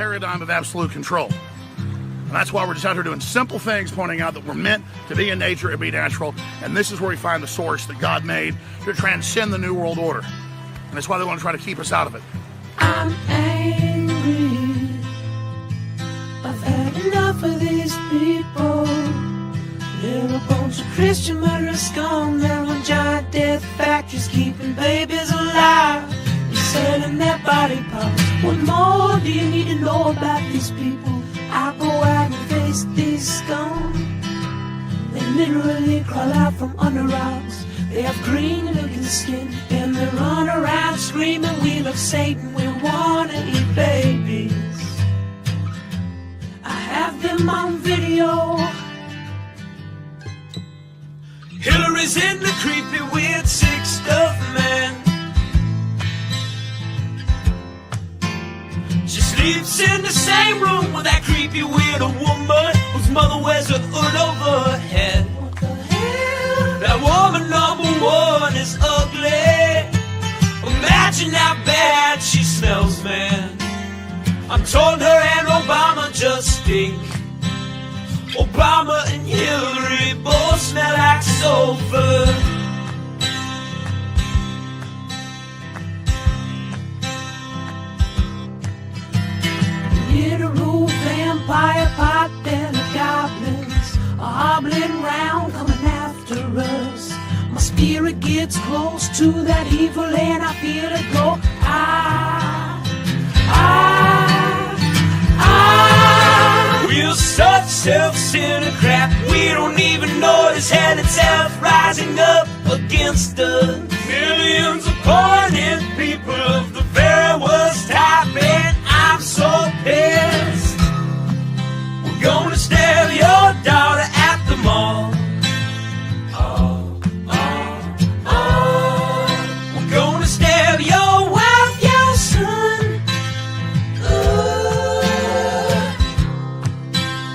paradigm of absolute control. And that's why we're just out here doing simple things, pointing out that we're meant to be in nature and be natural. And this is where we find the source that God made to transcend the New World Order. And that's why they want to try to keep us out of it. I'm angry. I've had enough of these people. They're a bunch of Christian murderers, scum. They're on giant death factories, keeping babies alive. They're selling their body parts. What more do you need to know about these people? I go out and face these scum. They literally crawl out from under rocks. They have green looking skin, and they run around screaming, we love Satan, we wanna eat babies. I have them on video. Hillary's in the creepy, weird, sick stuff, man. She sleeps in the same room with that creepy, weird woman whose mother wears a hood over her head. What the hell? That woman number one is ugly. Imagine how bad she smells, man. I'm told her and Obama just stink. Obama and Hillary both smell like sulfur. Literal vampire pot belly goblins are hobbling round coming after us. My spirit gets close to that evil and I feel it go. We're such self-centered crap. We don't even notice hell itself rising up against us. Millions of pointed people of the very worst type, and I'm so pissed. We're gonna stab your daughter at the mall. We're gonna stab your wife, your son.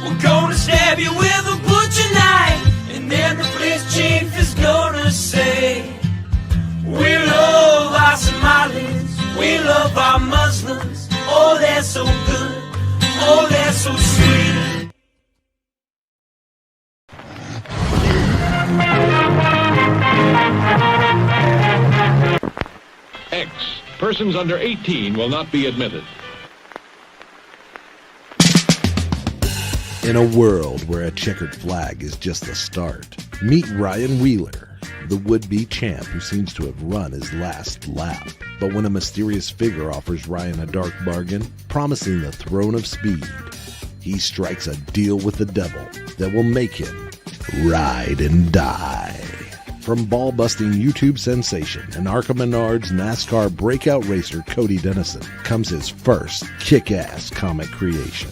We're gonna stab you with a butcher knife, and then the police chief is gonna say, we love our Somalis, we love our Muslims. Oh, they're so good, oh, they're so sweet. X. Persons under 18 will not be admitted. In a world where a checkered flag is just the start, meet Ryan Wheeler, the would-be champ who seems to have run his last lap. But when a mysterious figure offers Ryan a dark bargain, promising the throne of speed, he strikes a deal with the devil that will make him ride and die. From ball-busting YouTube sensation and Arca Menard's NASCAR breakout racer Cody Dennison comes his first kick-ass comic creation.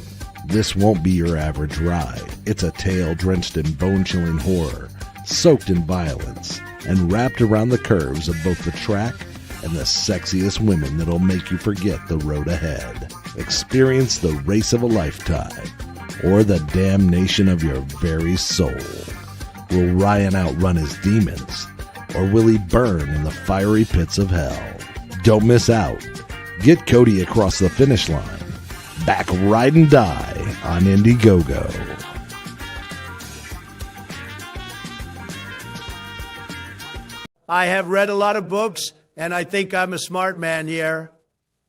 This won't be your average ride. It's a tale drenched in bone-chilling horror, soaked in violence, and wrapped around the curves of both the track and the sexiest women that'll make you forget the road ahead. Experience the race of a lifetime, or the damnation of your very soul. Will Ryan outrun his demons, or will he burn in the fiery pits of hell? Don't miss out. Get Cody across the finish line. Back Ride and Die on Indiegogo. I have read a lot of books, and I think I'm a smart man here.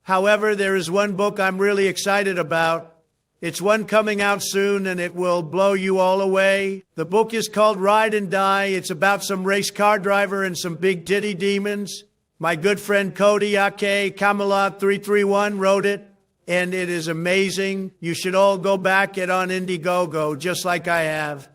However, there is one book I'm really excited about. It's one coming out soon, and it will blow you all away. The book is called Ride and Die. It's about some race car driver and some big titty demons. My good friend Cody, aka Camelot 331, wrote it, and it is amazing. You should all go back it on Indiegogo, just like I have.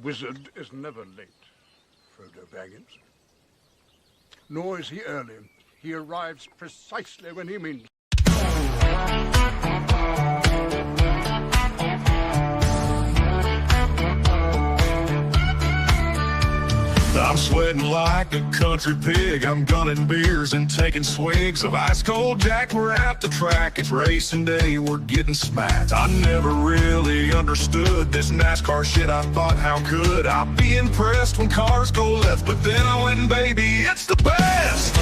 wizard is never late, Frodo Baggins. Nor is he early. He arrives precisely when he means. I'm sweating like a country pig. I'm gunning beers and taking swigs of ice cold Jack. We're at the track, it's racing day, we're getting smacked. I never really understood this NASCAR shit. I thought, how could I be impressed when cars go left? But then I went, baby, it's the best.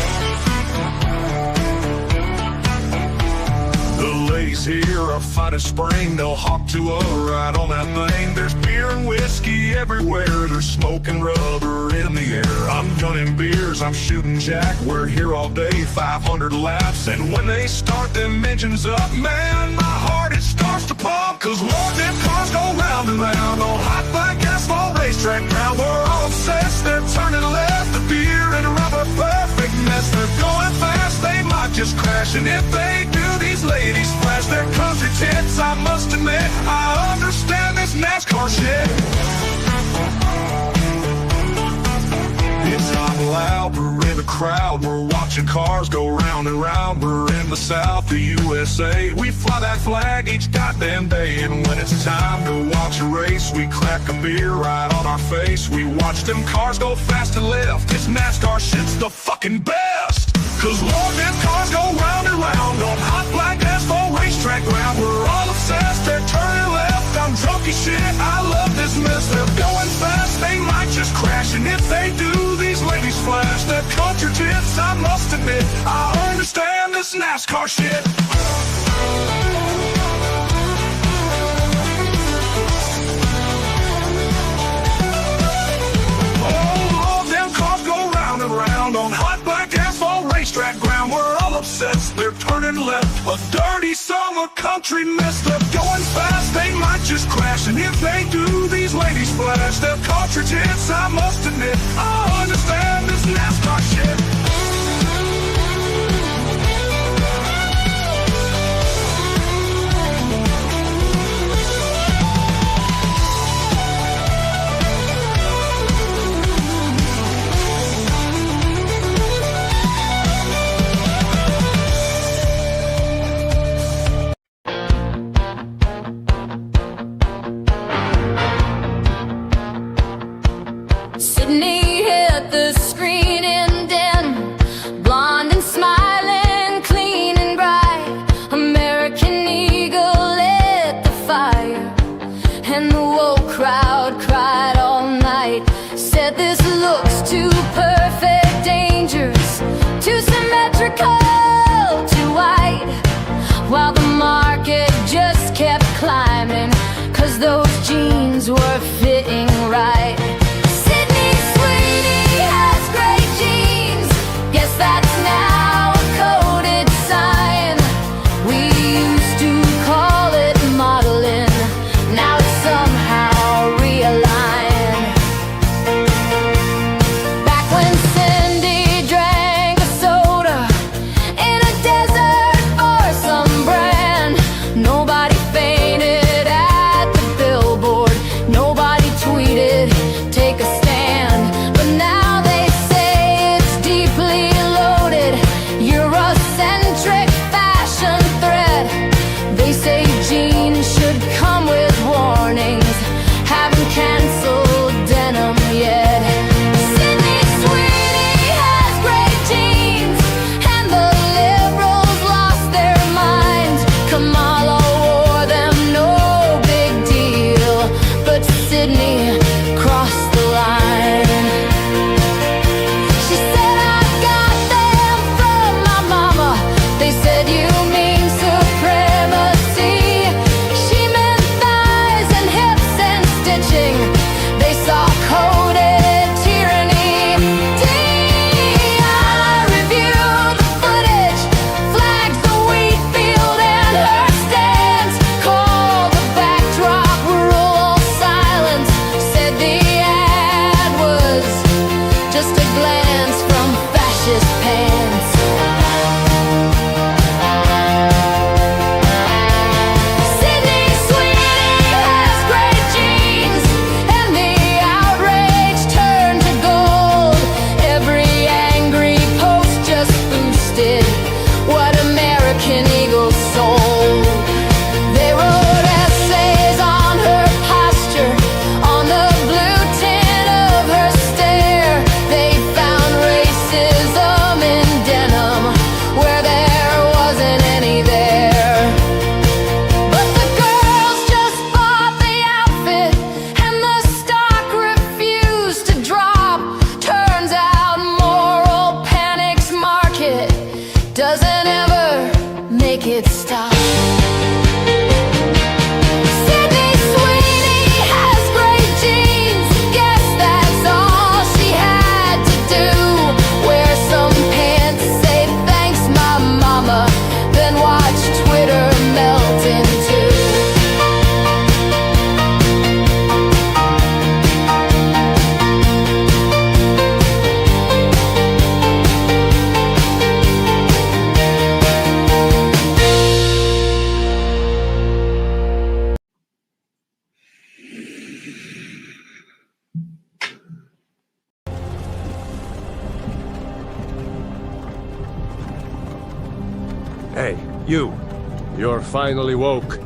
The ladies here are fine as spring. They'll hop to a ride on that thing. There's beer and whiskey everywhere. There's smoke and rubber in the air. I'm gunning beers, I'm shooting Jack. We're here all day, 500 laps. And when they start them engines up, man, my heart, it starts to pump. Cause Lord, them cars go round and round on hot black asphalt racetrack ground. We're all obsessed, they're turning left. The beer and rubber, perfect mess. They're going fast, they might just crash. And if they do, these ladies flash their country tits. I must admit, I understand this NASCAR shit. It's not loud, we're in the crowd. We're watching cars go round and round. We're in the South, the USA. We fly that flag each goddamn day. And when it's time to watch a race, we crack a beer right on our face. We watch them cars go fast and left. This NASCAR shit's the fucking best. Cause Lord, them cars go round and round on hot black asphalt racetrack ground. We're all obsessed, they're turning left. I'm drunk as shit, I love this mess. They're going fast, they might just crash. And if they do, these ladies flash their country tits. I must admit, I understand this NASCAR shit. Oh, Lord, them cars go round and round on hot black asphalt racetrack ground. We're all obsessed, they're turning left. A dirty song of country mess. They're going fast, they might just crash. And if they do, these ladies flash their country tits. I must admit, I understand this NASCAR shit. Sydney hit the screen in denim, blonde and smiling, clean and bright. American Eagle lit the fire, and the woke crowd cried all night. Said this looks too perfect, dangerous, too symmetrical, too white. While the market just kept climbing, cause those jeans were fitting right. That's now a coded sign. We used to call it modeling, now it's somehow realigned. Hey, you. You're finally woke.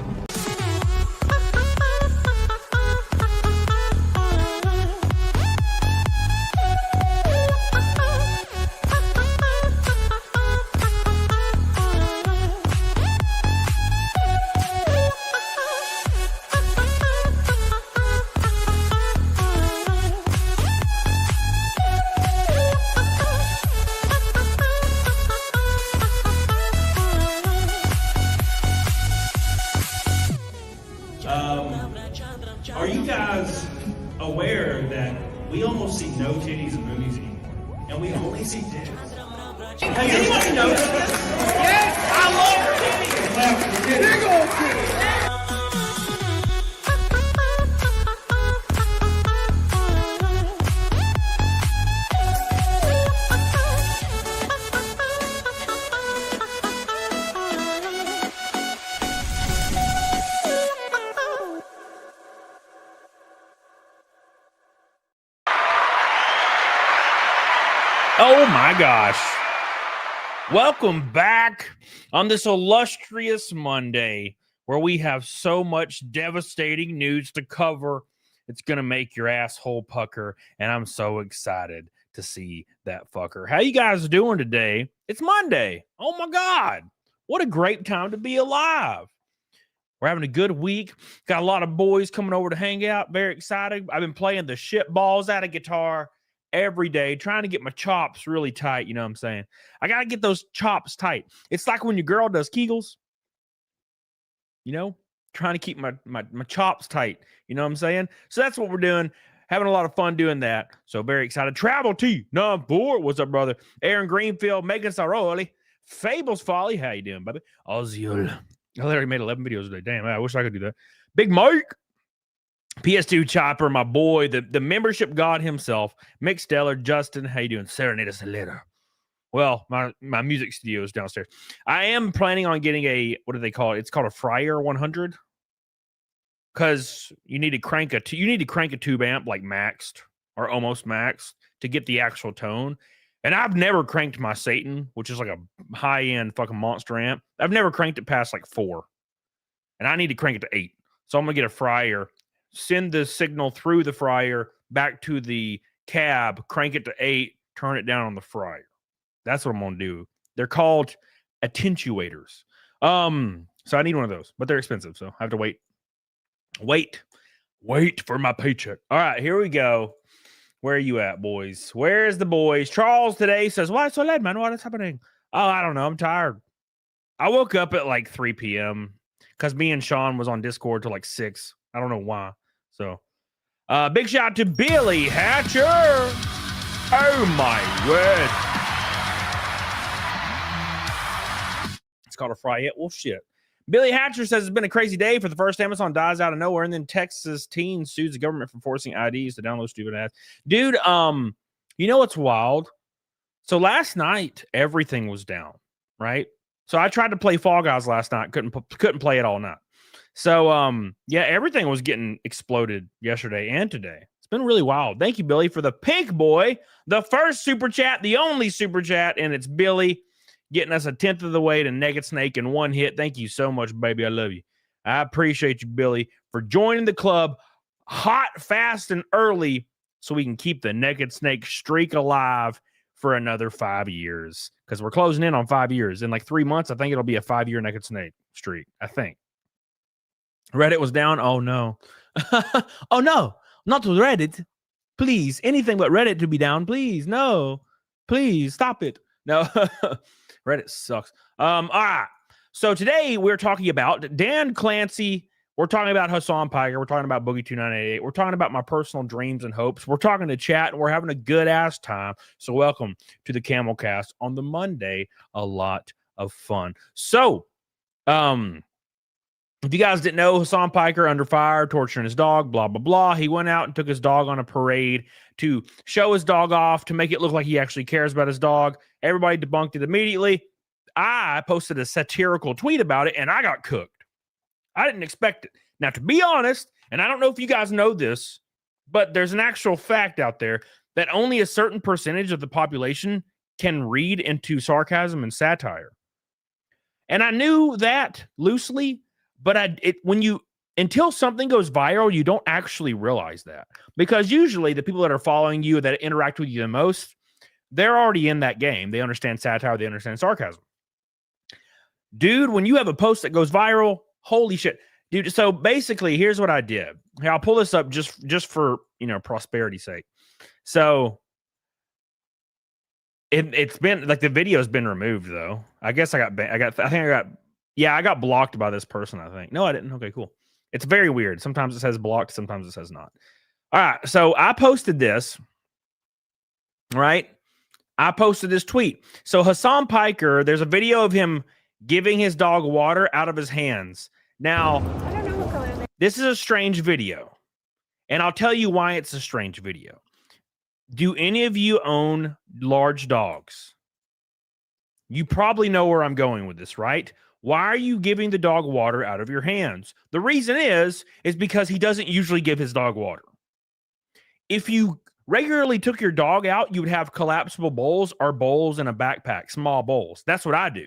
Are you guys aware that we almost see no titties in movies anymore? And we only see titties. Hey, anyone know this? Yes, I love titties! Big old titties! Oh my gosh. Welcome back on this illustrious Monday where we have so much devastating news to cover. It's going to make your asshole pucker, and I'm so excited to see that fucker. How you guys doing today? It's Monday. Oh my God. What a great time to be alive. We're having a good week. Got a lot of boys coming over to hang out. Very excited. I've been playing the shit balls out of guitar every day, trying to get my chops really tight. You know what I'm saying? I got to get those chops tight. It's like when your girl does Kegels, you know, trying to keep my chops tight. You know what I'm saying? So that's what we're doing. Having a lot of fun doing that. So very excited. Travel T, number 4. What's up, brother? Aaron Greenfield, Megan Saroli, Fables Folly. How you doing, baby? Ozzy. I literally made 11 videos today. Damn, I wish I could do that. Big Mike. PS2 Chopper, my boy, the membership god himself, Mick Stellar, Justin, how you doing? Serenade us a letter. Well, my music studio is downstairs. I am planning on getting a, what do they call it? It's called a Fryer 100. Because you need to crank a tube amp like maxed or almost maxed to get the actual tone. And I've never cranked my Satan, which is like a high-end fucking monster amp. I've never cranked it past like 4. And I need to crank it to 8. So I'm going to get a Fryer, send the signal through the Fryer back to the cab, crank it to 8, turn it down on the Fryer. That's what I'm going to do. They're called attenuators. So I need one of those, but they're expensive, so I have to wait. Wait for my paycheck. All right, here we go. Where are you at, boys? Where's the boys? Charles today says, why so late, man? What is happening? Oh, I don't know. I'm tired. I woke up at like 3 p.m. because me and Sean was on Discord till like 6. I don't know why. So, big shout out to Billy Hatcher. Oh my word. It's called a fry it. Well, shit. Billy Hatcher says it's been a crazy day. For the first, Amazon dies out of nowhere, and then Texas teen sues the government for forcing IDs to download stupid ads. Dude, you know what's wild? So last night, everything was down, right? So I tried to play Fall Guys last night. Couldn't play it all night. So, yeah, everything was getting exploded yesterday and today. It's been really wild. Thank you, Billy, for the pink boy, the first super chat, the only super chat, and it's Billy getting us a 10th of the way to Naked Snake in one hit. Thank you so much, baby. I love you. I appreciate you, Billy, for joining the club hot, fast, and early so we can keep the Naked Snake streak alive for another 5 years because we're closing in on 5 years. In like 3 months, I think it'll be a 5-year Naked Snake streak, I think. Reddit was down. Oh, no. Oh, no. Not Reddit. Please. Anything but Reddit to be down. Please. No. Please. Stop it. No. Reddit sucks. All right. So today we're talking about Dan Clancy. We're talking about Hasan Piker. We're talking about Boogie 2988. We're talking about my personal dreams and hopes. We're talking to chat, and we're having a good-ass time. So welcome to the CAMELCAST on the Monday. A lot of fun. So, if you guys didn't know, Hasan Piker under fire, torturing his dog, blah, blah, blah. He went out and took his dog on a parade to show his dog off, to make it look like he actually cares about his dog. Everybody debunked it immediately. I posted a satirical tweet about it, and I got cooked. I didn't expect it. Now, to be honest, and I don't know if you guys know this, but there's an actual fact out there that only a certain percentage of the population can read into sarcasm and satire. And I knew that loosely, but until something goes viral, you don't actually realize that. Because usually the people that are following you, that interact with you the most, they're already in that game. They understand satire, they understand sarcasm. Dude, when you have a post that goes viral, holy shit. Dude, so basically, here's what I did. Here, I'll pull this up just for, prosperity's sake. So it's been like the video's been removed though. I guess I got blocked by this person, I think. No, I didn't. Okay, cool. It's very weird. Sometimes it says blocked, sometimes it says not. All right, so I posted this, right? I posted this tweet. So Hasan Piker, there's a video of him giving his dog water out of his hands. Now, this is a strange video, and I'll tell you why it's a strange video. Do any of you own large dogs? You probably know where I'm going with this, right? Why are you giving the dog water out of your hands? The reason is because he doesn't usually give his dog water. If you regularly took your dog out, you would have collapsible bowls or bowls in a backpack, small bowls. That's what I do.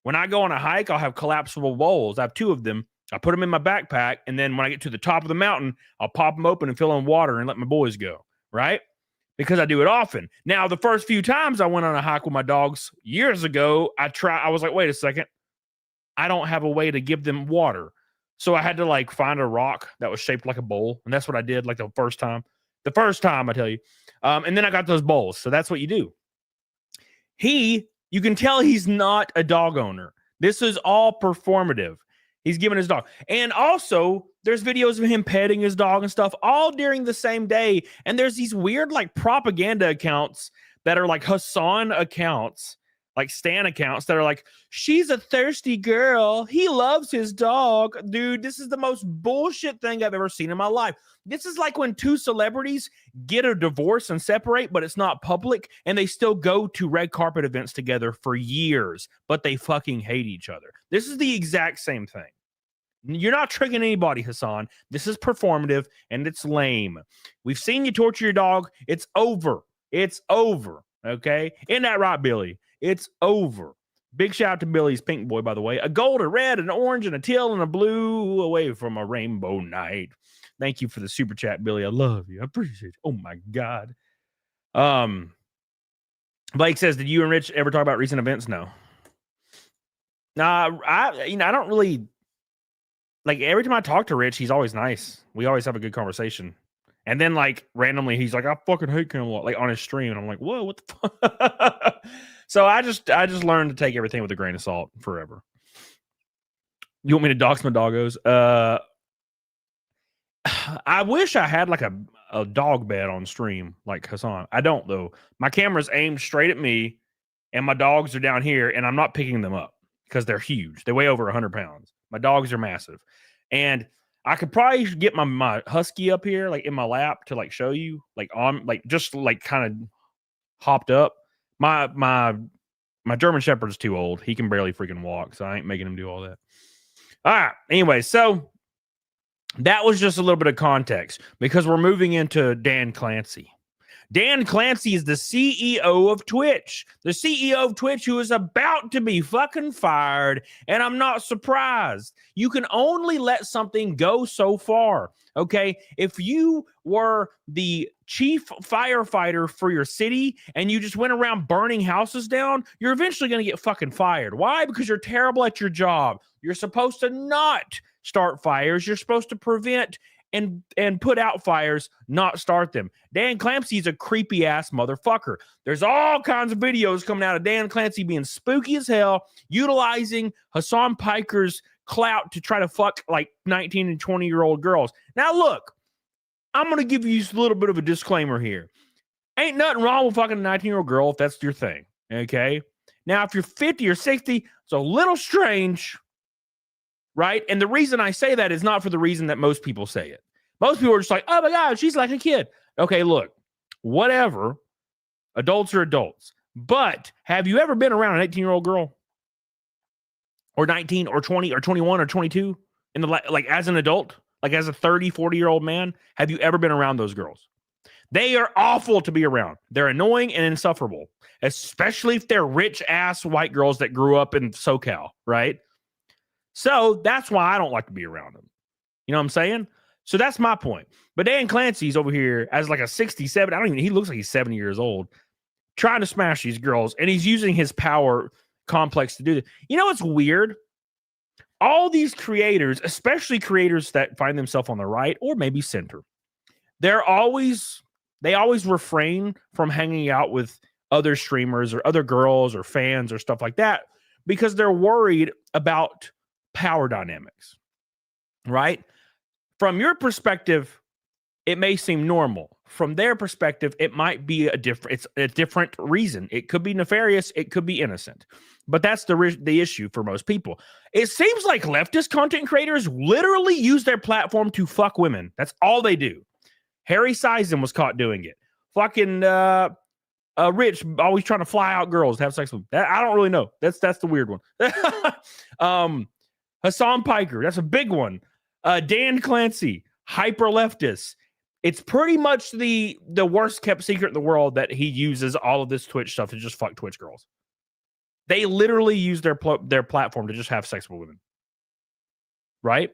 When I go on a hike, I'll have collapsible bowls. I have 2 of them. I put them in my backpack, and then when I get to the top of the mountain, I'll pop them open and fill them with water and let my boys go, right? Because I do it often. Now, the first few times I went on a hike with my dogs years ago, I was like, wait a second. I don't have a way to give them water. So I had to find a rock that was shaped like a bowl. And that's what I did the first time. The first time, I tell you. And then I got those bowls. So that's what you do. You can tell he's not a dog owner. This is all performative. He's giving his dog. And also, there's videos of him petting his dog and stuff all during the same day. And there's these weird propaganda accounts that are Hasan accounts, Stan accounts that are she's a thirsty girl. He loves his dog. Dude, this is the most bullshit thing I've ever seen in my life. This is like when 2 celebrities get a divorce and separate, but it's not public, and they still go to red carpet events together for years, but they fucking hate each other. This is the exact same thing. You're not tricking anybody, Hasan. This is performative, and it's lame. We've seen you torture your dog. It's over. It's over. Okay? Isn't that right, Billy? It's over. Big shout out to Billy's pink boy, by the way. A gold, a red, an orange, and a teal, and a blue away from a rainbow night. Thank you for the super chat, Billy. I love you. I appreciate it. Oh, my God. Blake says, did you and Rich ever talk about recent events? No. Nah, I don't really... every time I talk to Rich, he's always nice. We always have a good conversation. And then, randomly, he's like, I fucking hate Camelot, on his stream. And I'm like, whoa, what the fuck? So I just learned to take everything with a grain of salt forever. You want me to dox my doggos? I wish I had a dog bed on stream like Hasan. I don't, though. My camera's aimed straight at me, and my dogs are down here, and I'm not picking them up because they're huge. They weigh over 100 pounds. My dogs are massive. And I could probably get my husky up here, in my lap to show you, kind of hopped up. My German Shepherd's too old. He can barely freaking walk, so I ain't making him do all that. All right. Anyway, so that was just a little bit of context because we're moving into Dan Clancy. Dan Clancy is the CEO of Twitch. The CEO of Twitch who is about to be fucking fired, and I'm not surprised. You can only let something go so far, okay? If you were the chief firefighter for your city and you just went around burning houses down, you're eventually going to get fucking fired. Why? Because you're terrible at your job. You're supposed to not start fires. You're supposed to prevent and put out fires, not start them. Dan Clancy's a creepy ass motherfucker. There's all kinds of videos coming out of Dan Clancy being spooky as hell, utilizing Hasan Piker's clout to try to fuck 19 and 20-year-old girls. Now look, I'm going to give you a little bit of a disclaimer here. Ain't nothing wrong with fucking a 19-year-old girl if that's your thing, okay? Now, if you're 50 or 60, it's a little strange, right? And the reason I say that is not for the reason that most people say it. Most people are just like, oh my God, she's like a kid. Okay, look, whatever. Adults are adults. But have you ever been around an 18-year-old girl? Or 19 or 20 or 21 or 22 as an adult? As a 30, 40-year-old man? Have you ever been around those girls? They are awful to be around. They're annoying and insufferable, especially if they're rich-ass white girls that grew up in SoCal, right? So that's why I don't like to be around them. You know what I'm saying? So that's my point. But Dan Clancy's over here as like a 67. He looks like he's 70 years old, trying to smash these girls, and he's using his power complex to do this. You know what's weird? All these creators, especially creators that find themselves on the right or maybe center, they always refrain from hanging out with other streamers or other girls or fans or stuff like that because they're worried about power dynamics, right? From your perspective, it may seem normal. From their perspective, it might be a different reason. It could be nefarious. It could be innocent. But that's the issue for most people. It seems like leftist content creators literally use their platform to fuck women. That's all they do. Harry Sison was caught doing it. Fucking Rich always trying to fly out girls to have sex with them. I don't really know. That's the weird one. Hasan Piker, that's a big one. Dan Clancy, hyper leftist. It's pretty much the worst kept secret in the world that he uses all of this Twitch stuff to just fuck Twitch girls. They literally use their platform to just have sex with women. Right?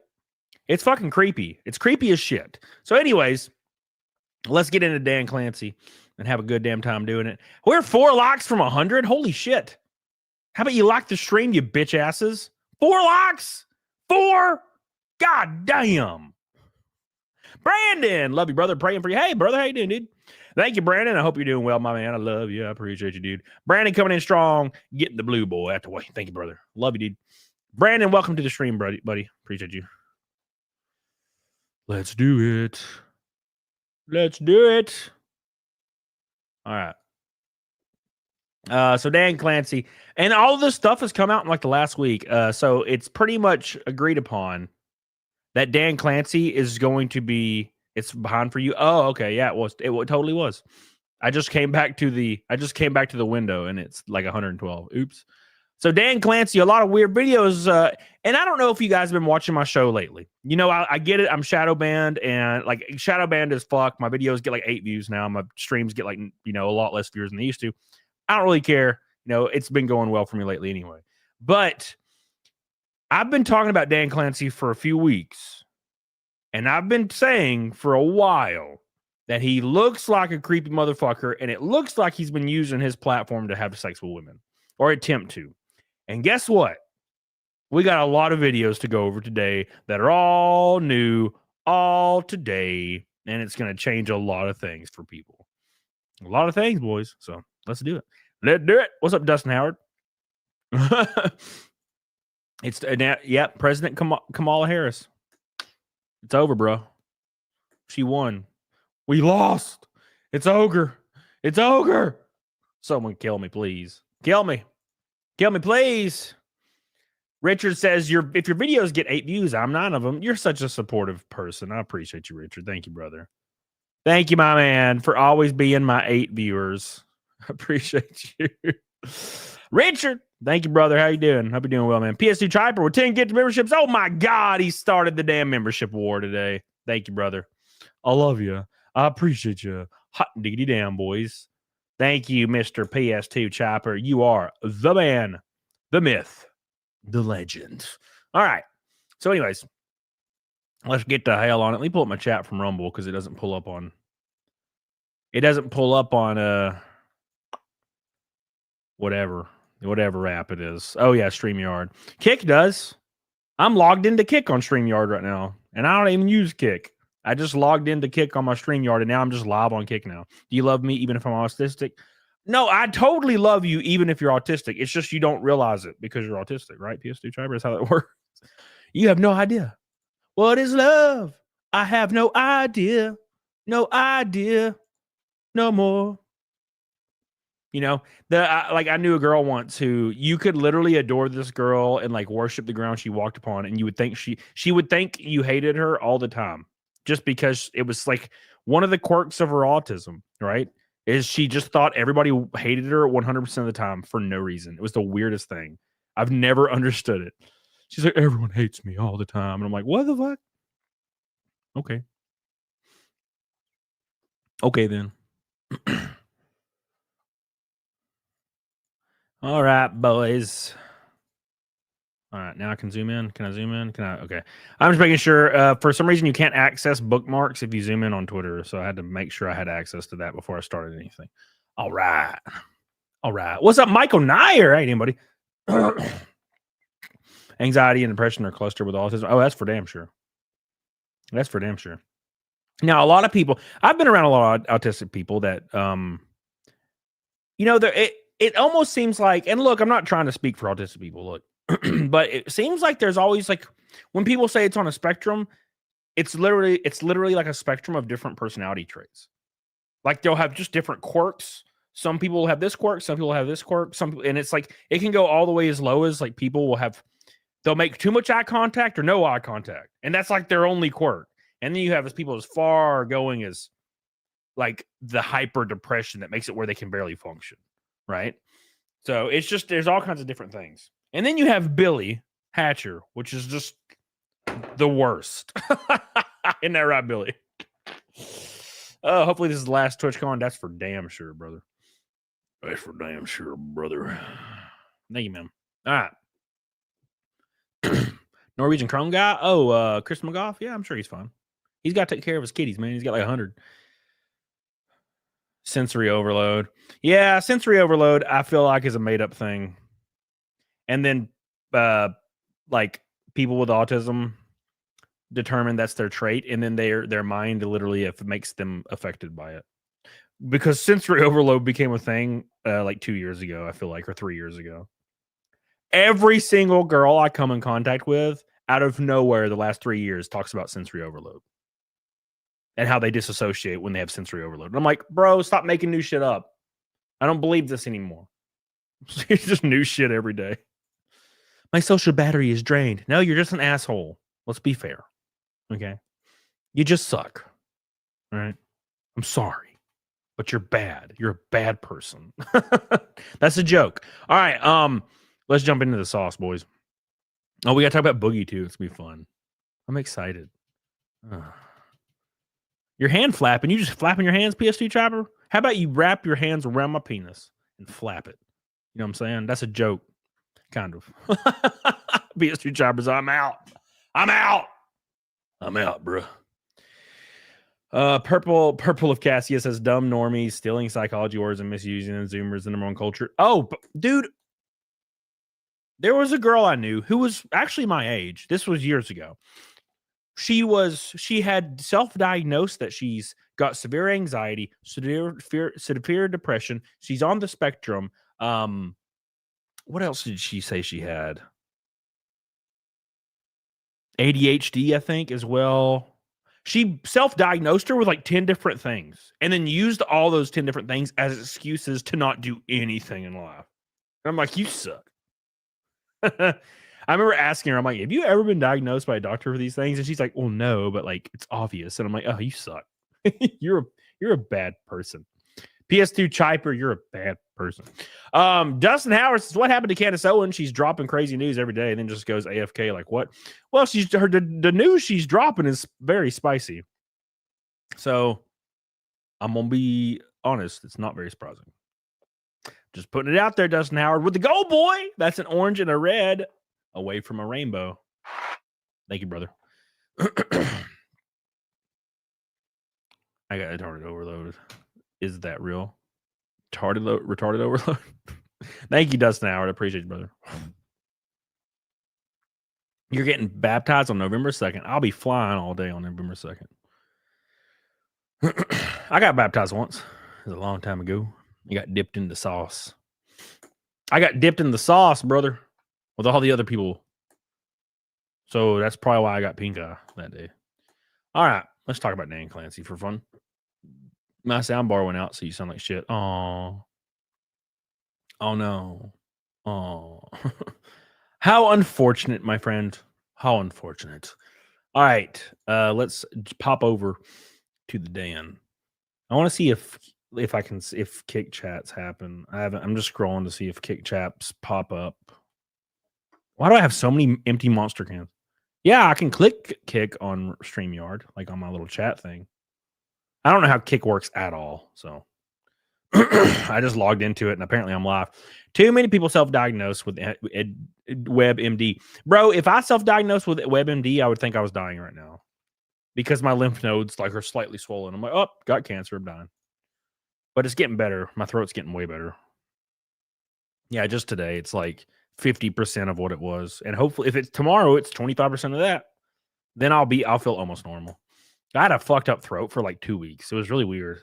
It's fucking creepy. It's creepy as shit. So anyways, let's get into Dan Clancy and have a good damn time doing it. We're 4 likes from 100. Holy shit. How about you like the stream, you bitch asses? 4 likes? 4? God damn. Brandon, love you, brother. Praying for you. Hey, brother, how you doing, dude? Thank you, Brandon. I hope you're doing well, my man. I love you. I appreciate you, dude. Brandon coming in strong, getting the blue boy out the way. Thank you, brother. Love you, dude. Brandon, welcome to the stream, buddy. Appreciate you. Let's do it. Let's do it. All right. So Dan Clancy, and all this stuff has come out in like the last week. So it's pretty much agreed upon that Dan Clancy is going to be, it's behind for you. Oh, okay. Yeah, it totally was. I just came back to the window and it's like 112. Oops. So Dan Clancy, a lot of weird videos. And I don't know if you guys have been watching my show lately. You know, I get it. I'm shadow banned and like shadow banned as fuck. My videos get like 8 views now. My streams get like, you know, a lot less viewers than they used to. I don't really care. You know, it's been going well for me lately anyway. But I've been talking about Dan Clancy for a few weeks. And I've been saying for a while that he looks like a creepy motherfucker. And it looks like he's been using his platform to have sex with women or attempt to. And guess what? We got a lot of videos to go over today that are all new, all today. And it's going to change a lot of things for people. A lot of things, boys. So let's do it. Let's do it. What's up, Dustin Howard? It's President Kamala Harris. It's over, bro. She won. We lost. It's ogre. It's ogre. Someone kill me, please. Kill me. Kill me, please. Richard says, if your videos get 8 views, I'm 9 of them. You're such a supportive person. I appreciate you, Richard. Thank you, brother. Thank you, my man, for always being my 8 viewers. I appreciate you. Richard, thank you, brother. How you doing? Hope you're doing well, man. PS2 Chiper with 10 gift memberships. Oh, my God. He started the damn membership war today. Thank you, brother. I love you. I appreciate you. Hot diggity damn, boys. Thank you, Mr. PS2 Chopper. You are the man, the myth, the legend. All right. So anyways, let's get the hell on it. Let me pull up my chat from Rumble because it doesn't pull up on whatever app it is. Oh yeah, StreamYard. Kick does. I'm logged into Kick on StreamYard right now, and I don't even use Kick. I just logged into Kick on my StreamYard, and now I'm just live on Kick now. Do you love me even if I'm autistic? No, I totally love you even if you're autistic. It's just you don't realize it because you're autistic, right? PS2 Triber is how that works. You have no idea. What is love? I have no idea. No idea. No more. You know, I knew a girl once who you could literally adore this girl and like worship the ground she walked upon, and you would think she would think you hated her all the time just because it was like one of the quirks of her autism, right? Is she just thought everybody hated her 100% of the time for no reason. It was the weirdest thing. I've never understood it. She's like, everyone hates me all the time. And I'm like, what the fuck? Okay. Okay, then. All right, boys. All right, now I can zoom in. Can I zoom in? Can I? Okay. I'm just making sure. For some reason, you can't access bookmarks if you zoom in on Twitter. So I had to make sure I had access to that before I started anything. All right. All right. What's up, Michael Nyer? Hey, anybody? Anxiety and depression are clustered with autism. Oh, that's for damn sure. That's for damn sure. Now, a lot of people, I've been around a lot of autistic people that, it almost seems like, and look, I'm not trying to speak for autistic people, look, but it seems like there's always like, when people say it's on a spectrum, it's literally like a spectrum of different personality traits. Like they'll have just different quirks. Some people will have this quirk, some people will have this quirk, and it's like, it can go all the way as low as like they'll make too much eye contact or no eye contact. And that's like their only quirk. And then you have people as far going as like the hyper depression that makes it where they can barely function. Right. So it's just, there's all kinds of different things. And then you have Billy Hatcher, which is just the worst. Isn't that right, Billy? Oh, hopefully this is the last TwitchCon. That's for damn sure, brother. That's for damn sure, brother. Thank you, man. All right. Norwegian Chrome guy. Oh, Chris McGough. Yeah, I'm sure he's fine. He's got to take care of his kitties, man. He's got like 100. Sensory overload. Yeah, sensory overload, I feel like is a made-up thing. And then, like, people with autism determine that's their trait, and then their mind literally makes them affected by it. Because sensory overload became a thing like 2 years ago, I feel like, or 3 years ago. Every single girl I come in contact with, out of nowhere, the last 3 years, talks about sensory overload and how they disassociate when they have sensory overload. And I'm like, bro, stop making new shit up. I don't believe this anymore. It's just new shit every day. My social battery is drained. No, you're just an asshole. Let's be fair. Okay? You just suck. All right? I'm sorry, but you're bad. You're a bad person. That's a joke. All right, let's jump into the sauce, boys. Oh, we got to talk about Boogie, too. It's going to be fun. I'm excited. Your hand flapping. You just flapping your hands, PS2 Chopper? How about you wrap your hands around my penis and flap it? You know what I'm saying? That's a joke. Kind of. PS2 Choppers, I'm out. I'm out, bro. Purple of Cassia says, dumb normies, stealing psychology words and misusing them. Zoomers in the wrong culture. Oh, dude. There was a girl I knew who was actually my age. This was years ago. She had self-diagnosed that she's got severe anxiety, severe depression. She's on the spectrum. What else did she say she had? ADHD, I think, as well. She self-diagnosed her with like 10 different things and then used all those 10 different things as excuses to not do anything in life. And I'm like, you suck. I remember asking her, I'm like, have you ever been diagnosed by a doctor for these things? And she's like, well, no, but like, it's obvious. And I'm like, oh, you suck. You're a bad person. PS2 Chiper, you're a bad person. Dustin Howard says, what happened to Candace Owen? She's dropping crazy news every day and then just goes AFK. Like, what? Well, the news she's dropping is very spicy. So I'm going to be honest. It's not very surprising. Just putting it out there, Dustin Howard, with the goal, boy. That's an orange and a red away from a rainbow. Thank you, brother. I got retarded overload. Is that real? Retarded overload? Thank you, Dustin Howard. I appreciate you, brother. You're getting baptized on November 2nd. I'll be flying all day on November 2nd. I got baptized once. It was a long time ago. I got dipped in the sauce. I got dipped in the sauce, brother, with all the other people. So that's probably why I got pink eye that day. All right, let's talk about Dan Clancy for fun. My sound bar went out, so you sound like shit. Oh no. Oh. How unfortunate, my friend. How unfortunate. All right, let's pop over to the Dan. I want to see if kick chats happen. I'm just scrolling to see if kick chats pop up. Why do I have so many empty monster cans? Yeah, I can click kick on StreamYard, like on my little chat thing. I don't know how Kick works at all. So I just logged into it and apparently I'm live. Too many people self-diagnosed with WebMD. Bro, if I self-diagnosed with WebMD, I would think I was dying right now because my lymph nodes like are slightly swollen. I'm like, oh, got cancer. I'm dying. But it's getting better. My throat's getting way better. Yeah, just today, it's like 50% of what it was. And hopefully, if it's tomorrow, it's 25% of that. Then I'll feel almost normal. I had a fucked up throat for like 2 weeks. It was really weird.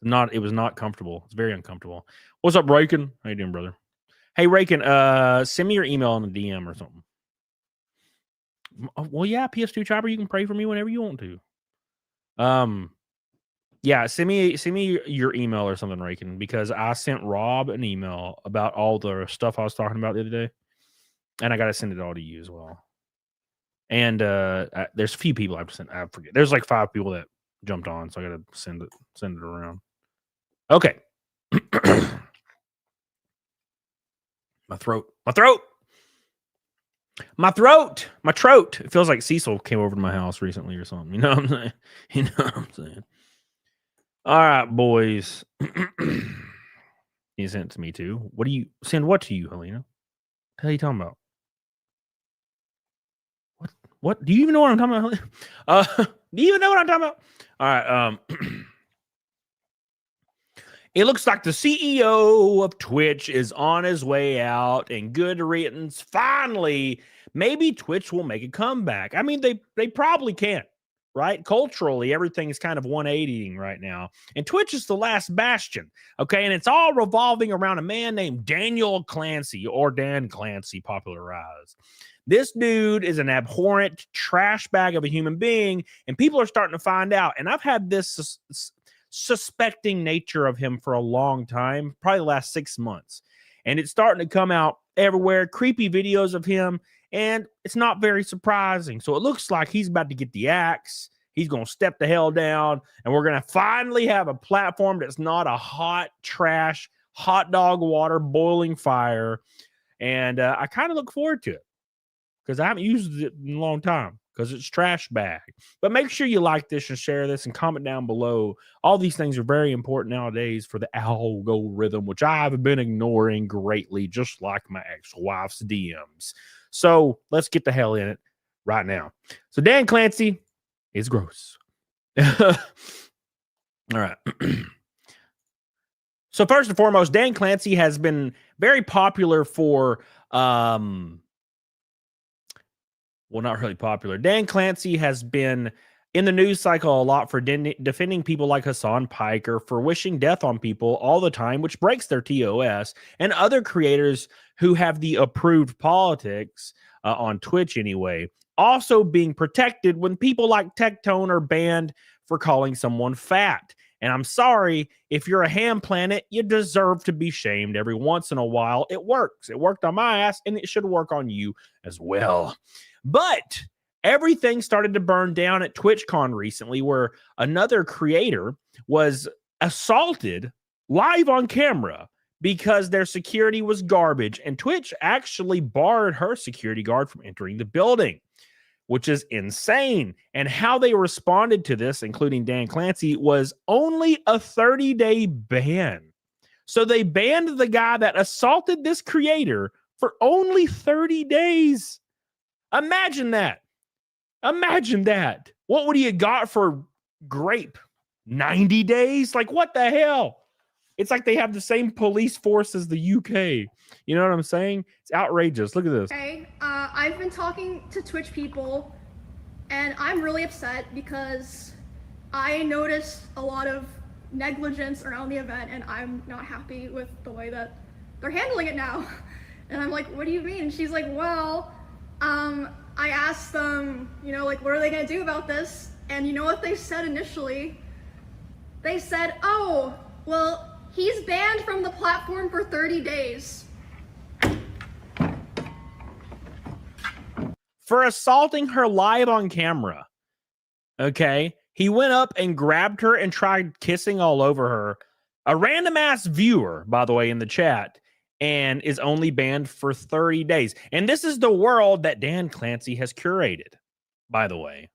It was not comfortable. It's very uncomfortable. What's up, Raken? How you doing, brother? Hey, Raken, send me your email on the DM or something. Well, yeah, PS2 Chopper, you can pray for me whenever you want to. Yeah, send me your email or something, Raken, because I sent Rob an email about all the stuff I was talking about the other day, and I got to send it all to you as well. And there's a few people I've sent. I forget. There's like 5 people that jumped on, so I got to send it around. Okay. My throat. It feels like Cecil came over to my house recently or something. You know what I'm saying? You know what I'm saying? All right, boys. You sent it to me too. What do you send? What to you, Helena? What the hell are you talking about? What? Do you even know what I'm talking about, Helena? Do you even know what I'm talking about? All right. It looks like the CEO of Twitch is on his way out, and good riddance. Finally, maybe Twitch will make a comeback. I mean, they probably can't, right? Culturally, everything's kind of 180ing right now, and Twitch is the last bastion, okay? And it's all revolving around a man named Daniel Clancy, or Dan Clancy, popularized. This dude is an abhorrent trash bag of a human being, and people are starting to find out. And I've had this suspecting nature of him for a long time, probably the last 6 months. And it's starting to come out everywhere, creepy videos of him, and it's not very surprising. So it looks like he's about to get the axe. He's going to step the hell down, and we're going to finally have a platform that's not a hot trash, hot dog water, boiling fire. And I kind of look forward to it because I haven't used it in a long time because it's trash bag. But make sure you like this and share this and comment down below. All these things are very important nowadays for the algorithm, which I've been ignoring greatly, just like my ex-wife's DMs. So let's get the hell in it right now. So Dan Clancy is gross. All right. So first and foremost, Dan Clancy has been very popular for well, not really popular. Dan Clancy has been in the news cycle a lot for defending people like Hasan Piker, for wishing death on people all the time, which breaks their TOS, and other creators who have the approved politics on Twitch anyway, also being protected when people like Tectone are banned for calling someone fat. And I'm sorry, if you're a ham planet, you deserve to be shamed every once in a while. It works. It worked on my ass, and it should work on you as well. But everything started to burn down at TwitchCon recently, where another creator was assaulted live on camera because their security was garbage. And Twitch actually barred her security guard from entering the building, which is insane. And how they responded to this, including Dan Clancy, was only a 30-day ban. So they banned the guy that assaulted this creator for only 30 days. Imagine that. Imagine that. What would he have got for grape? 90 days? Like, what the hell? It's like they have the same police force as the UK. You know what I'm saying? It's outrageous. Look at this. Hey, I've been talking to Twitch people, and I'm really upset because I noticed a lot of negligence around the event, and I'm not happy with the way that they're handling it now. And I'm like, what do you mean? And she's like, well, I asked them, you know, like, what are they gonna do about this? And you know what they said initially? They said, oh, well, he's banned from the platform for 30 days. For assaulting her live on camera. Okay. He went up and grabbed her and tried kissing all over her. A random ass viewer, by the way, in the chat, and is only banned for 30 days. And this is the world that Dan Clancy has curated, by the way.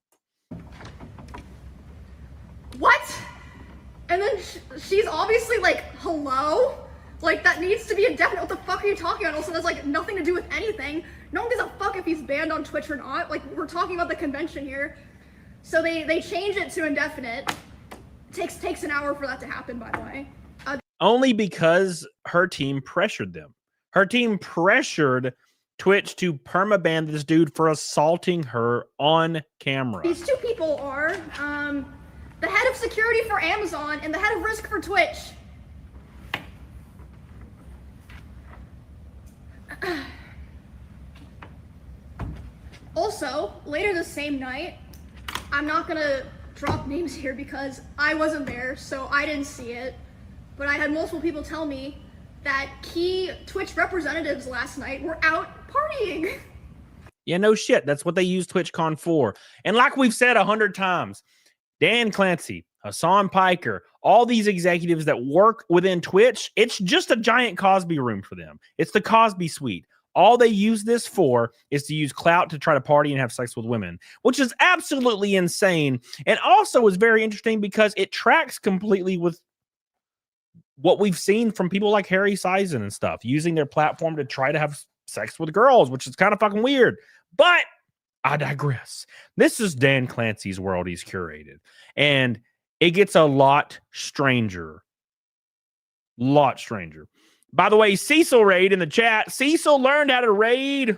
What? And then she's obviously like, hello? Like, that needs to be indefinite. What the fuck are you talking about? Also, that's like nothing to do with anything. No one gives a fuck if he's banned on Twitch or not. Like, we're talking about the convention here. So they change it to indefinite. Takes an hour for that to happen, by the way. Only because her team pressured them. Her team pressured Twitch to permaban this dude for assaulting her on camera. These two people are the head of security for Amazon and the head of risk for Twitch. Also, later the same night, I'm not gonna drop names here because I wasn't there, so I didn't see it. But I had multiple people tell me that key Twitch representatives last night were out partying. Yeah, no shit. That's what they use TwitchCon for. And like we've said 100 times, Dan Clancy, Hasan Piker, all these executives that work within Twitch, it's just a giant Cosby room for them. It's the Cosby suite. All they use this for is to use clout to try to party and have sex with women, which is absolutely insane. And also is very interesting because it tracks completely with what we've seen from people like Harry Sison and stuff, using their platform to try to have sex with girls, which is kind of fucking weird. But I digress. This is Dan Clancy's world he's curated. And it gets a lot stranger. Lot stranger. By the way, Cecil raid in the chat. Cecil learned how to raid.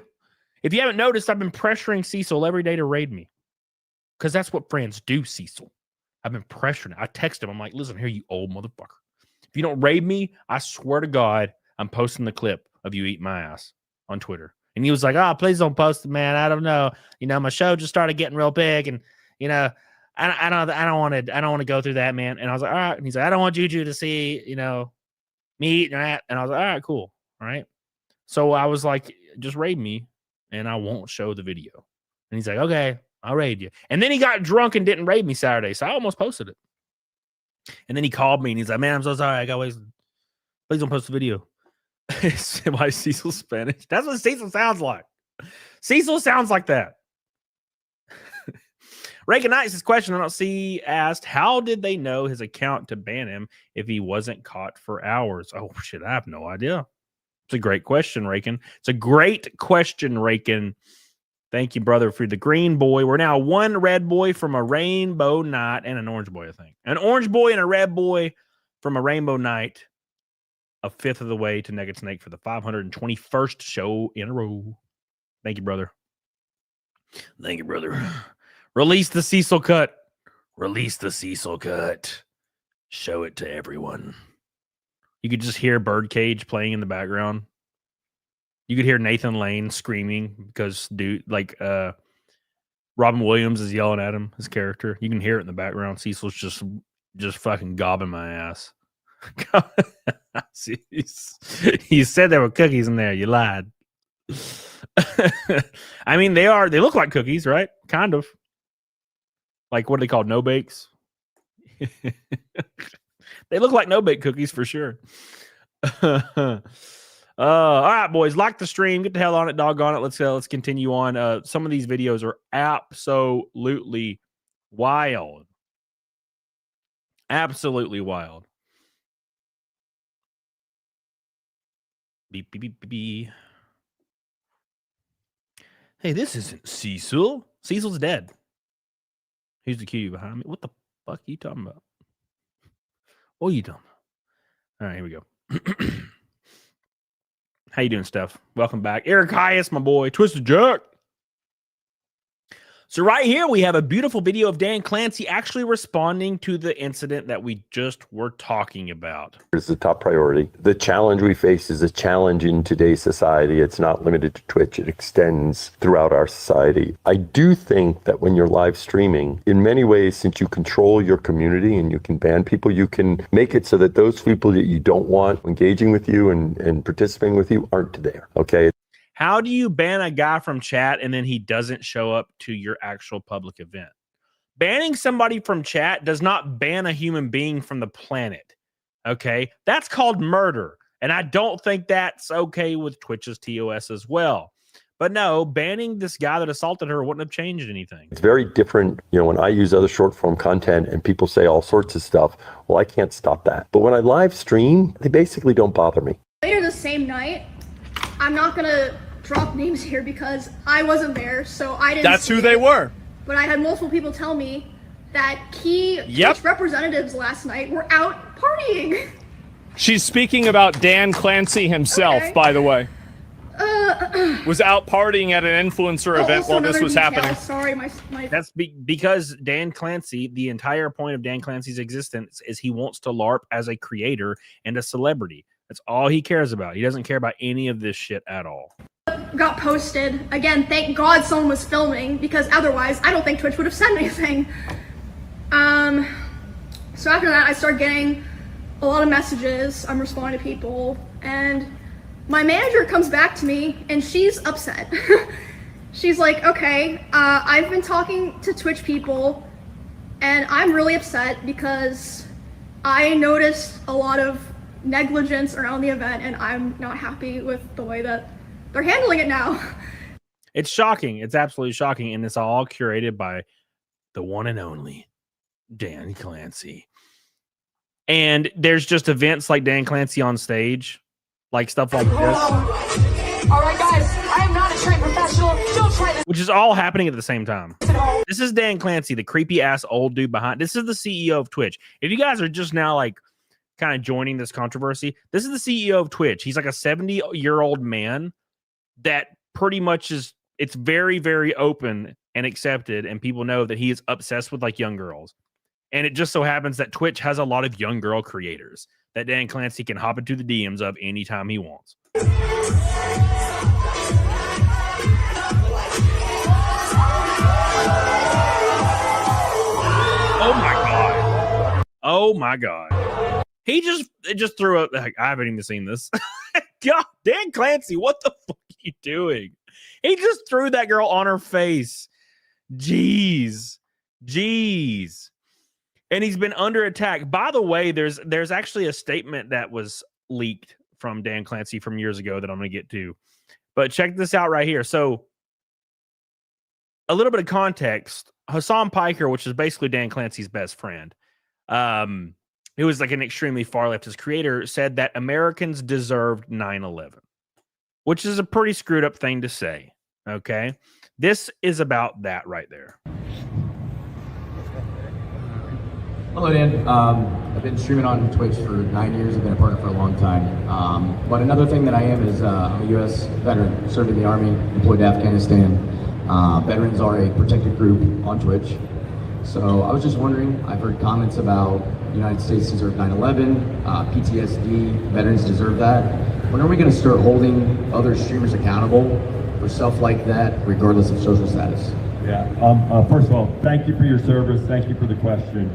If you haven't noticed, I've been pressuring Cecil every day to raid me. Because that's what friends do, Cecil. I've been pressuring him. I text him. I'm like, listen here, you old motherfucker. If you don't raid me, I swear to God, I'm posting the clip of you eating my ass on Twitter. And he was like, oh, please don't post it, man. I don't know. You know, my show just started getting real big. And, you know, I don't want to go through that, man. And I was like, all right. And he's like, I don't want Juju to see, you know, me eating that. And I was like, all right, cool. All right. So I was like, just raid me and I won't show the video. And he's like, okay, I'll raid you. And then he got drunk and didn't raid me Saturday. So I almost posted it. And then he called me and he's like, man, I'm so sorry. I got wasted. Please don't post the video. Why Cecil Spanish? That's what Cecil sounds like. Cecil sounds like that. Reagan Knight's question I don't see asked, how did they know his account to ban him if he wasn't caught for hours? Oh, shit, I have no idea. It's a great question, Reagan. It's a great question, Reagan. Thank you, brother, for the green boy. We're now one red boy from a rainbow night and an orange boy, I think. An orange boy and a red boy from a rainbow night. A fifth of the way to Naked Snake for the 521st show in a row. Thank you, brother. Thank you, brother. Release the Cecil cut. Release the Cecil cut. Show it to everyone. You could just hear Birdcage playing in the background. You could hear Nathan Lane screaming because Robin Williams is yelling at him, his character. You can hear it in the background. Cecil's just fucking gobbing my ass. You said there were cookies in there. You lied. I mean, they look like cookies, right? Kind of. Like, what are they called? No bakes? They look like no bake cookies for sure. All right, boys, like the stream. Get the hell on it, doggone it. Let's continue on. Some of these videos are absolutely wild. Absolutely wild. Beep, beep, beep, beep, beep. Hey, this isn't Cecil. Cecil's dead. Who's the cutie behind me? What the fuck are you talking about? What are you talking about? All right, here we go. How you doing, Steph? Welcome back. Eric Hyas, my boy. Twisted Jack. So right here, we have a beautiful video of Dan Clancy actually responding to the incident that we just were talking about. It's the top priority. The challenge we face is a challenge in today's society. It's not limited to Twitch. It extends throughout our society. I do think that when you're live streaming, in many ways, since you control your community and you can ban people, you can make it so that those people that you don't want engaging with you and participating with you aren't there, okay? How do you ban a guy from chat and then he doesn't show up to your actual public event? Banning somebody from chat does not ban a human being from the planet. Okay? That's called murder. And I don't think that's okay with Twitch's TOS as well. But no, banning this guy that assaulted her wouldn't have changed anything. It's very different, when I use other short form content and people say all sorts of stuff, well, I can't stop that. But when I live stream, they basically don't bother me. Later the same night, I'm not gonna drop names here because I wasn't there, so I didn't. That's who they were. But I had multiple people tell me that key Twitch representatives last night were out partying. She's speaking about Dan Clancy himself, by the way. Was out partying at an influencer event while this was happening. Sorry, my That's because Dan Clancy, the entire point of Dan Clancy's existence is he wants to LARP as a creator and a celebrity. That's all he cares about. He doesn't care about any of this shit at all. got posted. Again, thank God someone was filming, because otherwise I don't think Twitch would have said anything. So after that, I started getting a lot of messages. I'm responding to people, and my manager comes back to me, and she's upset. She's like, okay, I've been talking to Twitch people, and I'm really upset because I noticed a lot of negligence around the event, and I'm not happy with the way that they're handling it now. It's shocking. It's absolutely shocking, and it's all curated by the one and only Dan Clancy. And there's just events like Dan Clancy on stage, like stuff like this. All right, guys, I am not a trained professional. Don't try this. Which is all happening at the same time. This is Dan Clancy, the creepy ass old dude behind. This is the CEO of Twitch. If you guys are just now like kind of joining this controversy, this is the CEO of Twitch. He's like a 70-year-old man that pretty much is, it's very, very open and accepted, and people know that he is obsessed with like young girls. And it just so happens that Twitch has a lot of young girl creators that Dan Clancy can hop into the DMs of anytime he wants. Oh my God. Oh my God. He just threw up. Like, I haven't even seen this. God, Dan Clancy, what the fuck are you doing? He just threw that girl on her face. Jeez. And he's been under attack. By the way, there's actually a statement that was leaked from Dan Clancy from years ago that I'm going to get to. But check this out right here. So a little bit of context. Hasan Piker, which is basically Dan Clancy's best friend, who was like an extremely far leftist creator, said that Americans deserved 9/11, which is a pretty screwed up thing to say. Okay. This is about that right there. Hello, Dan. I've been streaming on Twitch for 9 years. I've been a partner for a long time. But another thing that I am is I'm a U.S. veteran, served in the Army, deployed to Afghanistan. Veterans are a protected group on Twitch. So I was just wondering, I've heard comments about the United States deserve 9/11, PTSD, veterans deserve that. When are we going to start holding other streamers accountable for stuff like that, regardless of social status? Yeah. First of all, thank you for your service. Thank you for the question.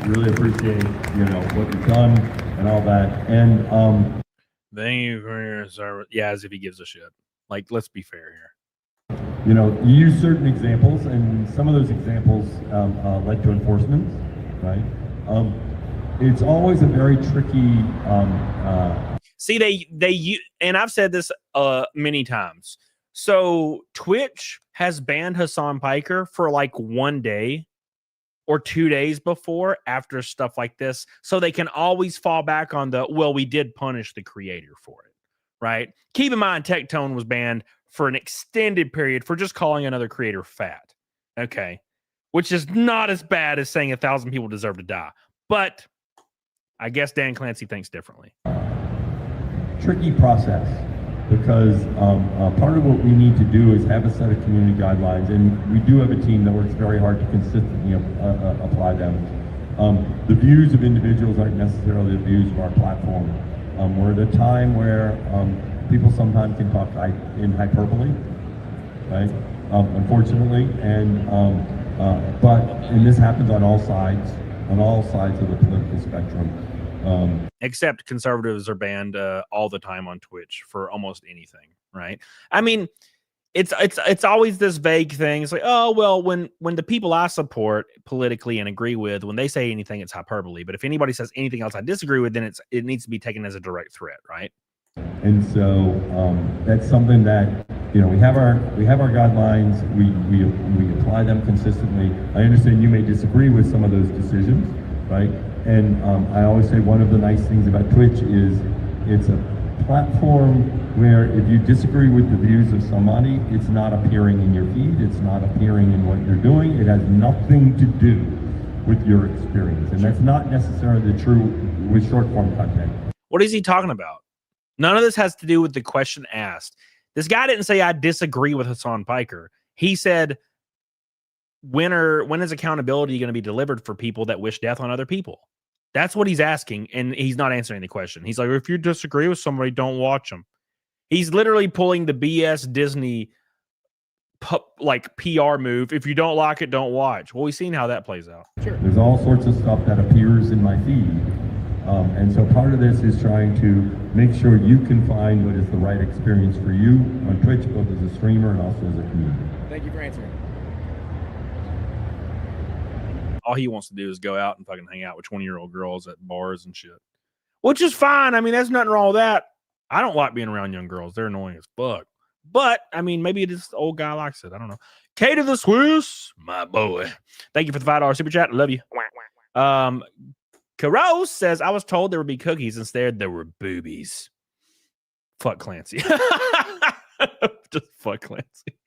Really appreciate what you've done and all that. And thank you for your service. Yeah, as if he gives a shit. Like, let's be fair here. You use certain examples, and some of those examples led to enforcement, right? It's always a very tricky. See, they and I've said this many times. So Twitch has banned Hasan Piker for like 1 day or 2 days before, after stuff like this, so they can always fall back on the, well, we did punish the creator for it, right? Keep in mind, Tectone was banned for an extended period for just calling another creator fat, okay? Which is not as bad as saying 1,000 people deserve to die. But I guess Dan Clancy thinks differently. Tricky process, because part of what we need to do is have a set of community guidelines, and we do have a team that works very hard to consistently apply them. The views of individuals aren't necessarily the views of our platform. We're at a time where people sometimes can talk in hyperbole, right? Unfortunately, and this happens on all sides of the political spectrum. Except conservatives are banned all the time on Twitch for almost anything, right? I mean, it's always this vague thing. It's like, oh well, when the people I support politically and agree with, when they say anything, it's hyperbole. But if anybody says anything else I disagree with, then it needs to be taken as a direct threat, right? And so that's something that, you know, we have our guidelines, we apply them consistently. I understand you may disagree with some of those decisions, right? And I always say one of the nice things about Twitch is it's a platform where if you disagree with the views of somebody, it's not appearing in your feed, it's not appearing in what you're doing, it has nothing to do with your experience. And that's not necessarily true with short form content. What is he talking about? None of this has to do with the question asked. This guy didn't say I disagree with Hasan Piker. He said, when is accountability going to be delivered for people that wish death on other people? That's what he's asking, and he's not answering the question. He's like, if you disagree with somebody, don't watch them. He's literally pulling the BS Disney like PR move. If you don't like it, don't watch. Well, we've seen how that plays out. Sure. There's all sorts of stuff that appears in my feed. And so part of this is trying to make sure you can find what is the right experience for you on Twitch, both as a streamer and also as a community. Thank you for answering. All he wants to do is go out and fucking hang out with 20-year-old girls at bars and shit, which is fine. I mean, there's nothing wrong with that. I don't like being around young girls. They're annoying as fuck. But, I mean, maybe this old guy likes it. I don't know. K to the Swiss, my boy. Thank you for the $5 super chat. I love you. Caros says, I was told there would be cookies. Instead, there were boobies. Fuck Clancy. Just fuck Clancy.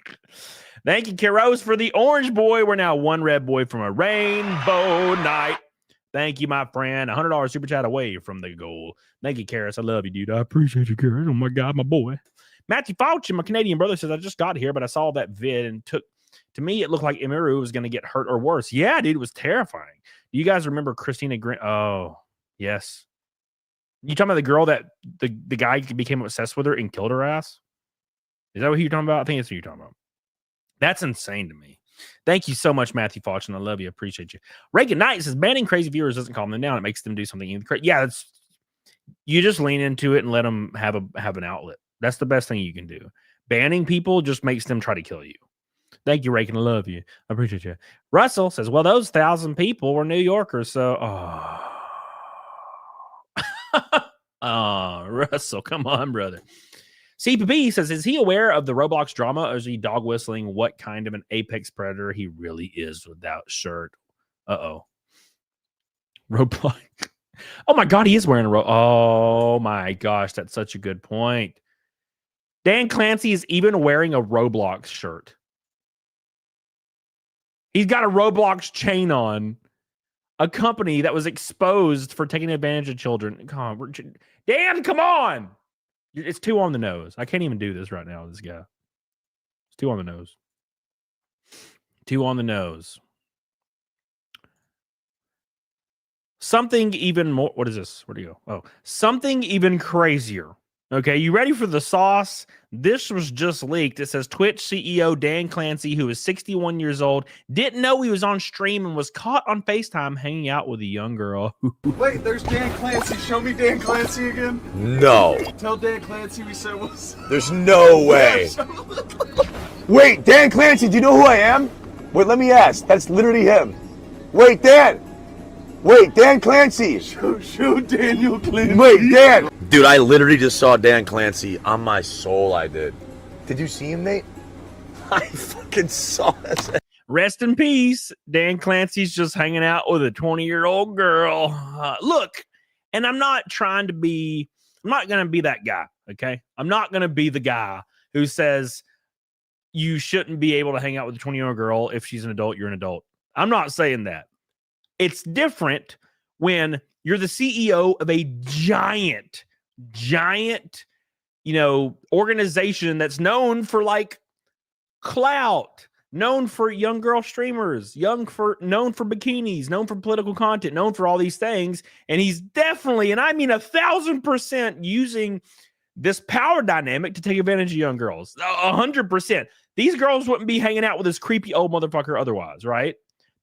Thank you, Caros, for the orange boy. We're now one red boy from a rainbow night. Thank you, my friend. $100 super chat away from the goal. Thank you, Karis. I love you, dude. I appreciate you, Karis. Oh, my God, my boy. Matthew Fauci, my Canadian brother, says, I just got here, but I saw that vid and to me, it looked like Emiru was going to get hurt or worse. Yeah, dude, it was terrifying. Do you guys remember Christina Grant? Oh, yes. You talking about the girl that the guy became obsessed with her and killed her ass? Is that what you're talking about? I think that's what you're talking about. That's insane to me. Thank you so much, Matthew Fauci. I love you. Appreciate you. Reagan Knight says, banning crazy viewers doesn't calm them down. It makes them do something even crazy. Yeah, you just lean into it and let them have an outlet. That's the best thing you can do. Banning people just makes them try to kill you. Thank you, Reagan. I love you. I appreciate you. Russell says, well, those 1,000 people were New Yorkers, so Russell, come on, brother. CPP says, is he aware of the Roblox drama, or is he dog whistling what kind of an apex predator he really is without shirt? Uh-oh. Roblox. Oh, my God, he is wearing a oh, my gosh, that's such a good point. Dan Clancy is even wearing a Roblox shirt. He's got a Roblox chain on. A company that was exposed for taking advantage of children. Come on, Dan, come on. It's too on the nose. I can't even do this right now, this guy. It's too on the nose. Too on the nose. Something even more. What is this? Where'd he go? Oh, something even crazier. Okay, you ready for the sauce? This was just leaked. It says Twitch CEO Dan Clancy, who is 61 years old, didn't know he was on stream and was caught on FaceTime hanging out with a young girl. Wait, there's Dan Clancy. Show me Dan Clancy again. No. Tell Dan Clancy we said what's... There's no way. Wait, Dan Clancy, do you know who I am? Wait, let me ask. That's literally him. Wait, Dan. Wait, Dan Clancy. Show Daniel Clancy. Wait, Dan. Dude, I literally just saw Dan Clancy on my soul. I did. Did you see him, Nate? I fucking saw this. Rest in peace. Dan Clancy's just hanging out with a 20-year-old girl. Look, and I'm not going to be that guy, okay? I'm not going to be the guy who says you shouldn't be able to hang out with a 20-year-old girl. If she's an adult, you're an adult. I'm not saying that. It's different when you're the CEO of a giant, organization that's known for like clout, known for young girl streamers, known for bikinis, known for political content, known for all these things. And he's definitely, and I mean 1,000% using this power dynamic to take advantage of young girls. 100%. These girls wouldn't be hanging out with this creepy old motherfucker otherwise, right?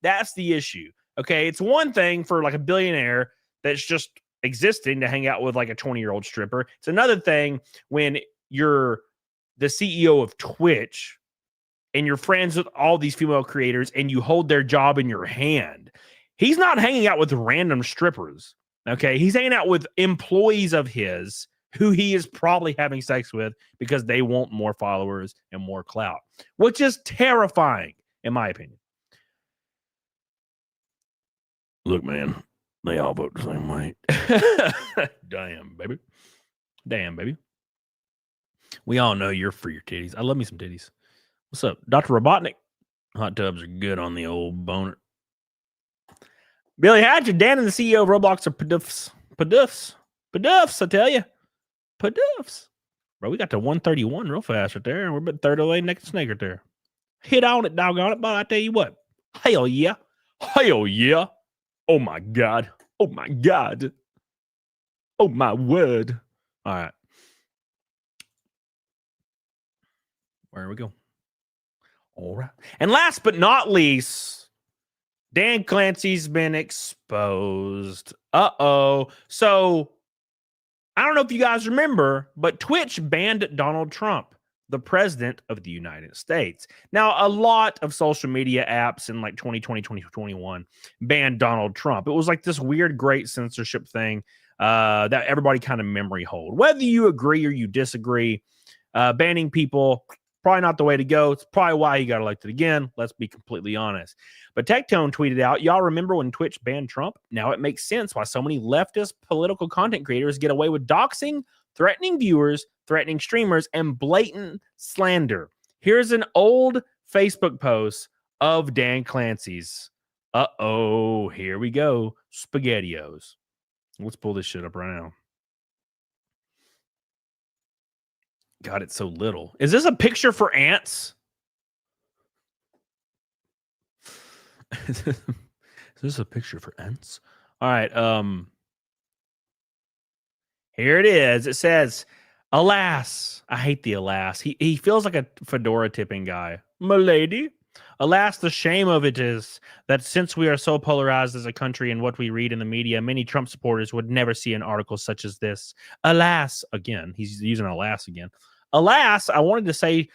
That's the issue. Okay, it's one thing for like a billionaire that's just existing to hang out with like a 20-year-old stripper. It's another thing when you're the CEO of Twitch and you're friends with all these female creators and you hold their job in your hand. He's not hanging out with random strippers, okay? He's hanging out with employees of his who he is probably having sex with because they want more followers and more clout, which is terrifying, in my opinion. Look, man, they all vote the same way. Damn, baby. Damn, baby. We all know you're for your titties. I love me some titties. What's up, Dr. Robotnik? Hot tubs are good on the old boner. Billy Hatcher, Dan and the CEO of Roblox are paduffs. Paduffs, I tell you. Paduffs. Bro, we got to 131 real fast right there, and we're about third away next to Snake right there. Hit on it, doggone it, but I tell you what. Hell yeah. Hell yeah. Oh my God. Oh my God. Oh my word. All right. Where we go? All right. And last but not least, Dan Clancy's been exposed. So I don't know if you guys remember, but Twitch banned Donald Trump, the president of the United States. Now, a lot of social media apps in like 2020, 2021 banned Donald Trump. It was like this weird, great censorship thing that everybody kind of memory hold. Whether you agree or you disagree, banning people, probably not the way to go. It's probably why he got elected again. Let's be completely honest. But Tectone tweeted out, y'all remember when Twitch banned Trump? Now it makes sense why so many leftist political content creators get away with doxing, threatening viewers, threatening streamers, and blatant slander. Here's an old Facebook post of Dan Clancy's. Here we go. SpaghettiOs. Let's pull this shit up right now. God, it's so little. Is this a picture for ants? Is this a picture for ants? All right. Here it is. It says, alas. I hate the alas. He feels like a fedora tipping guy. Milady. Alas, the shame of it is that since we are so polarized as a country in what we read in the media, many Trump supporters would never see an article such as this. Alas, again, he's using alas again. Alas, I wanted to say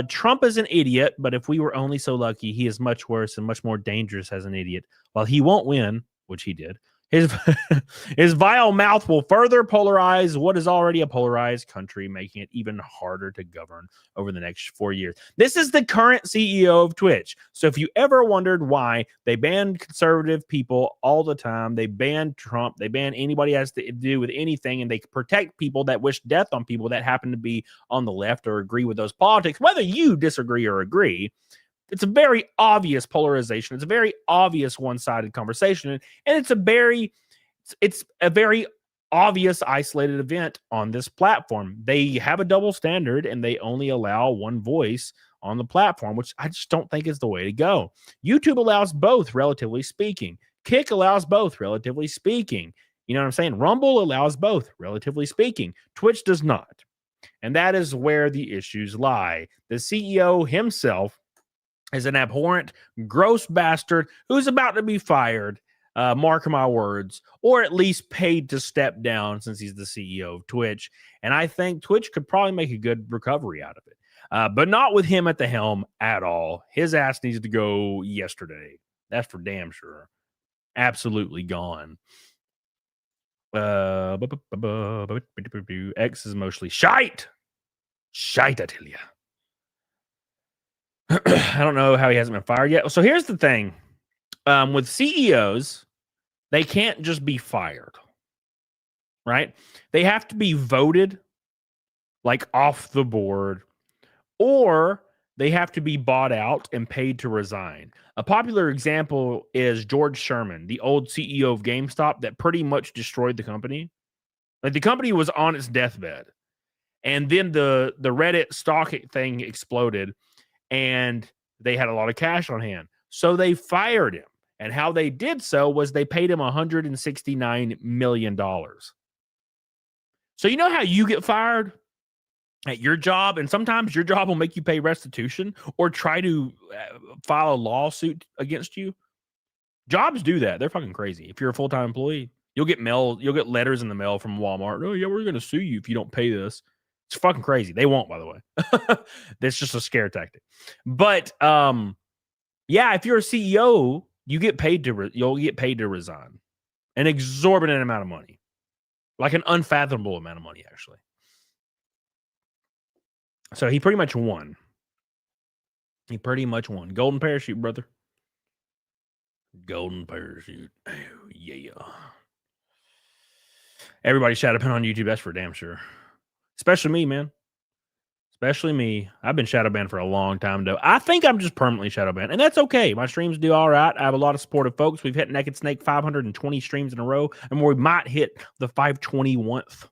Trump is an idiot, but if we were only so lucky, he is much worse and much more dangerous as an idiot. While he won't win, which he did, his vile mouth will further polarize what is already a polarized country, making it even harder to govern over the next 4 years. This is the current CEO of Twitch. So if you ever wondered why they ban conservative people all the time, they ban Trump, they ban anybody has to do with anything, and they protect people that wish death on people that happen to be on the left or agree with those politics, whether you disagree or agree. It's a very obvious polarization. It's a very obvious one-sided conversation, and it's a very obvious isolated event on this platform. They have a double standard, and they only allow one voice on the platform, which I just don't think is the way to go. YouTube allows both, relatively speaking. Kick allows both, relatively speaking. You know what I'm saying? Rumble allows both, relatively speaking. Twitch does not, and that is where the issues lie. The CEO himself is an abhorrent, gross bastard who's about to be fired, mark my words, or at least paid to step down since he's the CEO of Twitch. And I think Twitch could probably make a good recovery out of it, but not with him at the helm at all. His ass needs to go yesterday. That's for damn sure. Absolutely gone. X is mostly shite. Shite, I tell ya. I don't know how he hasn't been fired yet. So here's the thing. With CEOs, they can't just be fired, right? They have to be voted like off the board, or they have to be bought out and paid to resign. A popular example is George Sherman, the old CEO of GameStop that pretty much destroyed the company. Like the company was on its deathbed. And then the Reddit stock thing exploded, and they had a lot of cash on hand. So they fired him. And how they did so was they paid him $169 million. So you know how you get fired at your job, and sometimes your job will make you pay restitution or try to file a lawsuit against you? Jobs do that. They're fucking crazy. If you're a full-time employee, you'll get letters in the mail from Walmart. Oh, yeah, we're going to sue you if you don't pay this. It's fucking crazy. They won't, by the way. That's just a scare tactic. But yeah, if you're a CEO, you'll get paid to resign an exorbitant amount of money. Like an unfathomable amount of money, actually. So he pretty much won. He pretty much won. Golden parachute, brother. Golden parachute. Oh, yeah. Everybody shadow ban on YouTube. That's for damn sure. Especially me, man. Especially me. I've been shadow banned for a long time, though. I think I'm just permanently shadow banned, and that's okay. My streams do all right. I have a lot of supportive folks. We've hit Naked Snake 520 streams in a row, and we might hit the 521th.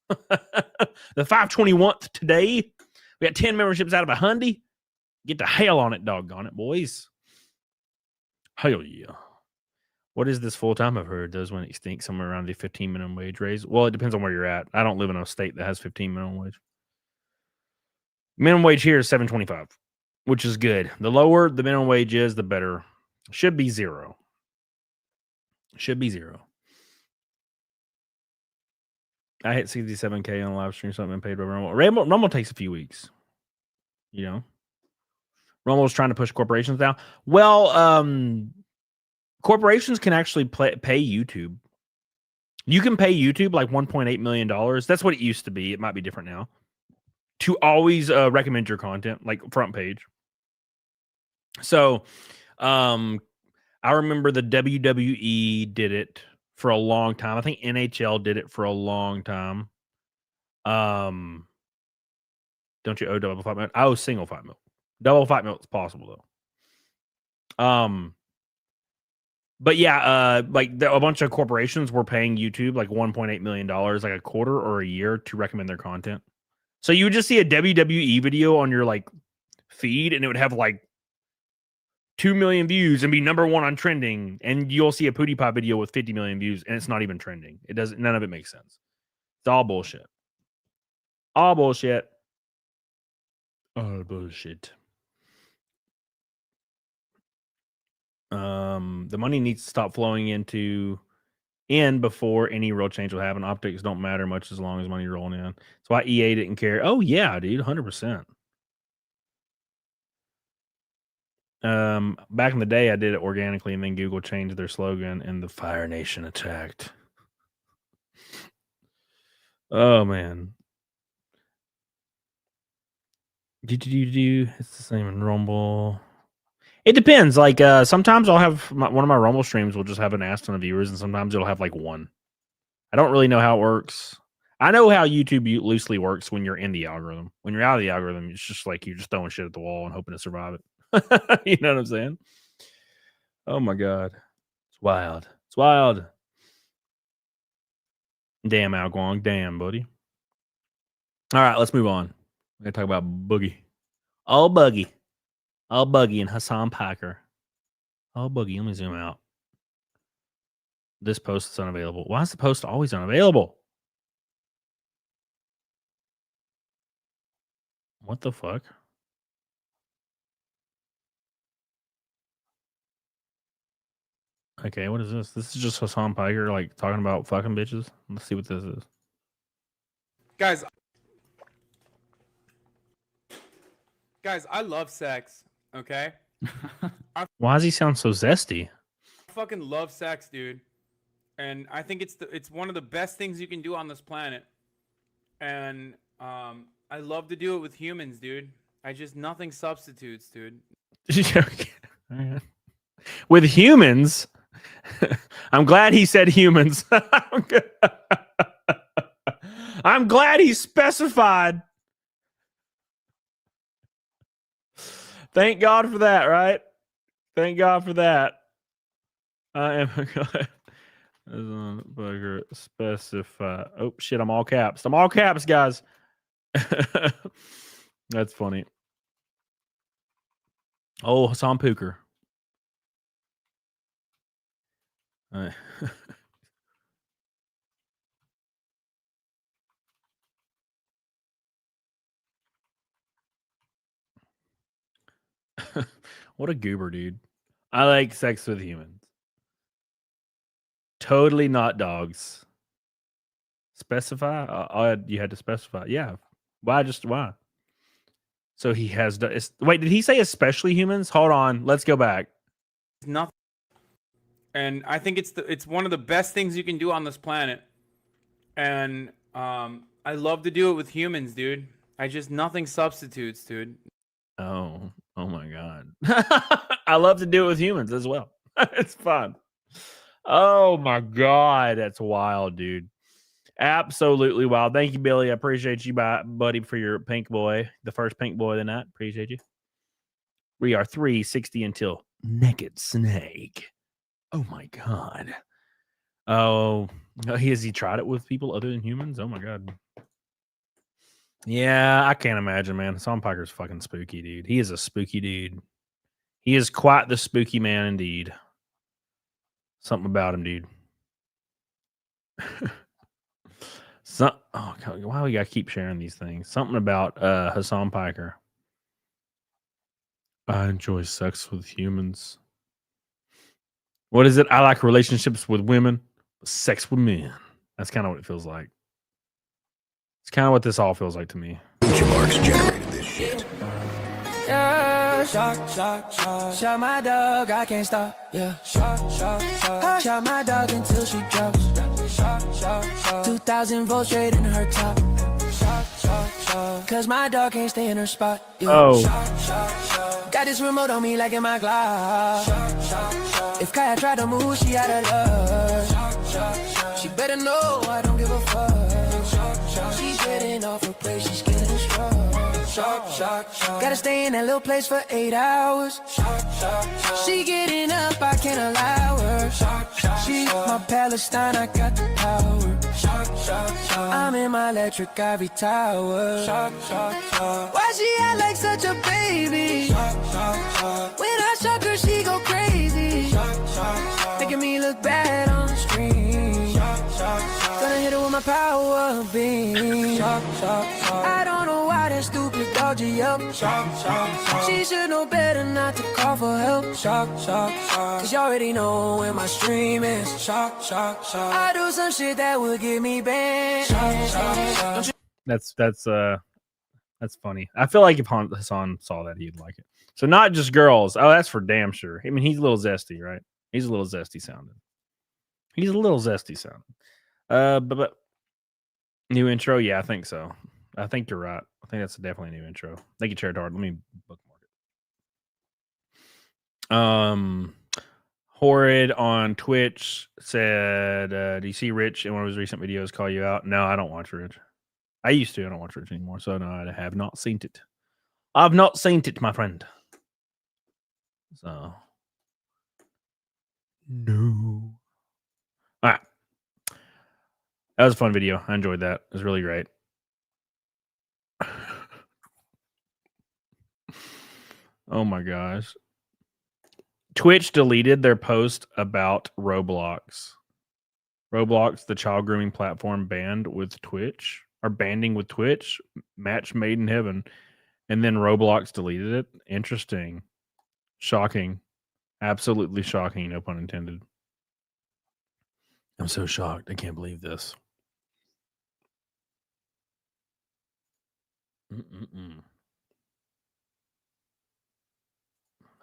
The 521th today. We got 10 memberships out of 100. Get the hell on it, doggone it, boys. Hell yeah. What is this full time? I've heard does when it stinks somewhere around the 15 minimum wage raise. Well, it depends on where you're at. I don't live in a state that has 15 minimum wage. Minimum wage here is $7.25, which is good. The lower the minimum wage is, the better. Should be zero. Should be zero. I hit 67K on a live stream, something paid by Rumble. Rumble takes a few weeks. You know, Rumble's trying to push corporations down. Well, corporations can actually pay YouTube. You can pay YouTube like $1.8 million. That's what it used to be. It might be different now. To always recommend your content, like front page. So, I remember the WWE did it for a long time. I think NHL did it for a long time. Don't you owe double fight milk? I owe single fight milk. Double fight milk is possible though. But yeah, like a bunch of corporations were paying YouTube like $1.8 million, like a quarter or a year to recommend their content. So you would just see a WWE video on your like feed, and it would have like 2 million views and be #1 on trending, and you'll see a PewDiePie video with 50 million views, and it's not even trending. It doesn't. None of it makes sense. It's all bullshit. All bullshit. All bullshit. The money needs to stop flowing in before any real change will happen. Optics don't matter much as long as money rolling in. That's why EA didn't care. Oh yeah, dude, 100%. Back in the day, I did it organically, and then Google changed their slogan, and the Fire Nation attacked. Oh man. It's the same in Rumble. It depends. Like sometimes I'll have one of my Rumble streams will just have an ass ton of viewers, and sometimes it'll have like one. I don't really know how it works. I know how YouTube loosely works when you're in the algorithm. When you're out of the algorithm, it's just like you're just throwing shit at the wall and hoping to survive it. You know what I'm saying? Oh my god, it's wild. It's wild. Damn, Al Guang. Damn, buddy. All right, let's move on. We're gonna talk about Boogie. All Buggy. All Buggy and Hasan Packer. All Boogie. Let me zoom out. This post is unavailable. Why is the post always unavailable? What the fuck? Okay, what is this? This is just Hasan Packer like talking about fucking bitches. Let's see what this is. Guys, I love sex, okay? Why does he sound so zesty? I fucking love sex, dude. And I think it's one of the best things you can do on this planet. And I love to do it with humans, dude. Nothing substitutes, dude. With humans? I'm glad he said humans. I'm glad he specified. Thank God for that, right? Thank God for that. I am glad. Bugger specify. Oh shit! I'm all caps. I'm all caps, guys. That's funny. Oh, Hasan Pooker. What a goober, dude. I like sex with humans. Totally not dogs. Specify? You had to specify. Yeah. Why? So he has... Wait, did he say especially humans? Hold on. Let's go back. Nothing. And I think it's one of the best things you can do on this planet. And I love to do it with humans, dude. Nothing substitutes, dude. Oh my God. I love to do it with humans as well. It's fun. Oh my God. That's wild, dude. Absolutely wild. Thank you, Billy. I appreciate you, buddy, for your pink boy. The first pink boy of the night. Appreciate you. We are 360 until Naked Snake. Oh my God. Oh, has he tried it with people other than humans? Oh my God. Yeah, I can't imagine, man. Hasan Piker's fucking spooky, dude. He is a spooky dude. He is quite the spooky man indeed. Something about him, dude. Oh God, why we gotta keep sharing these things? Something about Hasan Piker. I enjoy sex with humans. What is it? I like relationships with women, but sex with men. That's kind of what it feels like. It's kind of what this all feels like to me. Marks generated this shit. Yeah, shot my dog, I can't stop. Yeah, shot my dog until she drops. 2,000 volts straight in her top. Cause my dog can't stay in her spot. Yeah. Oh. Got this remote on me like in my Glock. If Kaya tried to move, she out of luck. She better know I don't give a fuck. She's getting off her plate, she's getting strong. Gotta stay in that little place for 8 hours. She getting up, I can't allow her. She's my Palestine, I got the power. I'm in my electric ivory tower. Why she act like such a baby? When I shock her, she go crazy. Making me look bad on the screen. Gonna hit her with my power beam. I don't know why that stupid dog up. She should know better not to call for help. Cause you already know where my stream is. I do some shit that would get me banned. That's funny. I feel like if Hasan saw that, he'd like it. So not just girls. Oh, that's for damn sure. I mean, he's a little zesty, right? He's a little zesty sounding. But new intro, yeah, I think so. I think you're right. I think that's definitely a new intro. Thank you, Chair Hard. Let me bookmark it. Horrid on Twitch said, do you see Rich in one of his recent videos call you out? No, I don't watch Rich. I used to. I don't watch Rich anymore. So no, I have not seen it. I've not seen it, my friend. So no. All right. That was a fun video. I enjoyed that. It was really great. Oh my gosh. Twitch deleted their post about Roblox. Roblox, the child grooming platform, banned with Twitch, or banding with Twitch. Match made in heaven. And then Roblox deleted it. Interesting. Shocking. Absolutely shocking, no pun intended. I'm so shocked. I can't believe this.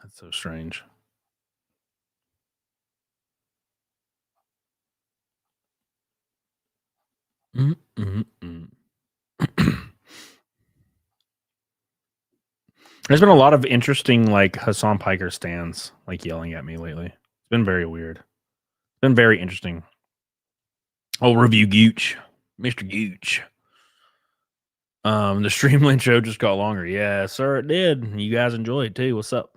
That's so strange. There's been a lot of interesting, like, Hasan Piker stands, like, yelling at me lately. It's been very weird. It's been very interesting. Oh, review Gooch. Mr. Gooch. The Streamland show just got longer. Yeah, sir, it did. You guys enjoy it too. What's up?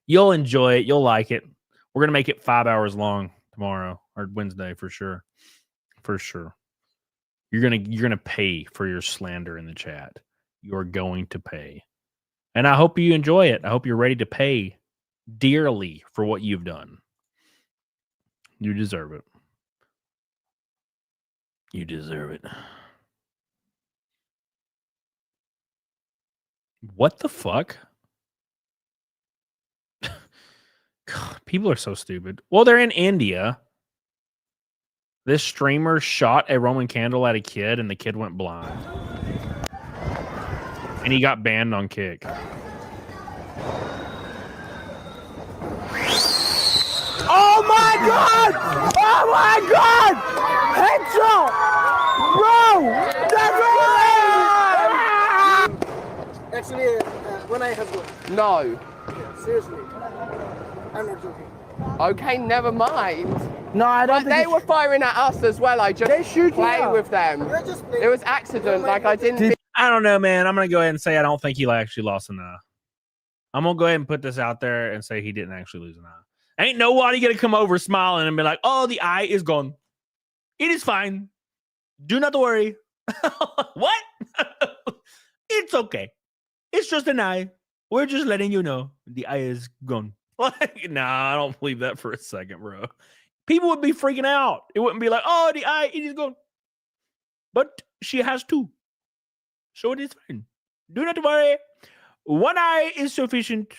You'll enjoy it. You'll like it. We're gonna make it 5 hours long tomorrow or Wednesday for sure. For sure. You're gonna pay for your slander in the chat. You're going to pay. And I hope you enjoy it. I hope you're ready to pay dearly for what you've done. You deserve it. You deserve it. What the fuck? God, people are so stupid. Well, they're in India. This streamer shot a Roman candle at a kid and the kid went blind. And he got banned on Kick. Oh my god! Oh my god! Headshot! No. Seriously. I'm not joking. Okay, never mind. No, I don't But think they were firing at us as well. I just play with them. It was accident. Like I didn't. I don't know, man. I'm gonna go ahead and say I don't think he actually lost an eye. I'm gonna go ahead and put this out there and say he didn't actually lose an eye. Ain't nobody gonna come over smiling and be like, "Oh, the eye is gone. It is fine. Do not worry." What? It's okay. It's just an eye. We're just letting you know the eye is gone. Like, nah, I don't believe that for a second, bro. People would be freaking out. It wouldn't be like, "Oh, the eye, it is gone." But she has two. So it is fine. Do not worry. One eye is sufficient.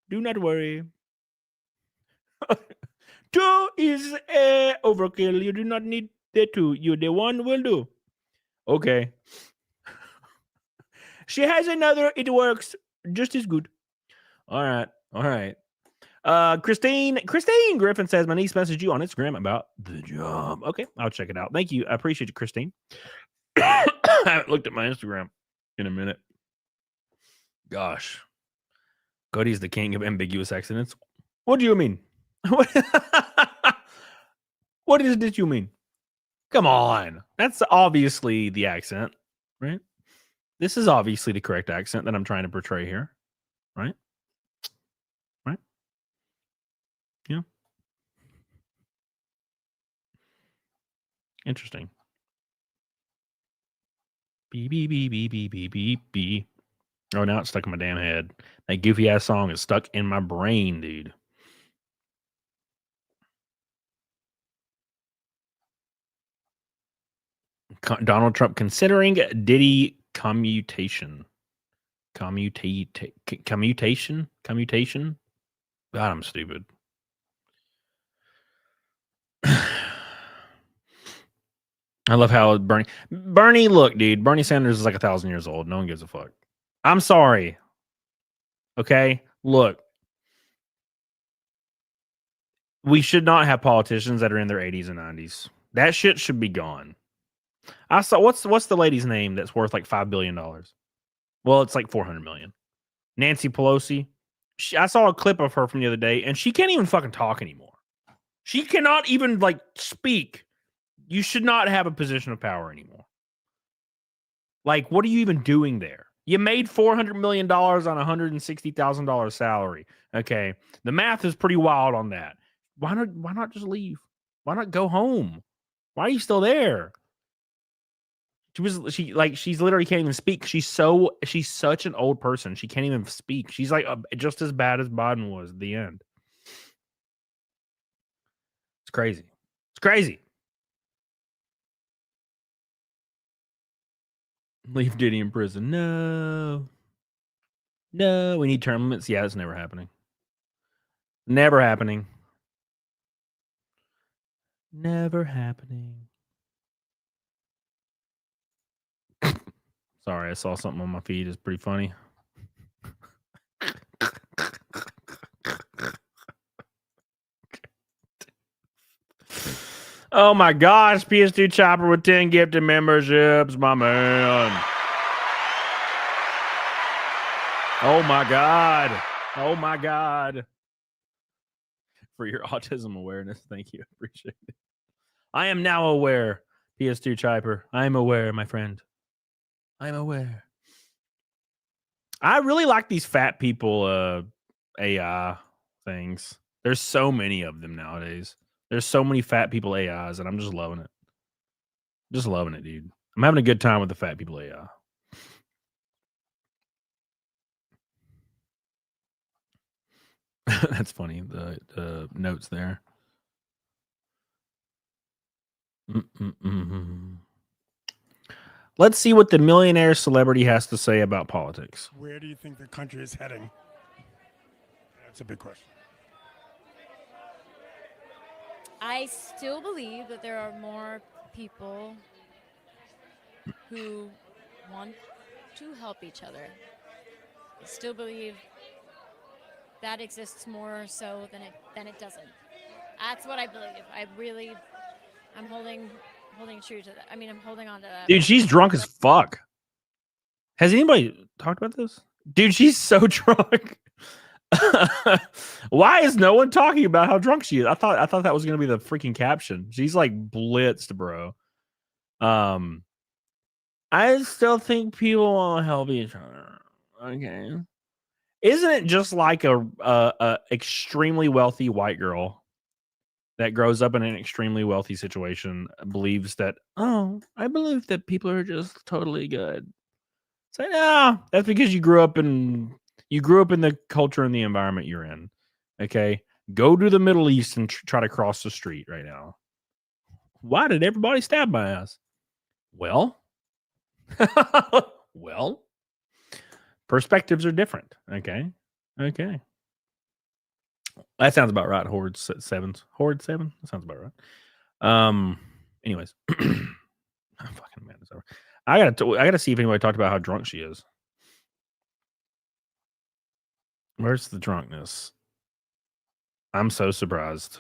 Do not worry. Two is overkill. You do not need the two. You the one will do. Okay. She has another. It works just as good. All right. All right. Christine Griffin says, my niece messaged you on Instagram about the job. Okay, I'll check it out. Thank you. I appreciate you, Christine. I haven't looked at my Instagram in a minute. Gosh. Cody's the king of ambiguous accidents. What do you mean? What did you mean? Come on. That's obviously the accent, right? This is obviously the correct accent that I'm trying to portray here, right? Right? Yeah. Interesting. Beep, beep, beep, beep, beep, beep, beep, beep. Oh, now it's stuck in my damn head. That goofy ass song is stuck in my brain, dude. Donald Trump considering Diddy commutation. Commutation? God, I'm stupid. I love how Bernie, look, dude, Bernie Sanders is like 1,000 years old. No one gives a fuck. I'm sorry. Okay? Look. We should not have politicians that are in their 80s and 90s. That shit should be gone. I saw what's the lady's name that's worth like $5 billion? Well, it's like 400 million. Nancy Pelosi. I saw a clip of her from the other day, and she can't even fucking talk anymore. She cannot even like speak. You should not have a position of power anymore. Like, what are you even doing there? You made $400 million on a $160,000 salary. Okay. The math is pretty wild on that. Why not just leave? Why not go home? Why are you still there? She's literally can't even speak. She's such an old person. She can't even speak. She's like just as bad as Biden was at the end. It's crazy. It's crazy. Leave Diddy in prison. No. We need term limits. Yeah, it's never happening. Never happening. Never happening. Sorry, I saw something on my feed. It's pretty funny. Oh my gosh, PS2 Chopper with 10 gifted memberships, my man. Oh my God. Oh my God. For your autism awareness. Thank you. Appreciate it. I am now aware, PS2 Chopper. I am aware, my friend. I'm aware. I really like these fat people AI things. There's so many of them nowadays. There's so many fat people AIs, and I'm just loving it. Just loving it, dude. I'm having a good time with the fat people AI. That's funny. The notes there. Let's see what the millionaire celebrity has to say about politics. Where do you think the country is heading? That's a big question. I still believe that there are more people who want to help each other. I still believe that exists more so than it doesn't. That's what I believe. I'm holding true to that. I mean, I'm holding on to that. Dude, she's drunk as fuck. Has anybody talked about this? Dude, she's so drunk. Why is no one talking about how drunk she is? I thought that was gonna be the freaking caption. She's like blitzed, bro. I still think people want to help each other. Okay. Isn't it just like a extremely wealthy white girl that grows up in an extremely wealthy situation believes that, oh, I believe that people are just totally good. Say, no, that's because you grew up in the culture and the environment you're in. Okay. Go to the Middle East and try to cross the street right now. Why did everybody stab my ass? Well, well, perspectives are different. Okay. Okay. That sounds about right. Horde 7. Horde 7? That sounds about right. Anyways. I'm fucking mad as ever. I gotta see if anybody talked about how drunk she is. Where's the drunkenness? I'm so surprised.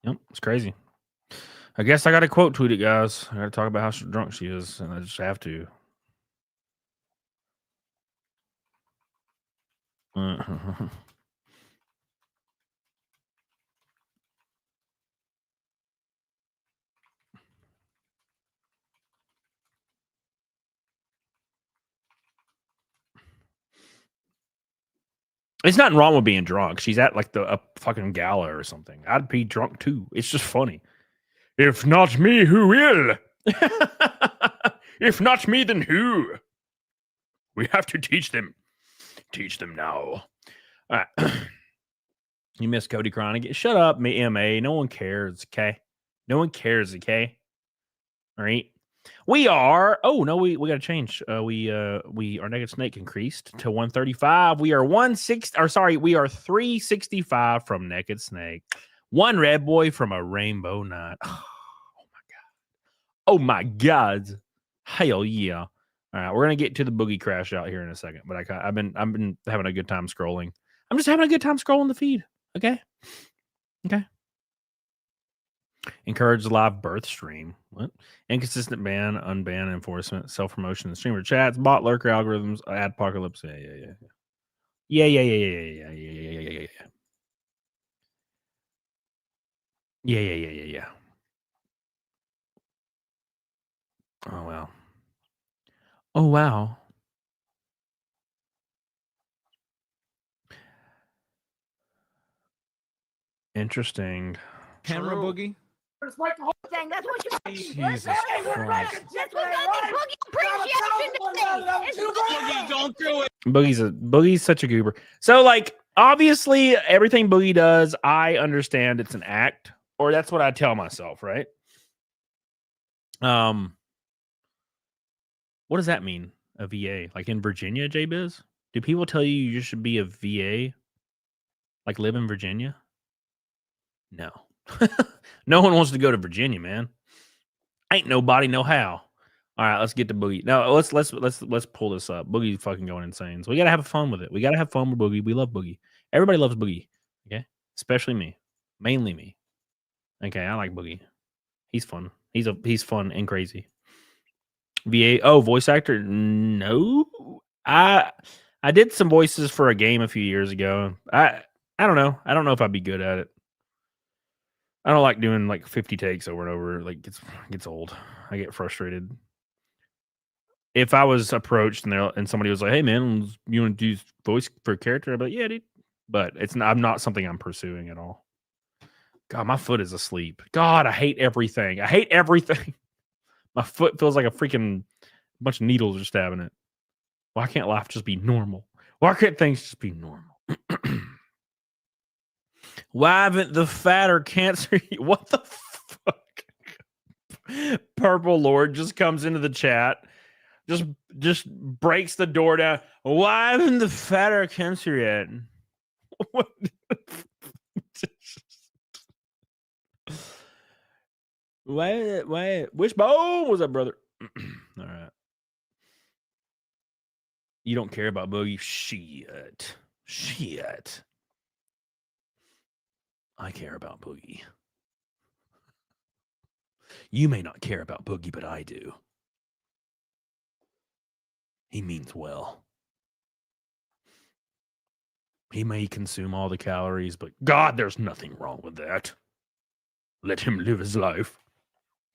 Yep, it's crazy. I guess I gotta quote tweet it, guys. I gotta talk about how drunk she is, and I just have to. It's nothing wrong with being drunk. She's at like a fucking gala or something. I'd be drunk too. It's just funny. If not me, who will? If not me, then who? We have to teach them. Teach them now. You miss Cody crying. Shut up, MA. No one cares, okay? No one cares, okay? All right. We are. Oh no, we got to change. We our Naked Snake increased to 135. We are 160. Or sorry, we are 365 from Naked Snake. One red boy from a rainbow night. Oh my god. Oh my god. Hell yeah. All right, we're gonna get to the boogie crash out here in a second. But I've been having a good time scrolling. I'm just having a good time scrolling the feed. Okay. Okay. Encourage live birth stream. What? Inconsistent ban, unban enforcement, self-promotion, streamer chats, bot lurker algorithms, ad apocalypse. Yeah. Oh wow. Oh wow. Interesting. Camera boogie. That's what you Jesus Christ. That's what Boogie Don't do it. Boogie's such a goober. So like obviously everything Boogie does, I understand it's an act, or that's what I tell myself, right? What does that mean? A VA? Like in Virginia, JBiz? Do people tell you should be a VA? Like live in Virginia? No. No one wants to go to Virginia, man. Ain't nobody know how. All right, let's get to Boogie. No, let's pull this up. Boogie's fucking going insane. So we gotta have fun with it. We gotta have fun with Boogie. We love Boogie. Everybody loves Boogie. Okay, especially me. Mainly me. Okay, I like Boogie. He's fun. He's fun and crazy. VA. Oh, voice actor. No, I did some voices for a game a few years ago. I don't know. I don't know if I'd be good at it. I don't like doing like 50 takes over and over. Like gets old. I get frustrated. If I was approached and somebody was like, "Hey man, you want to do voice for a character?" I'd be like, "Yeah, dude." But I'm not something I'm pursuing at all. God, my foot is asleep. God, I hate everything. I hate everything. My foot feels like a freaking bunch of needles are stabbing it. Why can't life just be normal? Why can't things just be normal? Why haven't the fat or cancer? What the fuck? Purple Lord just comes into the chat, just breaks the door down. Why haven't the fat or cancer yet? What? Why? Wishbone was up, brother? All right. You don't care about Boogie? Shit. I care about Boogie. You may not care about Boogie, but I do. He means well. He may consume all the calories, but God, there's nothing wrong with that. Let him live his life.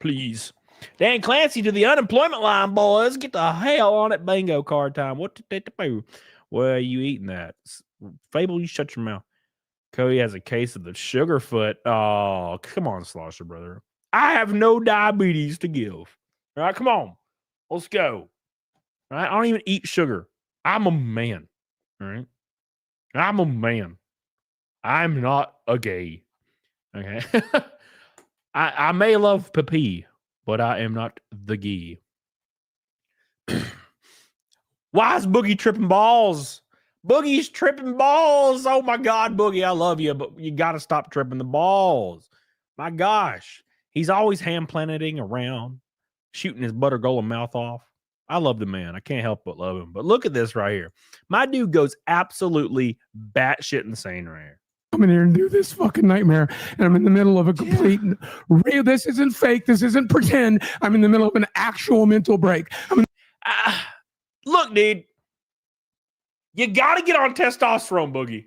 Please. Dan Clancy to the unemployment line, boys. Get the hell on it. Bingo card time. What did they do? Where are you eating that? Fable, you shut your mouth. Cody has a case of the Sugarfoot. Oh, come on, Slosher, brother. I have no diabetes to give. All right, come on. Let's go. All right, I don't even eat sugar. I'm a man. All right. I'm a man. I'm not a gay. Okay. I may love Papi, but I am not the gay. Why is Boogie tripping balls? Boogie's tripping balls. Oh my God, Boogie, I love you, but you got to stop tripping the balls. My gosh. He's always hand planeting around, shooting his butter golem mouth off. I love the man. I can't help but love him. But look at this right here. My dude goes absolutely batshit insane right here. Come in here and do this fucking nightmare, and I'm in the middle of a complete real. This isn't fake. This isn't pretend. I'm in the middle of an actual mental break. Look, dude, you got to get on testosterone, Boogie.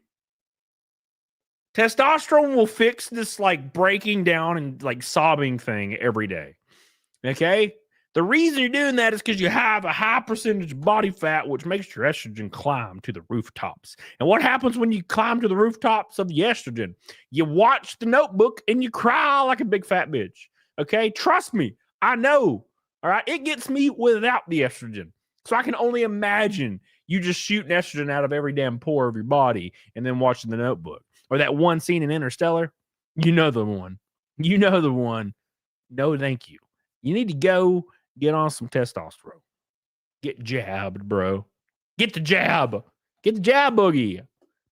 Testosterone will fix this like breaking down and like sobbing thing every day. Okay. The reason you're doing that is because you have a high percentage body fat, which makes your estrogen climb to the rooftops. And what happens when you climb to the rooftops of the estrogen? You watch The Notebook and you cry like a big fat bitch. Okay? Trust me. I know. All right? It gets me without the estrogen. So I can only imagine you just shooting estrogen out of every damn pore of your body and then watching The Notebook. Or that one scene in Interstellar. You know the one. You know the one. No, thank you. You need to go get on some testosterone. Get jabbed, bro. Get the jab. Get the jab, Boogie.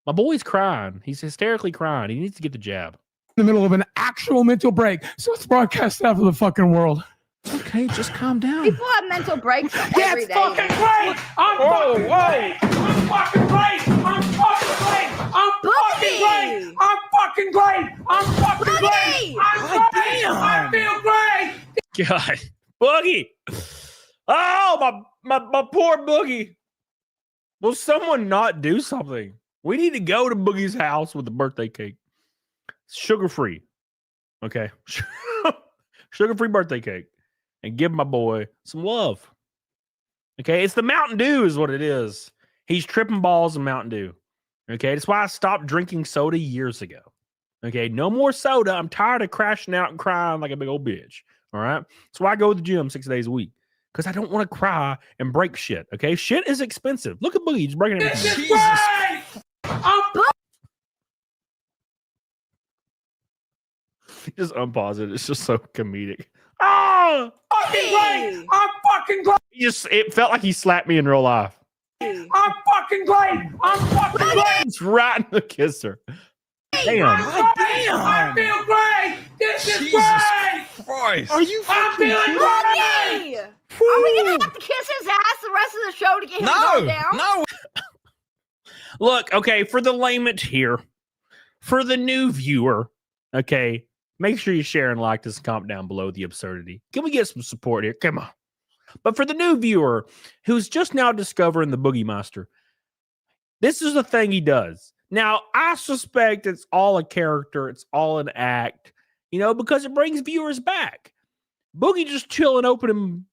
My boy's crying. He's hysterically crying. He needs to get the jab. In the middle of an actual mental break. So let's broadcast that for the fucking world. Okay, just calm down. People have mental breaks every day. fucking great. I'm fucking great. I'm fucking great. I'm fucking great. I'm fucking great. I'm fucking great. I'm fucking great. I'm great. I feel great. God. Boogie. Oh, my poor Boogie. Will someone not do something? We need to go to Boogie's house with the birthday cake. Sugar-free. Okay. Sugar-free birthday cake. And give my boy some love. Okay. It's the Mountain Dew is what it is. He's tripping balls in Mountain Dew. Okay. That's why I stopped drinking soda years ago. Okay. No more soda. I'm tired of crashing out and crying like a big old bitch. All right. That's why I go to the gym 6 days a week. Because I don't want to cry and break shit. Okay. Shit is expensive. Look at Boogie. He's breaking everything. Just unpause it. It's just so comedic. Oh, Fucking great. I'm fucking great. It felt like he slapped me in real life. I'm fucking great. I'm fucking great. It's right in the kisser. Damn. I feel great. This is great. Christ. Are you I'm feeling great. Are we gonna have to kiss his ass the rest of the show to get him to calm down? No. Look, okay, for the layman here, for the new viewer, okay, make sure you share and like this and comment down below the absurdity. Can we get some support here? Come on. But for the new viewer who's just now discovering the Boogie Monster, this is the thing he does. Now, I suspect it's all a character. It's all an act, because it brings viewers back. Boogie just chilling, opening,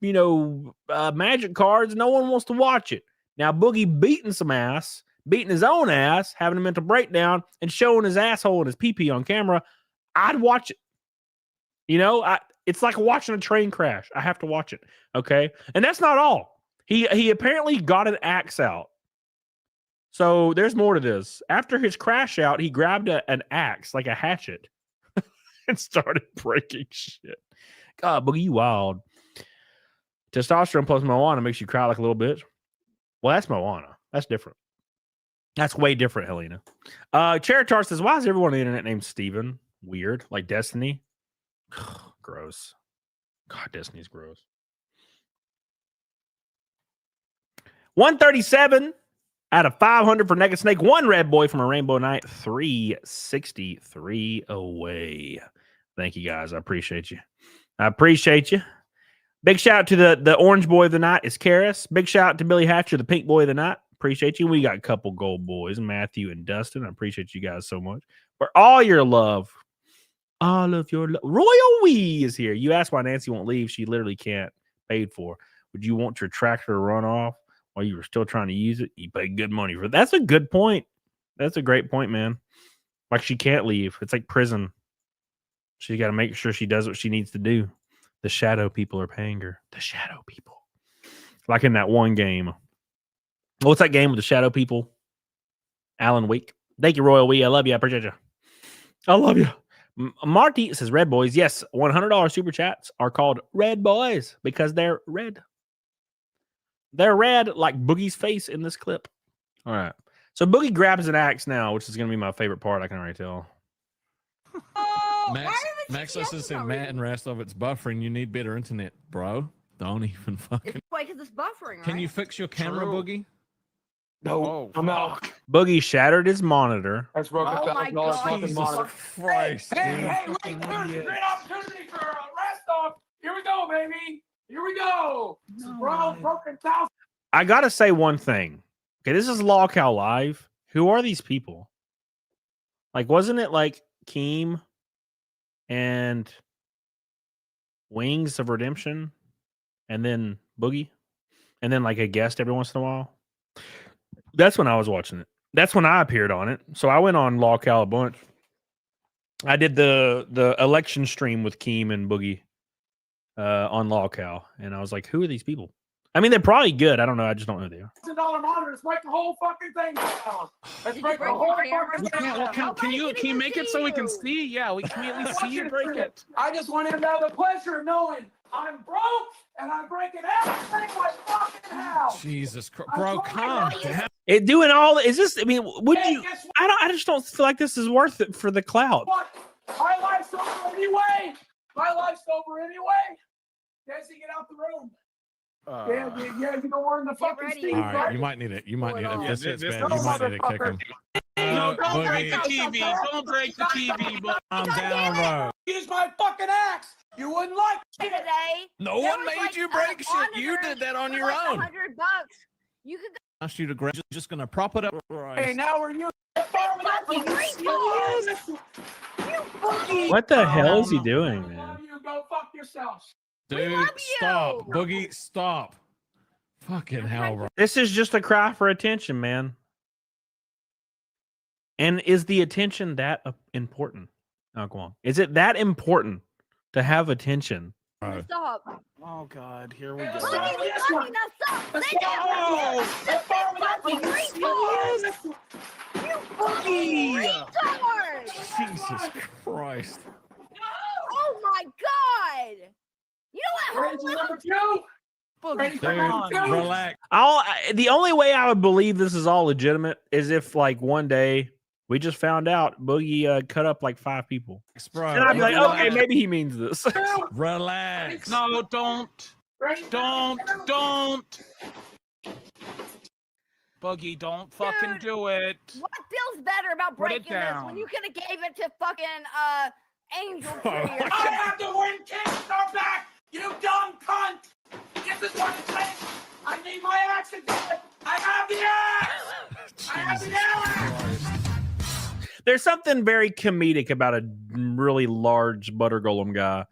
magic cards. No one wants to watch it. Now, Boogie beating some ass, beating his own ass, having a mental breakdown, and showing his asshole and his pee-pee on camera. I'd watch it. It's like watching a train crash. I have to watch it. Okay. And that's not all. He apparently got an axe out. So there's more to this. After his crash out, he grabbed an axe, like a hatchet, and started breaking shit. God, Boogie, you wild. Testosterone plus marijuana makes you cry like a little bitch. Well, that's marijuana. That's different. That's way different, Helena. Cheritar says, why is everyone on the internet named Steven? Weird. Like Destiny. Gross. God, Destiny's gross. 137 out of 500 for Naked Snake. 1 red boy from a Rainbow Night. 363 away. Thank you, guys. I appreciate you. Big shout out to the orange boy of the night is Karis. Big shout out to Billy Hatcher, the pink boy of the night. Appreciate you. We got a couple gold boys, Matthew and Dustin. I appreciate you guys so much for all your love. All of your love. Royal Wee is here. You asked why Nancy won't leave. She literally can't. Paid for. Would you want your tractor to run off while you were still trying to use it? You pay good money for it. That's a good point. That's a great point, man. Like she can't leave. It's like prison. She's got to make sure she does what she needs to do. The shadow people are paying her. The shadow people. Like in that one game. What's that game with the shadow people? Alan Wake. Thank you, Royal Wee. I love you. I appreciate you. I love you. Marty says, Red Boys. Yes, $100 super chats are called Red Boys because they're red. They're red like Boogie's face in this clip. All right. So Boogie grabs an axe now, which is going to be my favorite part. I can already tell. Max doesn't say Matt and rest of it's buffering. You need better internet, bro. Don't even fucking. Wait, because it's buffering, right? Can you fix your camera, Boogie? No, I'm out. Boogie shattered his monitor. That's broken. Oh my God. Jesus Christ. Hey, wait, there's a great opportunity for rest off. Here we go, baby. Here we go. Bro, broken thousand. I got to say one thing. Okay, this is LawCal Live. Who are these people? Like, wasn't it like Keem and Wings of Redemption and then Boogie and then like a guest every once in a while? That's when I was watching it. That's when I appeared on it. So I went on LawCal a bunch. I did the election stream with Keem and Boogie on LawCal, and I was like, who are these people? I mean, they're probably good. I don't know. I just don't know who they are. $1,000 monitor. Let's break the whole fucking thing down. Let's break the whole fucking thing. Can you make it so we can see? Yeah, we can at least see you break it. I just want him to have the pleasure of knowing I'm broke and I'm breaking everything like fucking hell. Jesus Christ, bro, calm down. It doing all is this? I mean, would you? I just don't feel like this is worth it for the clout. My life's over anyway. My life's over anyway. Jesse, get out the room. Yeah, you know we're in the fucking Steve. All right, you might need it. You might need it. If this hits bad, you might need to kick him. No, don't break the TV. Don't break the TV, bro. Calm down, bro. Use my fucking axe. You wouldn't like it today. No one made you break shit. You did that on your own. $100. You could Asked you to grab. Just gonna prop it up. Hey, now we're you. What the hell is he doing, man? You go fuck yourself. Dude, stop. Boogie, stop. Fucking hell, bro. This is just a cry for attention, man. And is the attention that important? Oh, go on. Is it that important to have attention? stop. Oh God, here we go. Jesus Christ. Oh my God! You know what? Dude, relax. The only way I would believe this is all legitimate is if, like, one day we just found out Boogie cut up like 5 people. Bro, and I'd be like, okay, maybe he means this. Relax. No, don't. Boogie, don't fucking do it. What feels better about Put it breaking this down. when you could have gave it to fucking Angel Tree or I have to win Kickstarter back, you dumb cunt! This is what it takes! I need my axe again! I have the axe! I have the axe! There's something very comedic about a really large butter golem guy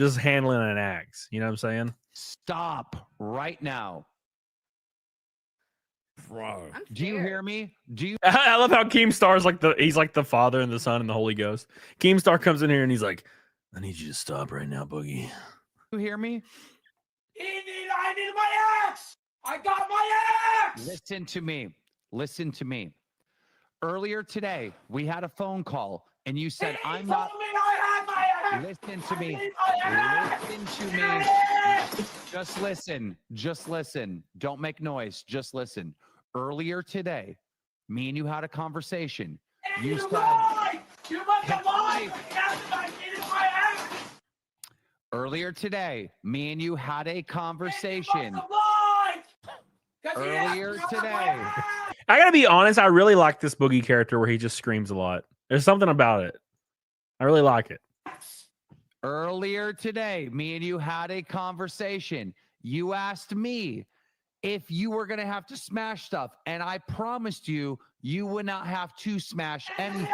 just handling an axe. You know what I'm saying? Stop right now. Bro. Do you hear me? Do you? I love how Keemstar's like he's like the Father and the Son and the Holy Ghost. Keemstar comes in here and he's like, I need you to stop right now, Boogie. You hear me? I need my axe! I got my axe! Listen to me. Listen to me. Earlier today, we had a phone call, and you said, I'm not. Told me I had my axe! Listen to me. Listen to me. Just listen. Just listen. Don't make noise. Just listen. Earlier today, me and you had a conversation. And you you said, lied! You must have lied! I needed my axe! earlier today, me and you had a conversation. Earlier today. I gotta be honest, I really like this Boogie character where he just screams a lot. There's something about it. I really like it. Earlier today, me and you had a conversation. You asked me if you were going to have to smash stuff, and I promised you, you would not have to smash anything.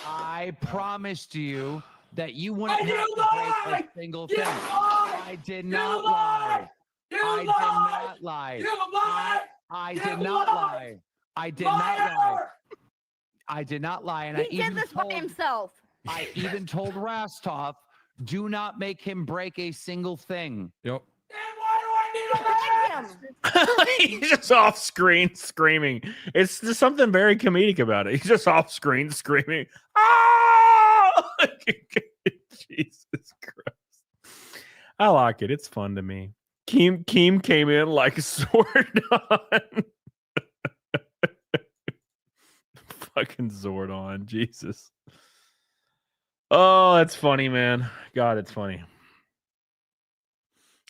I promised you that you wouldn't have to break a single thing. I did not lie. I did not lie. I did not lie. I did not lie. I did not lie. And He did this by himself. I even told Rastov, do not make him break a single thing. Yep. He's just off screen screaming. It's just something very comedic about it. He's just off screen screaming. Oh! Jesus Christ. I like it. It's fun to me. Keem came in like a sword on. Fucking Zordon. Jesus. Oh, that's funny, man. God, it's funny.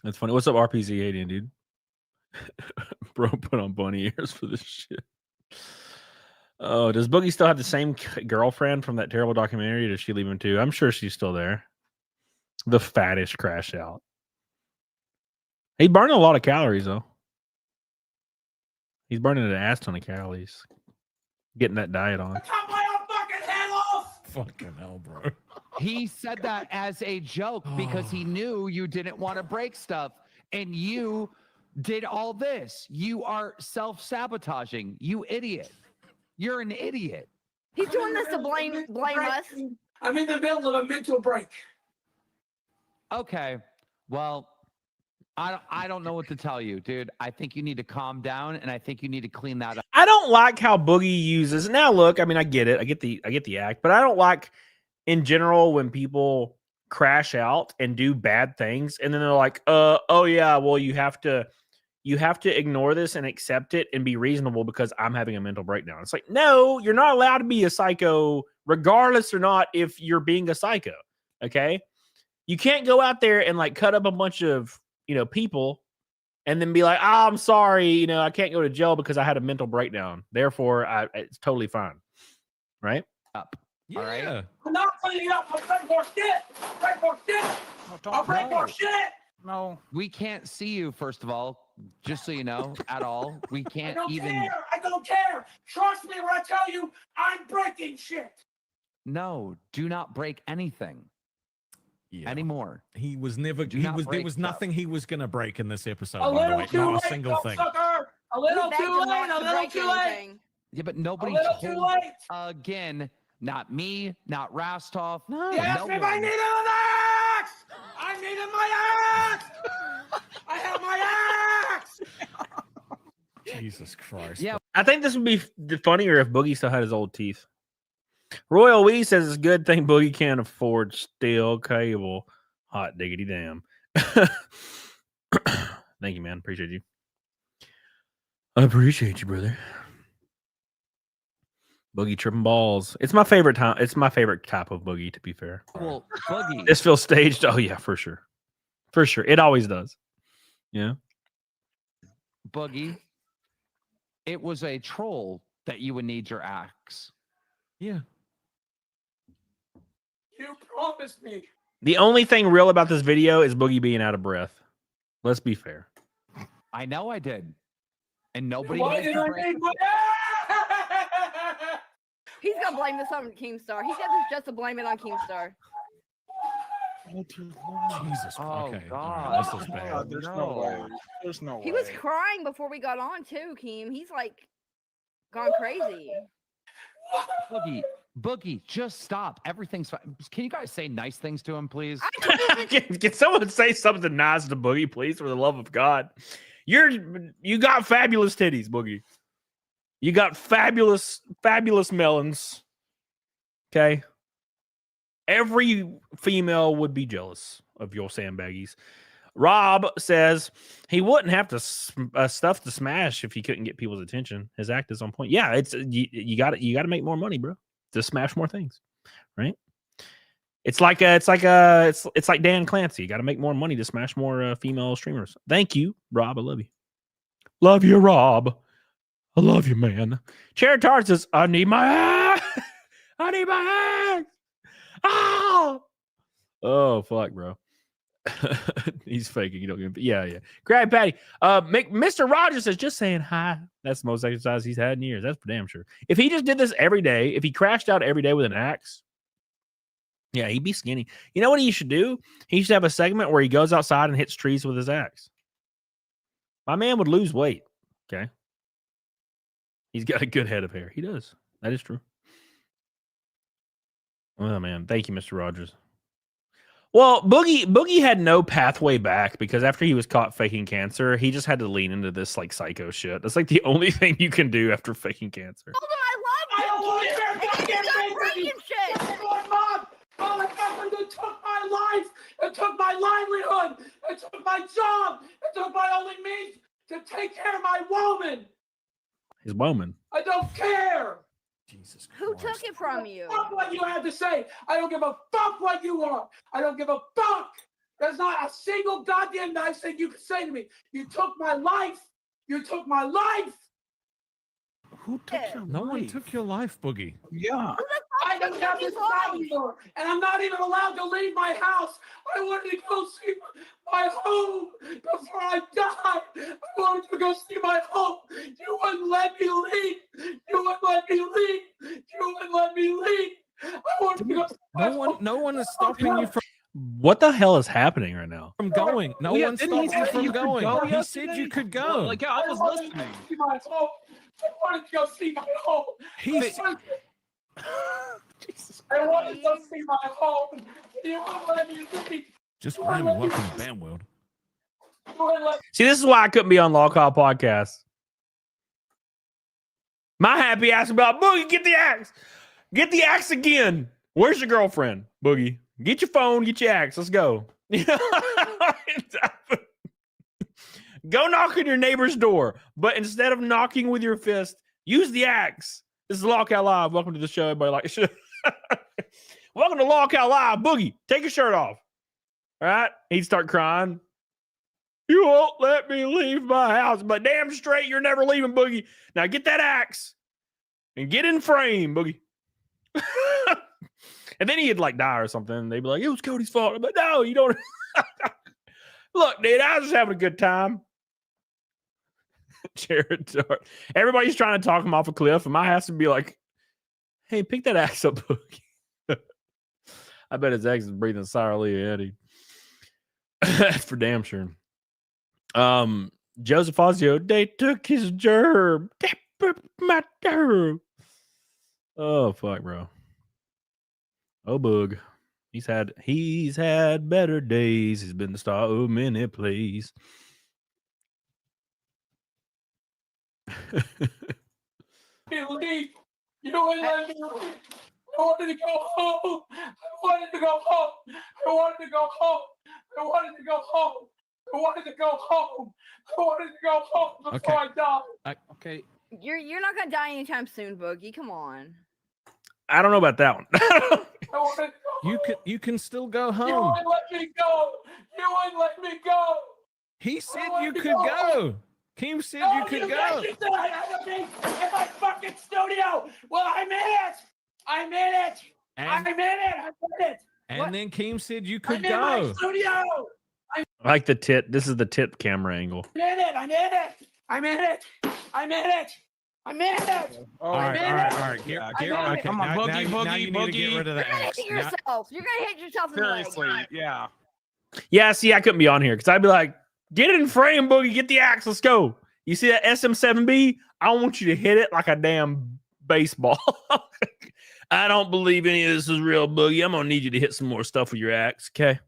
That's funny. What's up, RPZ8, dude? Bro put on bunny ears for this shit. Oh, does Boogie still have the same girlfriend from that terrible documentary? Or does she leave him too? I'm sure she's still there. The fattest crash out. He's burning a lot of calories, though. He's burning an ass ton of calories. Getting that diet on. Fucking hell, bro. He said that as a joke because he knew you didn't want to break stuff, and you did all this. You are self-sabotaging. You idiot. You're an idiot. He's doing this to blame us. I'm in the middle of a mental break. Okay. Well, I don't know what to tell you, dude. I think you need to calm down, and I think you need to clean that up. I don't like how Boogie uses. Now, look, I mean, I get it. I get the act, but I don't like, in general, when people crash out and do bad things, and then they're like, oh yeah, well, you have to ignore this and accept it and be reasonable because I'm having a mental breakdown. It's like, no, you're not allowed to be a psycho, regardless or not if you're being a psycho. Okay, you can't go out there and like cut up a bunch of people and then be like, oh, I'm sorry, I can't go to jail because I had a mental breakdown. Therefore, it's totally fine. Right? Up. Yeah. All right. I'm not cleaning up. I'll break more shit. Break more shit. I'll break more shit. No. We can't see you, first of all, just so you know, at all. We can't care. I don't care. Trust me when I tell you I'm breaking shit. No, do not break anything. Anymore. He was never. There was nothing he was gonna break in this episode. A By the little way, too not late, a single thing. sucker. A little too late. A little too late. Yeah, but nobody A little too told late. again. Not me. Not Rastov. No. You asked me if I needed an axe. I needed my axe. I have my axe. Jesus Christ. Yeah, I think this would be funnier if Boogie still had his old teeth. Royal Wee says it's a good thing Boogie can't afford steel cable. Hot diggity damn. Thank you, man. Appreciate you. I appreciate you, brother. Boogie tripping balls. It's my favorite time. It's my favorite type of Boogie, to be fair. Well, Boogie. This feels staged. Oh yeah, for sure. For sure. It always does. Yeah. Boogie. It was a troll that you would need your axe. Yeah. You promised me. The only thing real about this video is Boogie being out of breath. Let's be fair. I know I did. And nobody Why needs did to I break need my He's gonna blame this on Keemstar. He said this just to blame it on Keemstar. Jesus. Oh, okay. God. This is bad. God, there's no way. There's no He way. was crying before we got on too, Keem. He's like gone crazy. Boogie, just stop. Everything's fine. Can you guys say nice things to him, please? Can someone say something nice to Boogie, please, for the love of God? You got fabulous titties, Boogie. You got fabulous melons. Okay. Every female would be jealous of your sandbaggies. Rob says he wouldn't have to stuff to smash if he couldn't get people's attention. His act is on point. Yeah, it's you got to make more money, bro, to smash more things, right? It's like Dan Clancy. You got to make more money to smash more female streamers. Thank you, Rob. I love you. Love you, Rob. I love you, man. Chair Tart says, I need my axe. I need my axe. Oh, fuck, bro. He's faking. You don't get. Yeah. Grab Patty. Mr. Rogers says just saying hi. That's the most exercise he's had in years. That's for damn sure. If he just did this every day, if he crashed out every day with an axe, yeah, he'd be skinny. You know what he should do? He should have a segment where he goes outside and hits trees with his axe. My man would lose weight. Okay. He's got a good head of hair. He does. That is true. Oh man, thank you, Mr. Rogers. Well, Boogie had no pathway back because after he was caught faking cancer, he just had to lean into this like psycho shit. That's like the only thing you can do after faking cancer. I don't want to hear fucking shit. Mom, all the government took my life. It took my livelihood. It took my job. It took my only means to take care of my woman. His woman. I don't care. Jesus Christ. Who took it from you? Fuck what you have to say. I don't give a fuck what you are. I don't give a fuck. There's not a single goddamn nice thing you can say to me. You took my life. You took my life. Who took your life? No one took your life, Boogie. Yeah. I don't have this job anymore, and I'm not even allowed to leave my house. I wanted to go see my home before I died. I wanted to go see my home. You wouldn't let me leave. You wouldn't let me leave. You wouldn't let me leave. I wanted to go see my home. No one is stopping you from What the hell is happening right now? going. No Yeah, one didn't he stopped you say from you could going. go He said you could go. Like, yeah, I was listening. See my home. I wanted to go see my home. I wanted to go see my home. You wouldn't let me leave. Just random welcome to Bam World. See, this is why I couldn't be on Law Call Podcast. My happy ass about Boogie, get the axe. Get the axe again. Where's your girlfriend, Boogie? Get your phone, get your axe. Let's go. Go knock on your neighbor's door, but instead of knocking with your fist, use the axe. This is Lockout Live. Welcome to the show. Everybody like welcome to Lockout Live. Boogie, take your shirt off. All right? He'd start crying. You won't let me leave my house, but damn straight you're never leaving, Boogie. Now get that axe and get in frame, Boogie. And then he'd like die or something. They'd be like, it was Cody's fault. But no, you don't. Look, dude, I was just having a good time. Jared Dart. Everybody's trying to talk him off a cliff, and my has to be like, hey, pick that axe up, Boogie. I bet his ex is breathing sourly, Eddie. That's for damn sure. Joseph Fazio, they took his gerb. My gerb. Oh, fuck, bro. Oh, Boog. He's had better days. He's been the star of many plays. Leave. You wouldn't let me leave. I wanted to go home. I wanted to go home. I wanted to go home. I wanted to go home. I wanted to go home. I wanted to go home before I died. Okay. You're not gonna die anytime soon, Boogie. Come on. I don't know about that one. I wanted to go home. You can still go You home. wouldn't let me go. You wouldn't let me go. He said I you wanted to could go. Keem said No, you could you go. guys just said I had to be in my fucking studio. Well, I'm in it. I'm in it. I'm in it. I'm in it. And then Keem said you could I'm in my go. studio. I like the tit. This is the tit camera angle. I'm in it. I'm in it. I'm in it. I'm in it. I'm in it. All right. Okay, Come on, now boogie, you need to get rid of the You're gonna axe. hit yourself. You're gonna hit yourself in the leg. Seriously, yeah. Yeah, see, I couldn't be on here because I'd be like, get it in frame, Boogie. Get the axe. Let's go. You see that SM7B? I want you to hit it like a damn baseball. I don't believe any of this is real, Boogie. I'm going to need you to hit some more stuff with your axe, okay?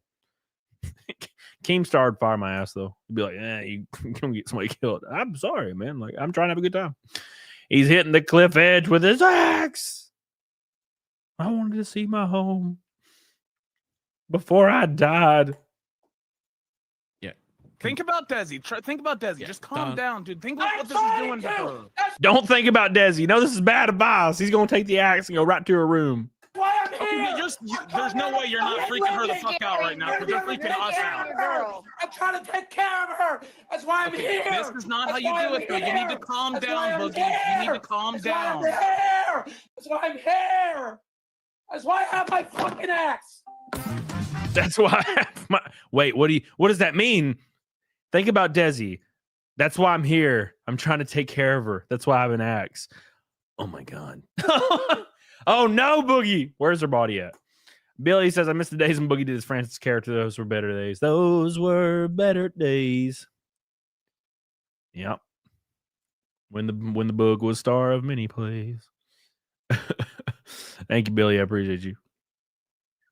Keemstar would fire my ass, though. He'd be like, you going to get somebody killed. I'm sorry, man. Like, I'm trying to have a good time. He's hitting the cliff edge with his axe. I wanted to see my home before I died. Think about Desi. Think about Desi. Just calm down, dude. Think about what this is doing to her. Don't think about Desi. No, this is bad advice. He's going to take the axe and go right to her room. There's no way you're not freaking her the fuck out right now because you're freaking us out. I'm trying to take care of her. That's why I'm here. This is not how you do it, dude. You need to calm down, Boogie. You need to calm down. That's why I'm here. That's why I have my fucking axe. That's why I have my... Wait, what does that mean? Think about Desi. That's why I'm here. I'm trying to take care of her. That's why I have an axe. Oh my God. Oh no, Boogie. Where's her body at? Billy says, I miss the days when Boogie did his Francis character. Those were better days. Those were better days. Yep. When the Boog was star of many plays. Thank you, Billy. I appreciate you.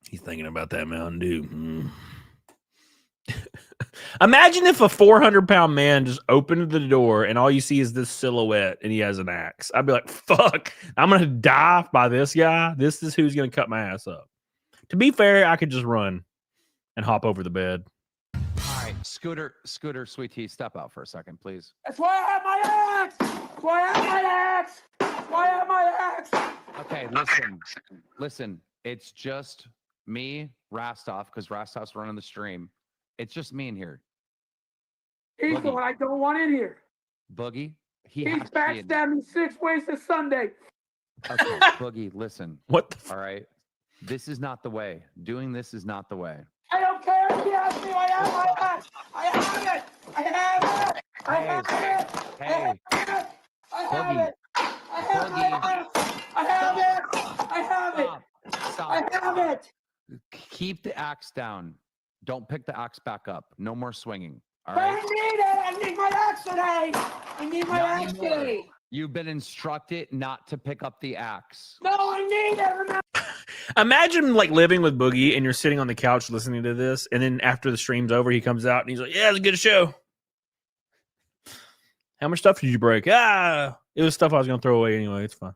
He's thinking about that Mountain Dew. Imagine if a 400-pound man just opened the door and all you see is this silhouette and he has an axe. I'd be like, fuck, I'm going to die by this guy. This is who's going to cut my ass up. To be fair, I could just run and hop over the bed. All right, Scooter, Sweet Tea, step out for a second, please. That's why I have my axe. That's why I have my axe. That's why I have my axe. Okay, listen. It's just me, Rastov, because Rastov's running the stream. It's just me in here. He's the one I don't want in here. Boogie, He's backstabbed me 6 ways to Sunday. Okay, Boogie, listen. What the all right. This is not the way. Doing this is not the way. I don't care if you ask me. I have my axe. I have it. I have it. I have it. Hey. I have it. I have it. I have it. I have it. Stop. I have it. Keep the axe down. Don't pick the axe back up. No more swinging. All But right. I need it. I need my axe today. I need my Not axe anymore. today. You've been instructed not to pick up the axe. No, I need it. Remember? Imagine like living with Boogie and you're sitting on the couch listening to this, and then after the stream's over, he comes out and he's like, "Yeah, it was a good show. How much stuff did you break? It was stuff I was gonna throw away anyway. It's fine,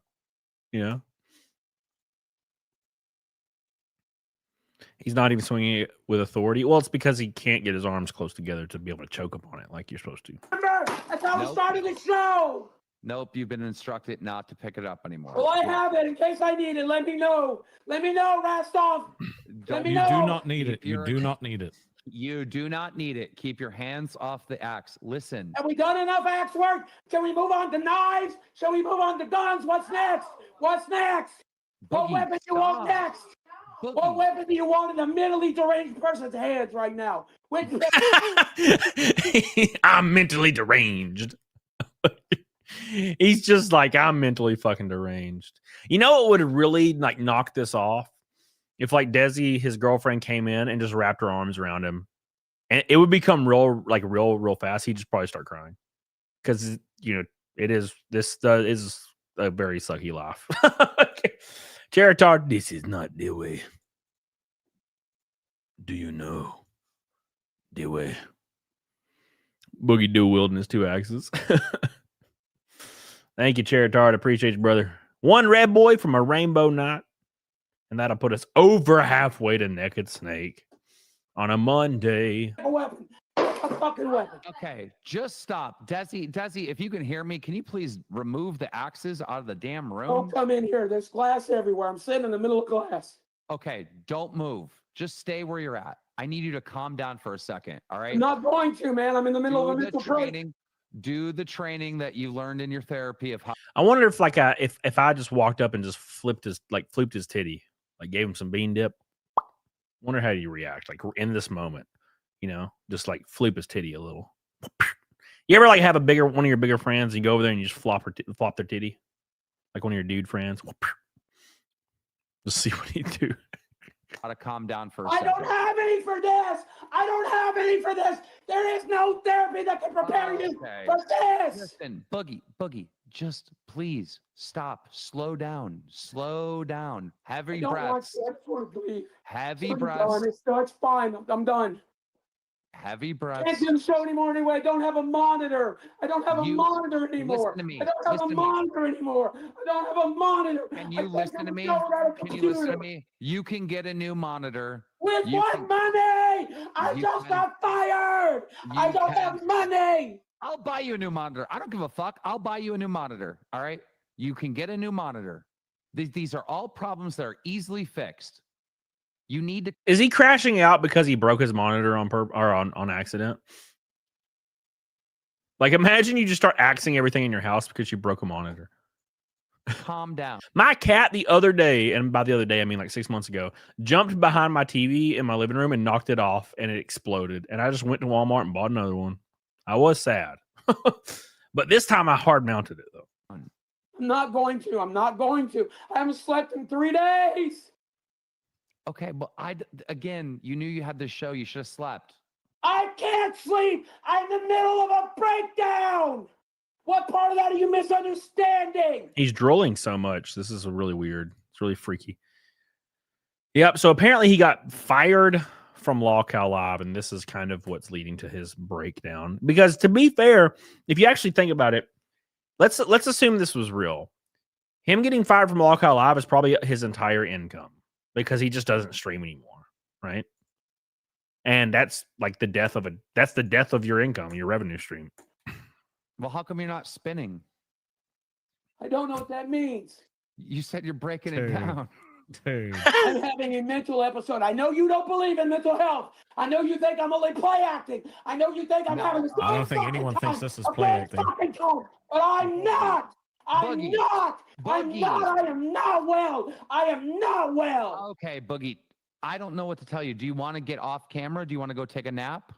you know." He's not even swinging it with authority. Well, it's because he can't get his arms close together to be able to choke up on it like you're supposed to. That's how we started the show. Nope, you've been instructed not to pick it up anymore. Well, I have it in case I need it. Let me know. Let me know, Rastov. Let me You know. do not need it. You do not need it. You do not need it. Keep your hands off the axe. Listen. Have we done enough axe work? Can we move on to knives? Shall we move on to guns? What's next? What's next? What Boogie, weapon do you want stop. next? What weapon do you want in a mentally deranged person's hands right now? Which I'm mentally deranged. He's just like, I'm mentally fucking deranged. You know what would really like knock this off? If like Desi, his girlfriend, came in and just wrapped her arms around him, and it would become real fast. He'd just probably start crying because you know this is a very sucky laugh. Cheritard, this is not the way. Do you know the way? Boogie dual wielding his 2 axes. Thank you, Cheritard. Appreciate you, brother. 1 red boy from a rainbow knot. And that'll put us over halfway to Naked Snake on a Monday. a weapon. A fucking weapon. Okay, just stop. Desi, if you can hear me, can you please remove the axes out of the damn room? Don't come in here. There's glass everywhere. I'm sitting in the middle of glass. Okay, don't move. Just stay where you're at. I need you to calm down for a second, all right? I'm not going to, man. I'm in the middle of a mental break. Do the training that you learned in your therapy of how. I wonder if like if I just walked up and just flipped his titty, like gave him some bean dip. Wonder how you react, like in this moment, you know, just like flip his titty a little. You ever like have one of your bigger friends and you go over there and you just flop their titty, like one of your dude friends. Just see what he do. Gotta calm down for a I second. don't have any for this. I don't have any for this. There is no therapy that can prepare you for this. Listen, Boogie, just please stop. Slow down. Heavy breaths. Heavy breaths. It's fine. I'm done. Heavy I breaths. can't do the show anymore anyway. I don't have a monitor. I don't have a monitor anymore. Listen to me. I don't have a monitor anymore. I don't have a monitor. Can you listen to me? Can you listen to me? You can get a new monitor. With what money? I just got fired. I don't have money. I'll buy you a new monitor. I don't give a fuck. I'll buy you a new monitor. All right? You can get a new monitor. These are all problems that are easily fixed. You need to. Is he crashing out because he broke his monitor on accident? Like, imagine you just start axing everything in your house because you broke a monitor. Calm down. My cat the other day, and by the other day I mean like 6 months ago, jumped behind my TV in my living room and knocked it off, and it exploded. And I just went to Walmart and bought another one. I was sad, but this time I hard mounted it though. I'm not going to. I'm not going to. I haven't slept in 3 days. Okay, but again, you knew you had this show. You should have slept. I can't sleep. I'm in the middle of a breakdown. What part of that are you misunderstanding? He's drooling so much. This is really weird. It's really freaky. Yep. So apparently he got fired from LawCal Live, and this is kind of what's leading to his breakdown. Because to be fair, if you actually think about it, let's assume this was real. Him getting fired from LawCal Live is probably his entire income because he just doesn't stream anymore, right? And that's like the death of your income, your revenue stream. Well, how come you're not spinning? I don't know what that means. You said you're breaking it down. Dude. I'm having a mental episode. I know you don't believe in mental health. I know you think I'm only play acting. I know you think I'm having a I don't think anyone thinks this is play acting. But I'm not. I'm Boogie. not. I'm Boogie. not. I am not well. I am not well. Okay, Boogie. I don't know what to tell you. Do you want to get off camera? Do you want to go take a nap?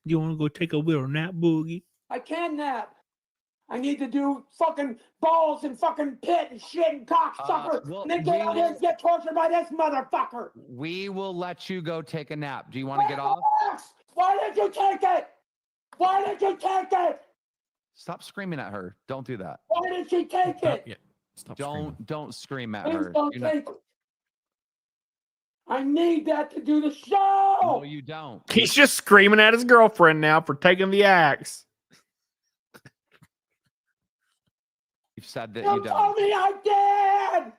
You want to go take a little nap, Boogie? I can't nap. I need to do fucking balls and fucking pit and shit and cocksucker, and then get out here and get tortured by this motherfucker. We will let you go take a nap. Do you want to get off? Why did you take it? Why did you take it? Stop screaming at her. Don't do that. Why did she take it? Yeah. Stop Don't scream at Please her. don't take it. I need that to do the show. No, you don't. He's just screaming at his girlfriend now for taking the axe. You've said that You you don't. told me I did.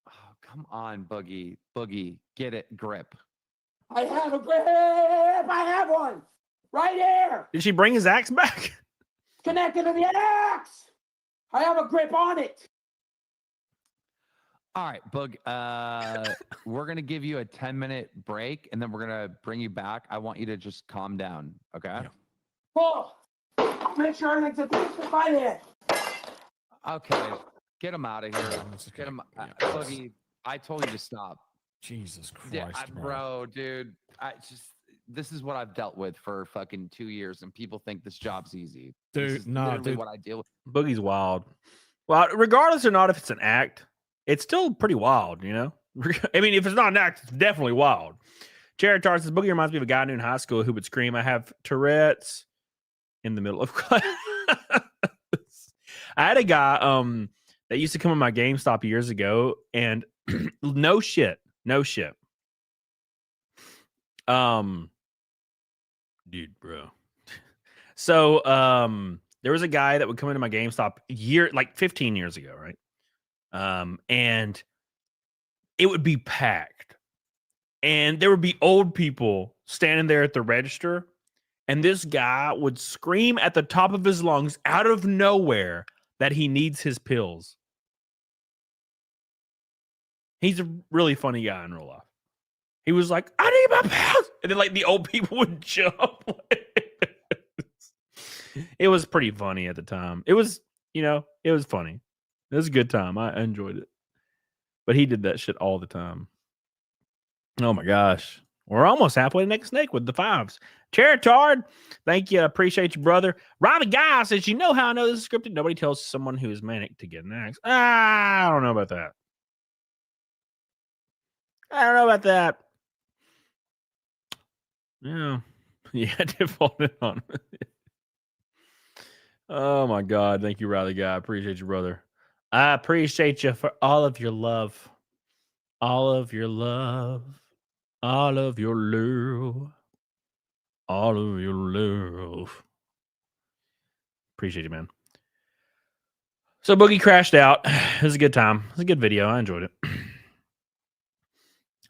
Oh, come on, Boogie. Boogie, get it. Grip. I have a grip. I have one. Right here. Did she bring his axe back? Connected to the axe. I have a grip on it. All right, Boog. We're gonna give you a 10-minute break, and then we're gonna bring you back. I want you to just calm down, okay? Yeah. Cool. Make sure everything's a piece of my head. Okay, get him out of here. Get him, Boogie. I told you to stop. Jesus Christ, Yeah, bro, dude. This is what I've dealt with for fucking 2 years, and people think this job's easy. This Dude, is no, literally dude. what I deal with. Boogie's wild. Well, regardless or not if it's an act, it's still pretty wild, you know? I mean, if it's not an act, it's definitely wild. Jared Tar says, Boogie reminds me of a guy I knew in high school who would scream, I have Tourette's in the middle of class. I had a guy that used to come in my GameStop years ago, and no shit. Dude, bro. So there was a guy that would come into my GameStop 15 years ago, right? And it would be packed. And there would be old people standing there at the register, and this guy would scream at the top of his lungs out of nowhere that he needs his pills. He's a really funny guy in real life. He was like, I need my pills. And then like the old people would jump. It was pretty funny at the time. It was, it was funny. It was a good time. I enjoyed it. But he did that shit all the time. Oh my gosh. We're almost halfway to next snake with the fives. Charitard, thank you. Appreciate you, brother. Robbie Guy says, you know how I know this is scripted? Nobody tells someone who is manic to get an axe. I don't know about that. Yeah. Yeah, defaulted on it. Oh my God. Thank you, Riley Guy. I appreciate you, brother. I appreciate you for all of your love. All of your love. All of your love. All of your love. Appreciate you, man. So Boogie crashed out. It was a good time. It was a good video. I enjoyed it.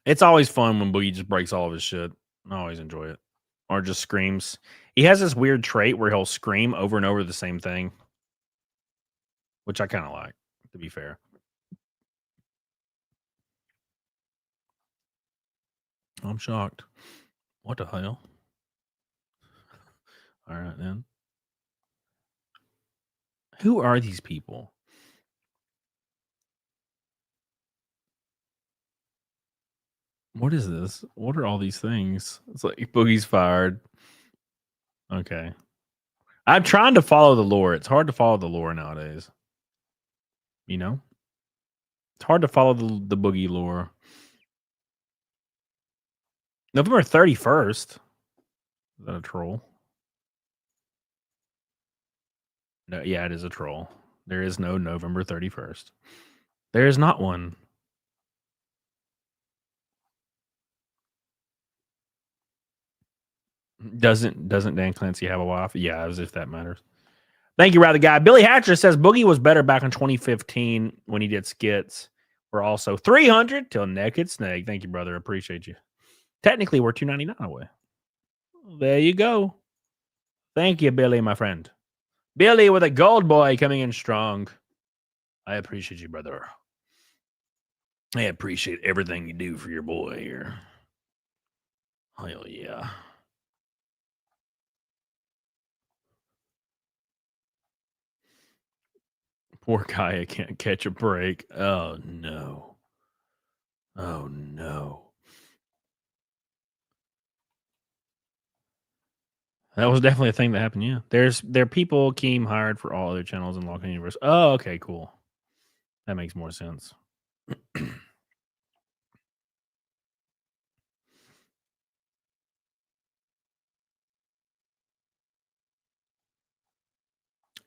It's always fun when Boogie just breaks all of his shit. I always enjoy it. Or just screams. He has this weird trait where he'll scream over and over the same thing, which I kind of like, to be fair. I'm shocked. What the hell? All right, then. Who are these people? What is this? What are all these things? It's like Boogie's fired. Okay. I'm trying to follow the lore. It's hard to follow the lore nowadays. You know? It's hard to follow the Boogie lore. November 31st. Is that a troll? No, yeah, it is a troll. There is no November 31st. There is not one. Doesn't Dan Clancy have a wife? Yeah, as if that matters. Thank you, Rather Guy. Billy Hatcher says Boogie was better back in 2015 when he did skits. We're also 300 till Naked Snake. Thank you, brother. Appreciate you. Technically, we're 299 away. There you go. Thank you, Billy, my friend. Billy with a gold boy coming in strong. I appreciate you, brother. I appreciate everything you do for your boy here. Hell yeah. Poor guy, I can't catch a break. Oh, no. Oh, no. That was definitely a thing that happened, yeah. There are people Keem hired for all other channels in Lock-in Universe. Oh, okay, cool. That makes more sense.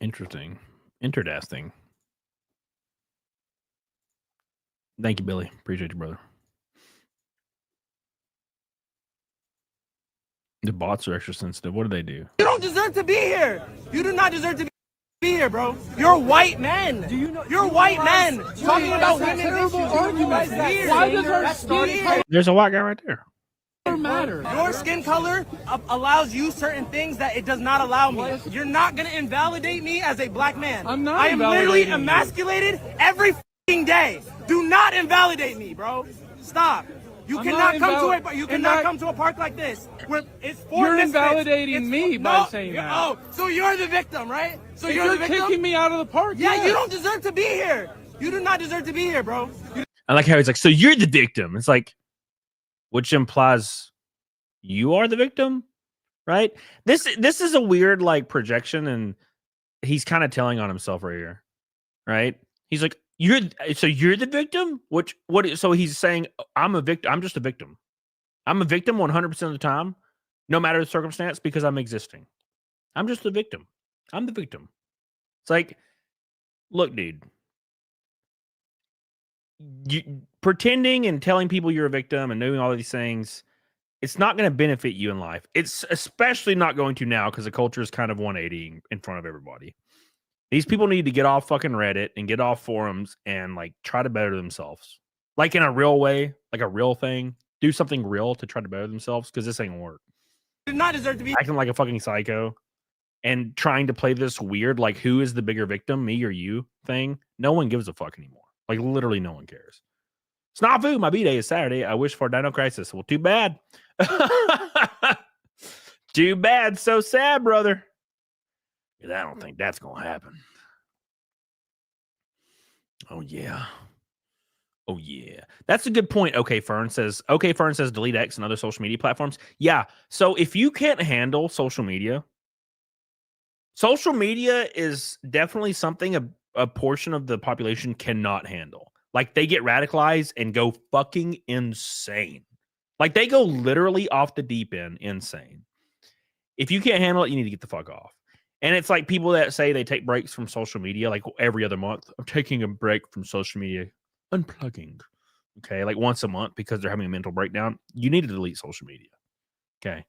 Interesting. Interdasting. Thank you, Billy. Appreciate you, brother. The bots are extra sensitive. What do they do? You don't deserve to be here. You do not deserve to be here, bro. You're white men. Do you know? You're white men talking about women issues. Why does our skin There's a white guy right there. matter? Your skin color allows you certain things that it does not allow me. You're not gonna invalidate me as a black man. I'm not. I am literally emasculated every fucking day. Do not invalidate me, bro. Stop. You cannot come to a park like this where it's for You're misfits. invalidating me by saying that. Oh, so you're the victim, right? So you're the victim? kicking me out of the park. Yeah, yes. you don't deserve to be here. You do not deserve to be here, bro. I like how he's like, so you're the victim. It's like, which implies you are the victim, right? This is a weird like projection, and he's kind of telling on himself right here, right? He's like, you're the victim. So he's saying I'm a victim. I'm just a victim. I'm a victim 100% of the time, no matter the circumstance, because I'm existing. I'm just the victim. I'm the victim. It's like, look, dude. You pretending and telling people you're a victim and doing all of these things, it's not going to benefit you in life. It's especially not going to now because the culture is kind of 180 in front of everybody. These people need to get off fucking Reddit and get off forums and like try to better themselves, like in a real way, like a real thing. Do something real to try to better themselves because this ain't gonna work. You do not deserve to be acting like a fucking psycho and trying to play this weird like who is the bigger victim, me or you thing. No one gives a fuck anymore. Like literally no one cares. Snafu, my B-Day is Saturday. I wish for Dino Crisis. Well, too bad. Too bad. So sad, brother. I don't think that's going to happen. Oh, yeah. Oh, yeah. That's a good point. Okay, Fern says delete X and other social media platforms. Yeah. So if you can't handle social media is definitely something a portion of the population cannot handle. Like they get radicalized and go fucking insane. Like they go literally off the deep end insane. If you can't handle it, you need to get the fuck off. And it's like people that say they take breaks from social media like every other month. I'm taking a break from social media, unplugging. Okay, like once a month because they're having a mental breakdown. You need to delete social media. Okay.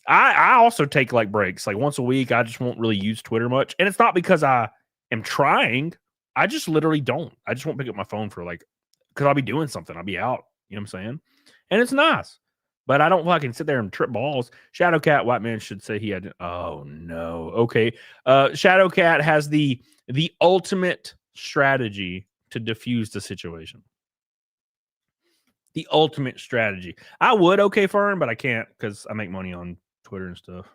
I also take like breaks. Like once a week, I just won't really use Twitter much. And it's not because I am trying. I just literally don't. I just won't pick up my phone for like, because I'll be doing something. I'll be out. You know what I'm saying? And it's nice. But I don't fucking sit there and trip balls. Shadowcat, white man should say he had. Oh no. Okay. Shadowcat has the ultimate strategy to diffuse the situation. The ultimate strategy. I would, okay, Fern, but I can't because I make money on Twitter and stuff.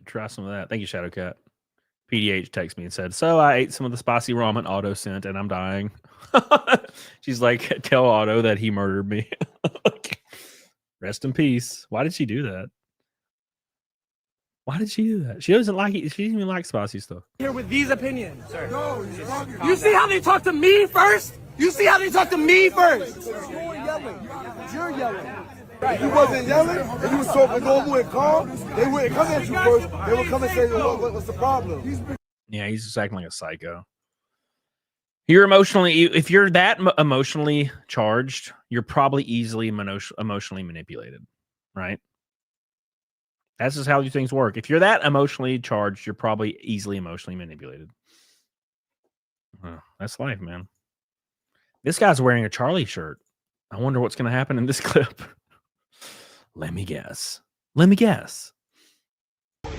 Try some of that. Thank you, Shadowcat. PDH texted me and said, so I ate some of the spicy ramen Otto sent and I'm dying. She's like, tell Otto that he murdered me. Rest in peace. Why did she do that? Why did she do that? She doesn't like it. She doesn't even like spicy stuff. Here with these opinions. You see how they talk to me first? You see how they talk to me first? You're yelling. You're yelling. If you wasn't yelling, if you was talking normal and calm, they wouldn't come at you first. They would come and say, what's the problem? Yeah, he's just acting like a psycho. You're emotionally, if you're that emotionally charged, you're probably easily emotionally manipulated, right? That's just how these things work. If you're that emotionally charged, you're probably easily emotionally manipulated. That's life, man. This guy's wearing a Charlie shirt. I wonder what's going to happen in this clip. Let me guess. Let me guess.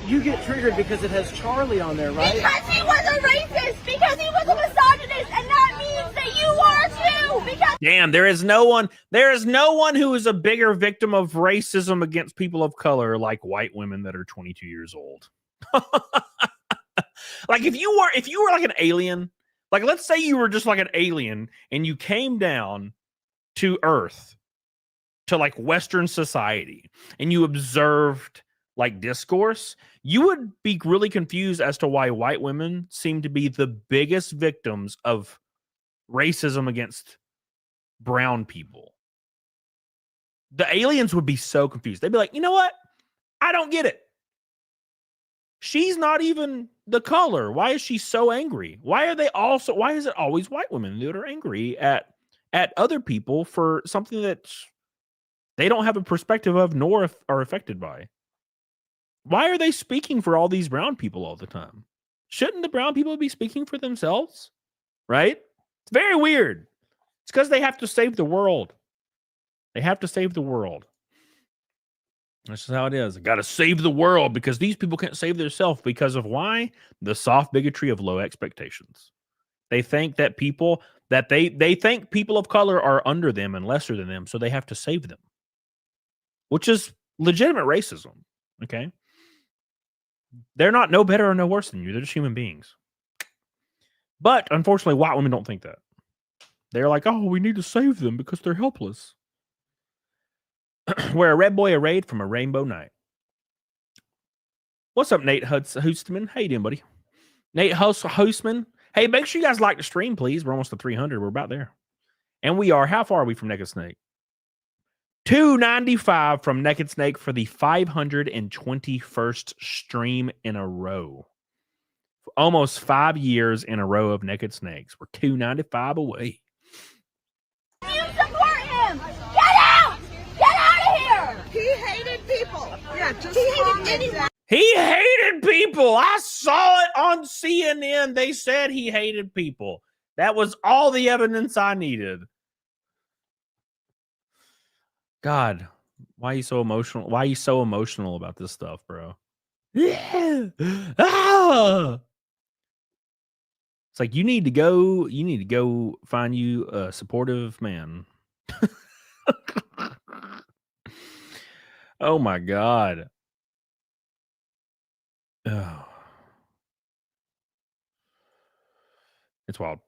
You get triggered because it has Charlie on there, right? Because he was a racist, because he was a misogynist, and that means that you are too. Because damn, there is no one who is a bigger victim of racism against people of color like white women that are 22 years old. Like if you were like an alien, like let's say you were just like an alien and you came down to Earth, to like Western society, and you observed like discourse, you would be really confused as to why white women seem to be the biggest victims of racism against brown people. The aliens would be so confused. They'd be like, you know what? I don't get it. She's not even the color. Why is she so angry? Why is it always white women that are angry at other people for something that they don't have a perspective of nor are affected by? Why are they speaking for all these brown people all the time? Shouldn't the brown people be speaking for themselves? Right? It's very weird. It's because they have to save the world. They have to save the world. That's just how it is. Got to save the world because these people can't save themselves because of why? The soft bigotry of low expectations. They think that they think people of color are under them and lesser than them, so they have to save them, which is legitimate racism. Okay. They're not no better or no worse than you. They're just human beings. But unfortunately, white women don't think that. They're like, oh, we need to save them because they're helpless. Wear a red boy arrayed from a rainbow night. What's up, Nate Hoostman? How you doing, buddy? Nate Hoostman. Hey, make sure you guys like the stream, please. We're almost to 300. We're about there. And we are, how far are we from Naked Snake? 295 from Naked Snake for the 521st stream in a row. Almost 5 years in a row of Naked Snakes. We're 295 away. you support him. Get out! Get out of here! He hated people. Yeah, just he hated anyone. He hated people. I saw it on CNN. They said he hated people. That was all the evidence I needed. God, why are you so emotional? Why are you so emotional about this stuff, bro? Ah! It's like you need to go find you a supportive man. Oh my God. Oh. It's wild.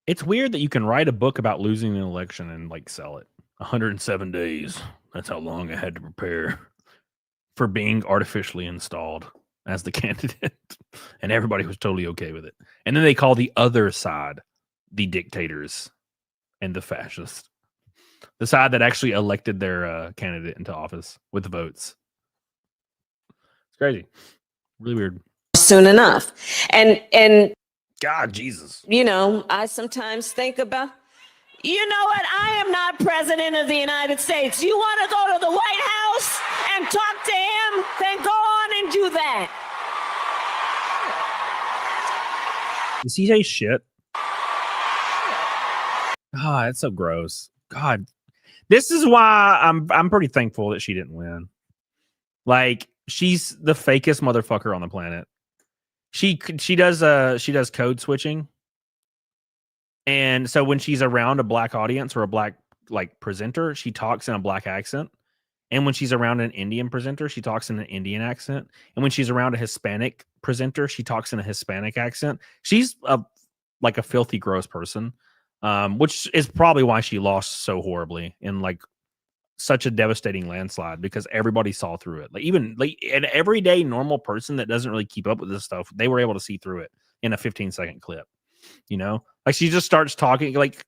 It's weird that you can write a book about losing an election and like sell it. 107 days. That's how long I had to prepare for being artificially installed as the candidate. And everybody was totally okay with it. And then they call the other side the dictators and the fascists. The side that actually elected their candidate into office with the votes. It's crazy. Really weird. Soon enough. And God, Jesus. You know, I sometimes think about, you know what? I am not president of the United States. You want to go to the White House and talk to him? Then go on and do that. Does he say shit? God, it's so gross. God, this is why I'm pretty thankful that she didn't win. Like, she's the fakest motherfucker on the planet. She does code switching. And so when she's around a black audience or a black like presenter, she talks in a black accent. And when she's around an Indian presenter, she talks in an Indian accent. And when she's around a Hispanic presenter, she talks in a Hispanic accent. She's like a filthy, gross person, which is probably why she lost so horribly in like such a devastating landslide, because everybody saw through it. Like even like an everyday normal person that doesn't really keep up with this stuff, they were able to see through it in a 15-second clip. You know, like she just starts talking like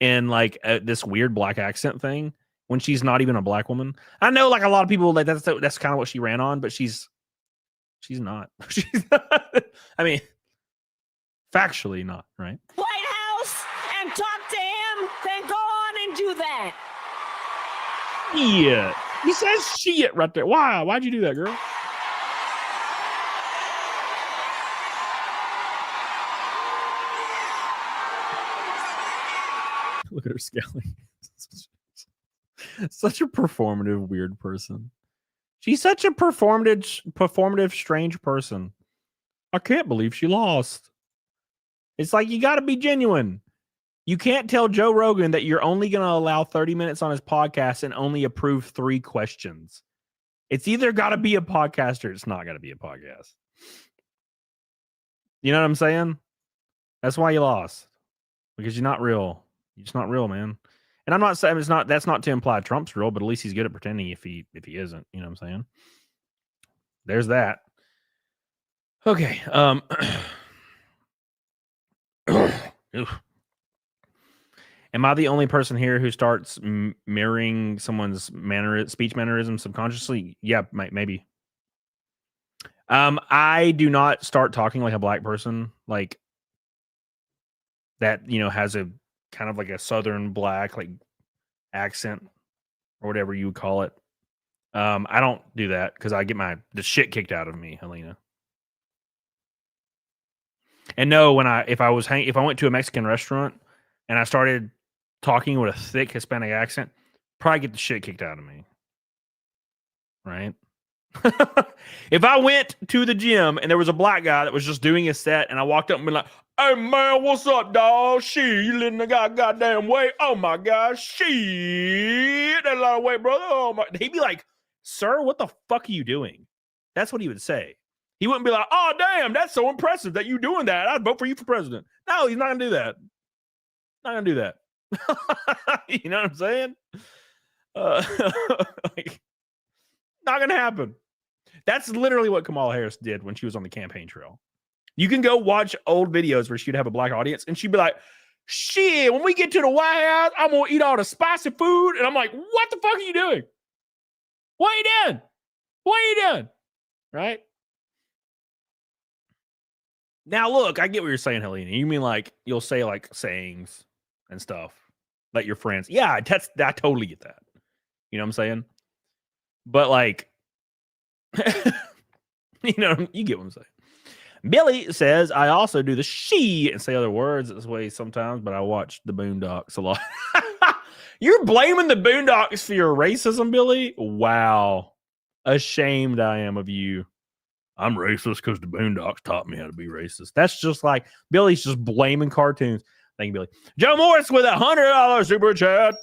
in like this weird black accent thing when she's not even a black woman. I know like a lot of people like that's kind of what she ran on, but she's not. She's not. I mean, factually not, right? White House and talk to him, then go on and do that. Yeah. He says shit right there. Why? Why'd you do that, girl? Look at her scaling. Such a performative, weird person. She's such a performative, strange person. I can't believe she lost. It's like, you got to be genuine. You can't tell Joe Rogan that you're only going to allow 30 minutes on his podcast and only approve 3 questions. It's either got to be a podcast or it's not got to be a podcast. You know what I'm saying? That's why you lost. Because you're not real. You're just not real, man. And I'm not saying that's not to imply Trump's real, but at least he's good at pretending if he isn't. You know what I'm saying? There's that. Okay. Am I the only person here who starts mirroring someone's speech mannerism subconsciously? Yeah, maybe. I do not start talking like a black person, like that, you know, has a kind of like a southern black like accent or whatever you would call it. I don't do that because I get the shit kicked out of me, Helena. And no, if I went to a Mexican restaurant and I started talking with a thick Hispanic accent, probably get the shit kicked out of me. Right? If I went to the gym and there was a black guy that was just doing a set and I walked up and been like, "Hey man, what's up, dog? Shit, you letting the guy goddamn weight? Oh my gosh, shit, that a lot of weight, brother. Oh my," he'd be like, "Sir, what the fuck are you doing?" That's what he would say. He wouldn't be like, "Oh damn, that's so impressive that you doing that. I'd vote for you for president." No, he's not gonna do that. Not gonna do that. You know what I'm saying? Like, not gonna happen. That's literally what Kamala Harris did when she was on the campaign trail. You can go watch old videos where she'd have a black audience and she'd be like, "Shit, when we get to the White House, I'm gonna eat all the spicy food." And I'm like, "What the fuck are you doing? What are you doing? What are you doing?" Right? Now, look, I get what you're saying, Helena. You mean like you'll say like sayings and stuff that your friends. Yeah, I totally get that. You know what I'm saying? But like, you know, you get what I'm saying. Billy says, "I also do the she and say other words this way sometimes, but I watch the Boondocks a lot." You're blaming the Boondocks for your racism, Billy? Wow. Ashamed I am of you. I'm racist because the Boondocks taught me how to be racist. That's just like Billy's just blaming cartoons. Thank you, Billy. Joe Morris with $100 super chat.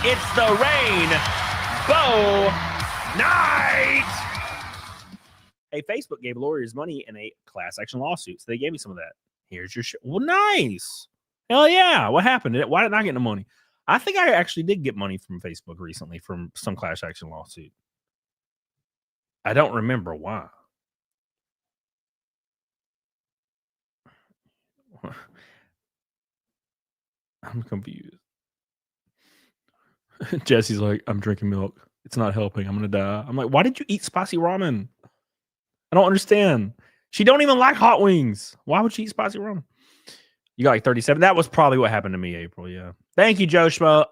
It's the Rainbow Night. Hey, Facebook gave lawyers money in a class action lawsuit, so they gave me some of that. Here's your shit. Well, nice. Hell yeah. What happened? Why didn't I get the money? I think I actually did get money from Facebook recently from some class action lawsuit. I don't remember why. I'm confused. Jesse's like, "I'm drinking milk. It's not helping. I'm going to die." I'm like, "Why did you eat spicy ramen?" I don't understand. She don't even like hot wings. Why would she eat spicy ramen? You got like 37. That was probably what happened to me, April. Yeah. Thank you, Joe Schmo.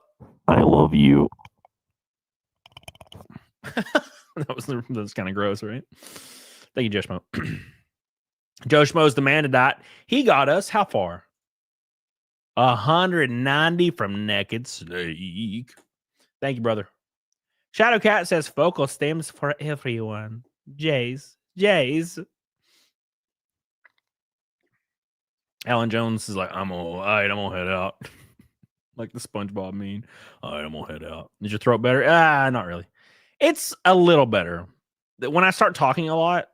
I love you. That was kind of gross, right? Thank you, Joe Schmo. Joe Schmo's the man tonight. He got us how far? 190 from Naked Snake. Thank you, brother. Shadowcat says focal stems for everyone. Jays. Alan Jones is like, I'm gonna head out. Like the SpongeBob meme. All right, I'm gonna head out. Is your throat better? Not really. It's a little better. When I start talking a lot,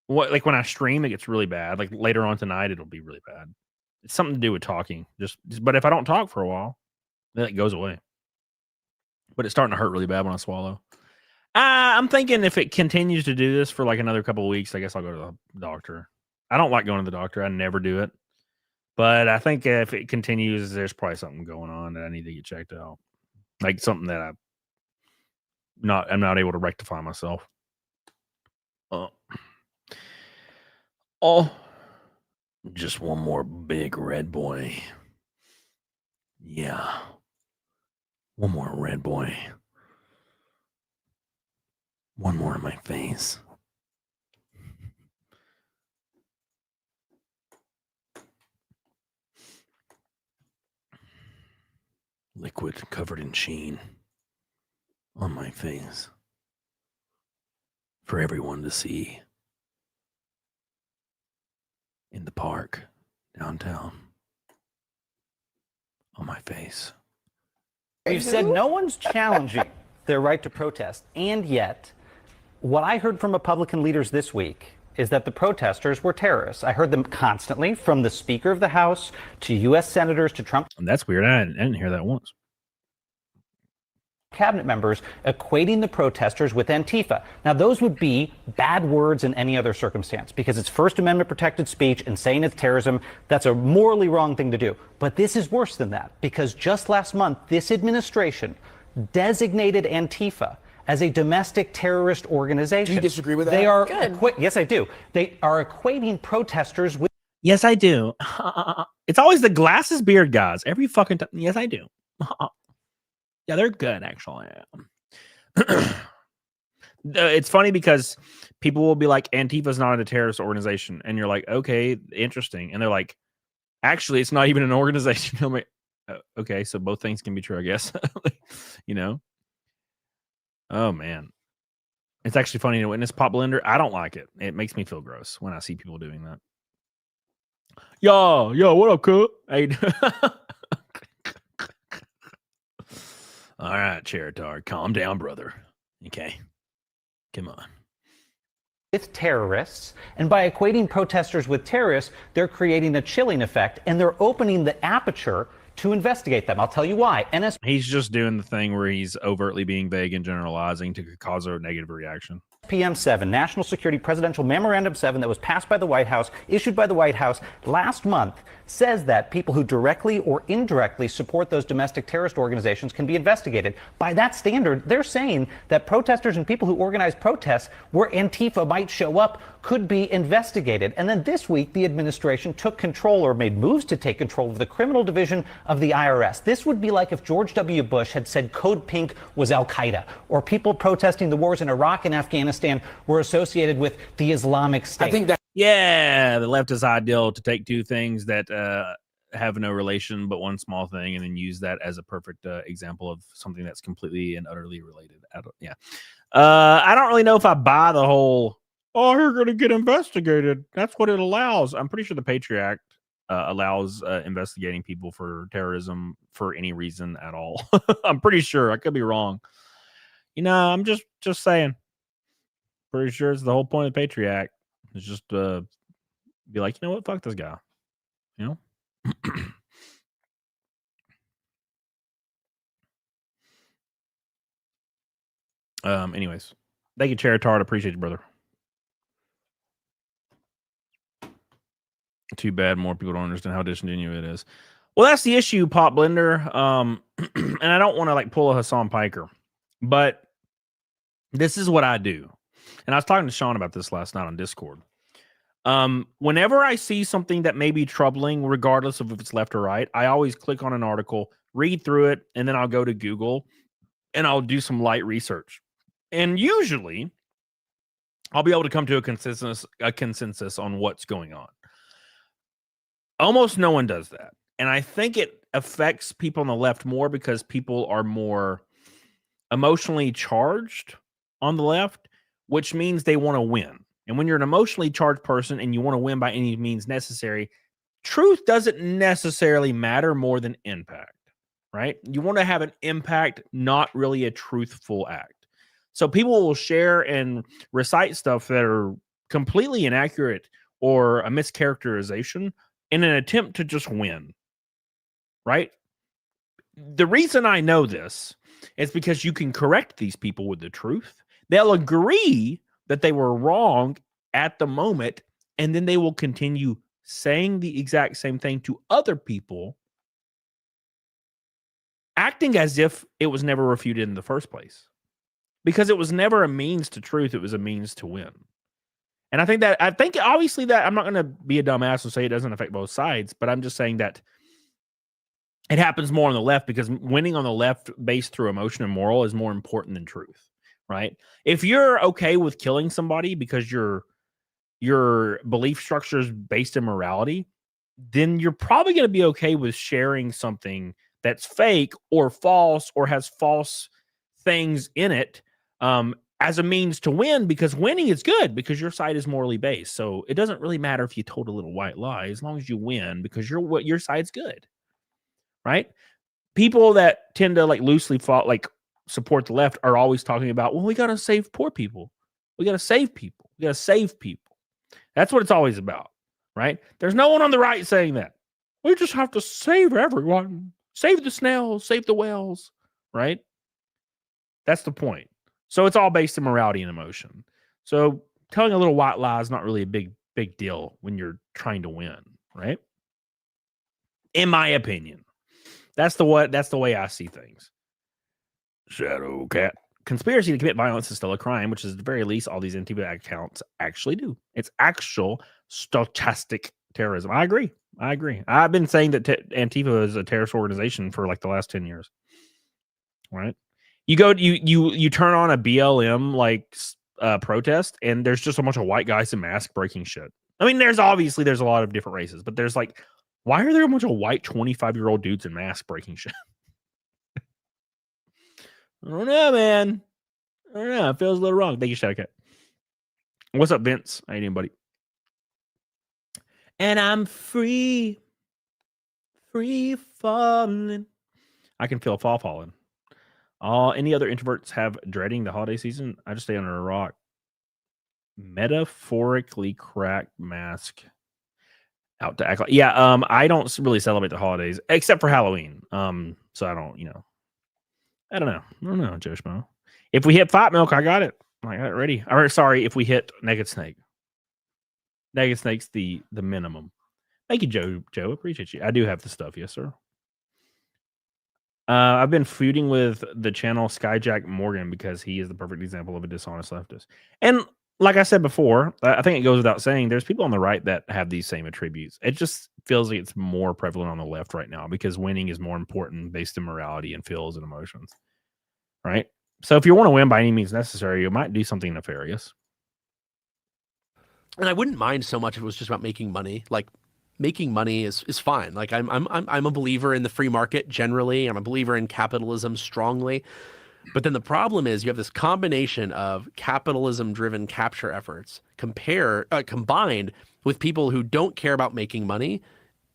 like when I stream, it gets really bad. Like later on tonight, it'll be really bad. It's something to do with talking. But if I don't talk for a while, then it goes away. But it's starting to hurt really bad when I swallow. I'm thinking if it continues to do this for like another couple of weeks, I guess I'll go to the doctor. I don't like going to the doctor. I never do it. But I think if it continues, there's probably something going on that I need to get checked out. Like something that I'm not able to rectify myself. Just one more big red boy. Yeah. One more red boy. One more in my face. Liquid covered in sheen on my face for everyone to see in the park downtown on my face. You said no one's challenging their right to protest, and yet what I heard from Republican leaders this week is that the protesters were terrorists. I heard them constantly, from the Speaker of the House to U.S. senators to Trump. And that's weird. I didn't hear that once. Cabinet members equating the protesters with Antifa. Now, those would be bad words in any other circumstance because it's First Amendment protected speech, and saying it's terrorism, that's a morally wrong thing to do. But this is worse than that because just last month, this administration designated Antifa as a domestic terrorist organization. Do you disagree with that? They are yes, I do. They are equating protesters with. Yes, I do. It's always the glasses beard guys. Every fucking time. Yes, I do. Yeah, they're good, actually. It's funny because people will be like, Antifa's not a terrorist organization. And you're like, okay, interesting. And they're like, actually, it's not even an organization. I'm like, okay, so both things can be true, I guess. You know? Oh, man. It's actually funny to witness Pop Blender. I don't like it. It makes me feel gross when I see people doing that. Yo, what up, cool? Hey. All right, Cheritard, calm down, brother. Okay, come on. With terrorists, and by equating protesters with terrorists, they're creating a chilling effect, and they're opening the aperture to investigate them. I'll tell you why. He's just doing the thing where he's overtly being vague and generalizing to cause a negative reaction. PM 7, National Security Presidential Memorandum 7, that was passed by the White House, issued by the White House last month, says that people who directly or indirectly support those domestic terrorist organizations can be investigated. By that standard, they're saying that protesters and people who organize protests where Antifa might show up could be investigated. And then this week, the administration took control, or made moves to take control, of the criminal division of the IRS. This would be like if George W. Bush had said Code Pink was Al-Qaeda, or people protesting the wars in Iraq and Afghanistan were associated with the Islamic State. I think that, yeah, the left is ideal to take two things that have no relation but one small thing, and then use that as a perfect example of something that's completely and utterly related. I don't really know if I buy the whole, oh, you're going to get investigated. That's what it allows. I'm pretty sure the Patriot Act allows investigating people for terrorism for any reason at all. I'm pretty sure. I could be wrong. You know, I'm just saying. Pretty sure it's the whole point of the Patriot Act. It's just be like, you know what? Fuck this guy. You know? Anyways. Thank you, Cheritard. Appreciate you, brother. Too bad more people don't understand how disingenuous it is. Well, that's the issue, Pop Blender. And I don't want to like pull a Hasan Piker, but this is what I do. And I was talking to Sean about this last night on Discord. Whenever I see something that may be troubling, regardless of if it's left or right, I always click on an article, read through it, and then I'll go to Google and I'll do some light research. And usually I'll be able to come to a consensus on what's going on. Almost no one does that. And I think it affects people on the left more because people are more emotionally charged on the left, which means they want to win. And when you're an emotionally charged person and you want to win by any means necessary, truth doesn't necessarily matter more than impact, right? You want to have an impact, not really a truthful act. So people will share and recite stuff that are completely inaccurate or a mischaracterization in an attempt to just win, right? The reason I know this is because you can correct these people with the truth. They'll agree that they were wrong at the moment, and then they will continue saying the exact same thing to other people, acting as if it was never refuted in the first place. Because it was never a means to truth, it was a means to win. And I think obviously that I'm not going to be a dumbass and say it doesn't affect both sides, but I'm just saying that it happens more on the left because winning on the left based through emotion and moral is more important than truth, right? If you're okay with killing somebody because your belief structure is based in morality, then you're probably going to be okay with sharing something that's fake or false or has false things in it as a means to win, because winning is good because your side is morally based. So it doesn't really matter if you told a little white lie as long as you win because your side's good, right? People that tend to loosely support the left are always talking about, well, we got to save poor people. We got to save people. We got to save people. That's what it's always about, right? There's no one on the right saying that. We just have to save everyone. Save the snails, save the whales, right? That's the point. So it's all based in morality and emotion. So telling a little white lie is not really a big deal when you're trying to win, right? In my opinion. That's the way I see things. Shadow Cat. Conspiracy to commit violence is still a crime, which is at the very least all these Antifa accounts actually do. It's actual stochastic terrorism. I agree. I've been saying that Antifa is a terrorist organization for the last 10 years. Right? You turn on a BLM protest and there's just a bunch of white guys in masks breaking shit. I mean, there's a lot of different races, but there's why are there a bunch of white 25-year-old dudes in masks breaking shit? I don't know, man. I don't know. It feels a little wrong. Thank you, Shadowcat. What's up, Vince? How you doing, buddy? And I'm free falling. I can feel fall falling. Any other introverts have dreading the holiday season? I just stay under a rock. Metaphorically cracked mask out to act like. Yeah, I don't really celebrate the holidays except for Halloween. So I don't, I don't know, Joe Schmo. If we hit Fight Milk, I got it ready. Or sorry, if we hit Naked Snake. Naked Snake's the minimum. Thank you, Joe. Appreciate you. I do have the stuff, yes, sir. I've been feuding with the channel Skyjack Morgan because he is the perfect example of a dishonest leftist. And like I said before, I think it goes without saying, there's people on the right that have these same attributes. It just feels like it's more prevalent on the left right now because winning is more important based in morality and feels and emotions. Right? So if you want to win by any means necessary, you might do something nefarious. And I wouldn't mind so much if it was just about making money. Making money is fine. I'm a believer in the free market generally. I'm a believer in capitalism strongly. But then the problem is you have this combination of capitalism-driven capture efforts combined with people who don't care about making money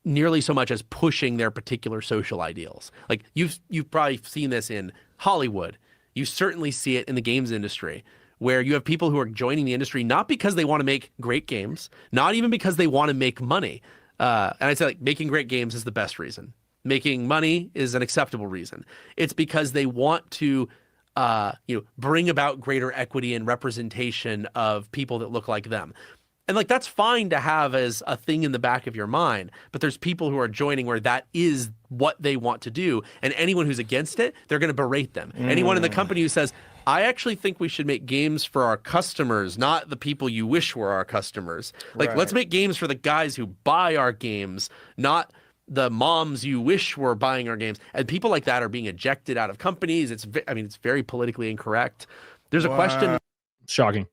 nearly so much as pushing their particular social ideals. You've probably seen this in Hollywood. You certainly see it in the games industry, where you have people who are joining the industry not because they want to make great games, not even because they want to make money. And I'd say making great games is the best reason. Making money is an acceptable reason. It's because they want to bring about greater equity and representation of people that look like them. And that's fine to have as a thing in the back of your mind, but there's people who are joining where that is what they want to do. And anyone who's against it, they're going to berate them. Anyone in the company who says, I actually think we should make games for our customers, not the people you wish were our customers. Let's make games for the guys who buy our games, not the moms you wish were buying our games. And people like that are being ejected out of companies. It's very politically incorrect. There's a question. Shocking.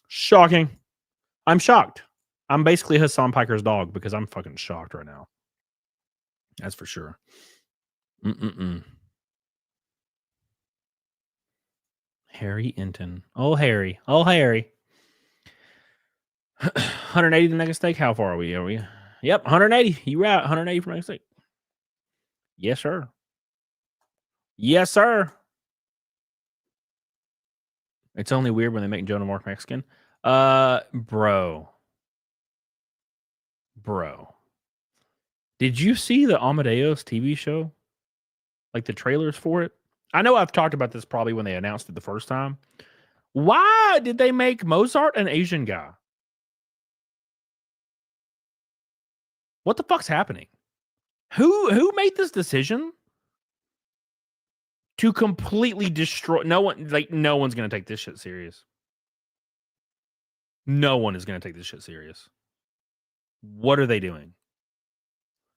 Shocking. I'm shocked. I'm basically Hasan Piker's dog because I'm fucking shocked right now. That's for sure. Harry Enton. Oh, Harry. Oh, Harry. 180 to Mega Steak. How far are we? Yep, 180. You were out 180 for Mega Steak. Yes, sir. Yes, sir. It's only weird when they make Jonah Mark Mexican. Bro. Did you see the Amadeus TV show? Like the trailers for it? I know I've talked about this probably when they announced it the first time. Why did they make Mozart an Asian guy? What the fuck's happening? Who made this decision to completely destroy? No one's gonna take this shit serious. No one is gonna take this shit serious. What are they doing?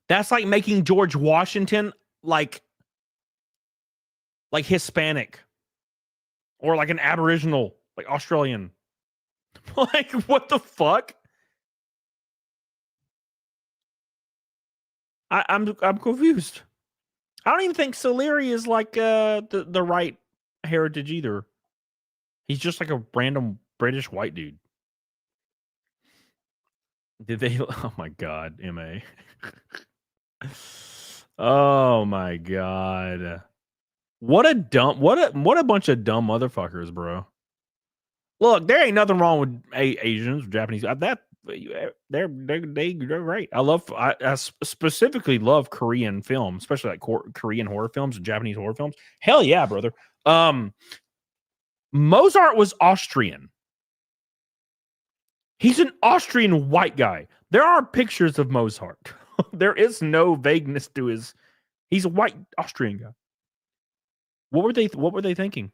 That's like making George Washington like Hispanic or like an Aboriginal, like Australian. Like, what the fuck? I'm confused. I don't even think Salieri is like the right heritage either. He's just like a random British white dude. Did they? Oh my god, MA. Oh my god. What a bunch of dumb motherfuckers, bro. Look, there ain't nothing wrong with Asians, Japanese. They're great. I specifically love Korean film, especially like Korean horror films and Japanese horror films. Hell yeah, brother. Mozart was Austrian. He's an Austrian white guy. There are pictures of Mozart. There is no vagueness to his. He's a white Austrian guy. What were they thinking?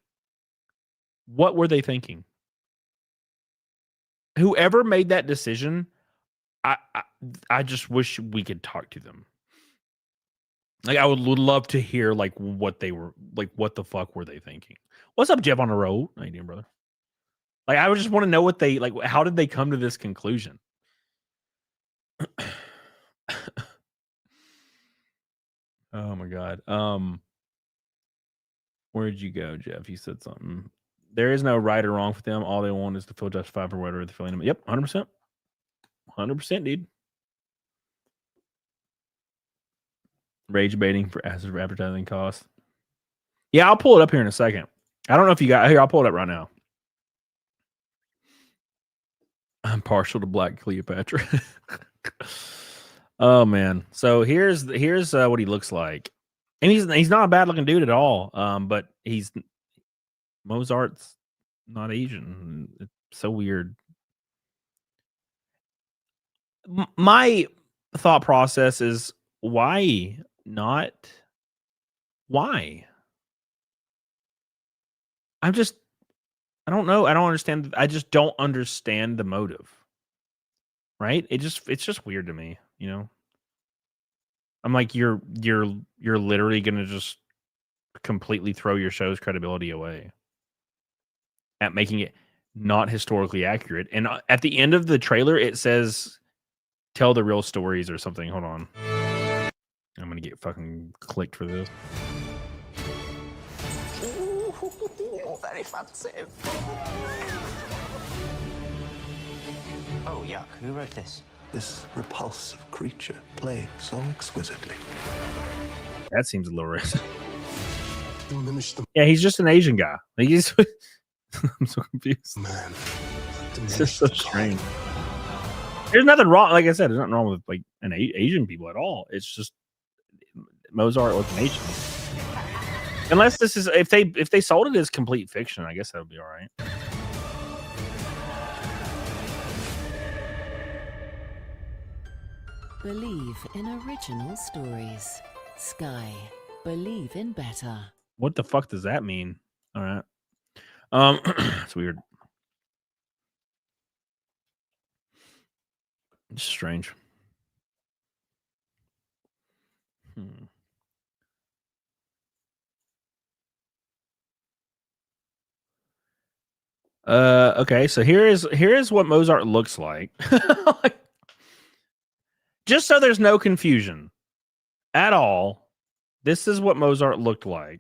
What were they thinking? Whoever made that decision, I just wish we could talk to them. Like, I would love to hear like what they were like. What the fuck were they thinking? What's up, Jeff on the road? How you doing, brother? Like, I would just want to know what they like. How did they come to this conclusion? Oh my god. Where'd you go, Jeff? You said something. There is no right or wrong for them. All they want is to feel justified for whatever they're feeling. Yep, 100%. 100%, dude. Rage baiting for advertising costs. Yeah, I'll pull it up here in a second. I don't know if you got here. I'll pull it up right now. I'm partial to Black Cleopatra. Oh man. So here's what he looks like. And he's not a bad looking dude at all. But Mozart's not Asian. It's so weird. My thought process is why not? Why? I don't know. I don't understand. I just don't understand the motive. Right? It's just weird to me, you know. I'm like, you're literally gonna just completely throw your show's credibility away at making it not historically accurate. And at the end of the trailer, it says, "Tell the real stories" or something. Hold on, I'm gonna get fucking clicked for this. Ooh, very fancy. Oh, yuck. Who wrote this? This repulsive creature playing so exquisitely. That seems a little racist. Yeah, he's just an Asian guy. Like, I'm so confused. Man, it's just so strange. There's nothing wrong. Like I said, there's nothing wrong with like an Asian people at all. It's just Mozart was an Asian. Unless this is if they sold it as complete fiction, I guess that would be all right. Believe in original stories. Sky. Believe in better. What the fuck does that mean? All right. It's weird. It's strange. Okay, so here's what Mozart looks like. Just so there's no confusion at all, this is what Mozart looked like.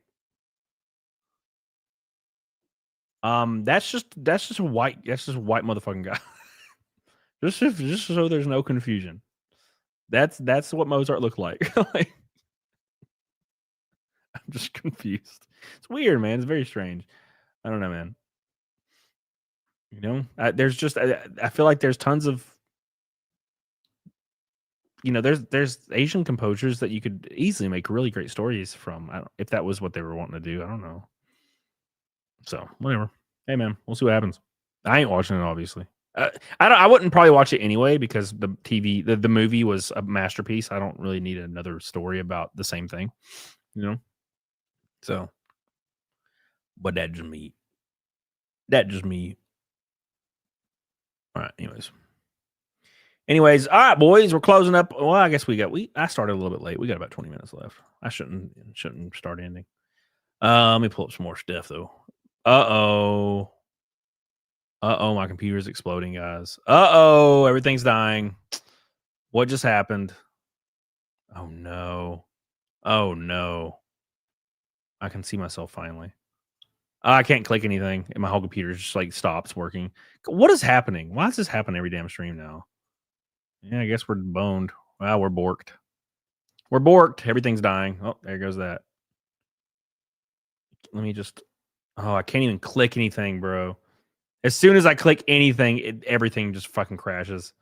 That's just a white motherfucking guy. just so there's no confusion. That's what Mozart looked like. Like, I'm just confused. It's weird, man. It's very strange. I don't know, man. You know, there's just I feel like there's tons of, you know, there's Asian composers that you could easily make really great stories from. If that was what they were wanting to do, I don't know. So whatever. Hey man, we'll see what happens. I ain't watching it, obviously. I wouldn't probably watch it anyway because the movie was a masterpiece. I don't really need another story about the same thing, you know. So, but that's just me. That's just me. All right. Anyways, all right, boys, we're closing up. Well, I guess I started a little bit late. We got about 20 minutes left. I shouldn't start ending. Let me pull up some more stuff though. Uh-oh, my computer's exploding, guys. Uh-oh, everything's dying. What just happened? Oh no. Oh no. I can see myself finally. I can't click anything, and my whole computer just like stops working. What is happening? Why does this happen every damn stream now? Yeah, I guess we're boned. Wow, we're borked. We're borked. Everything's dying. Oh, there goes that. Let me just... Oh, I can't even click anything, bro. As soon as I click anything, everything just fucking crashes.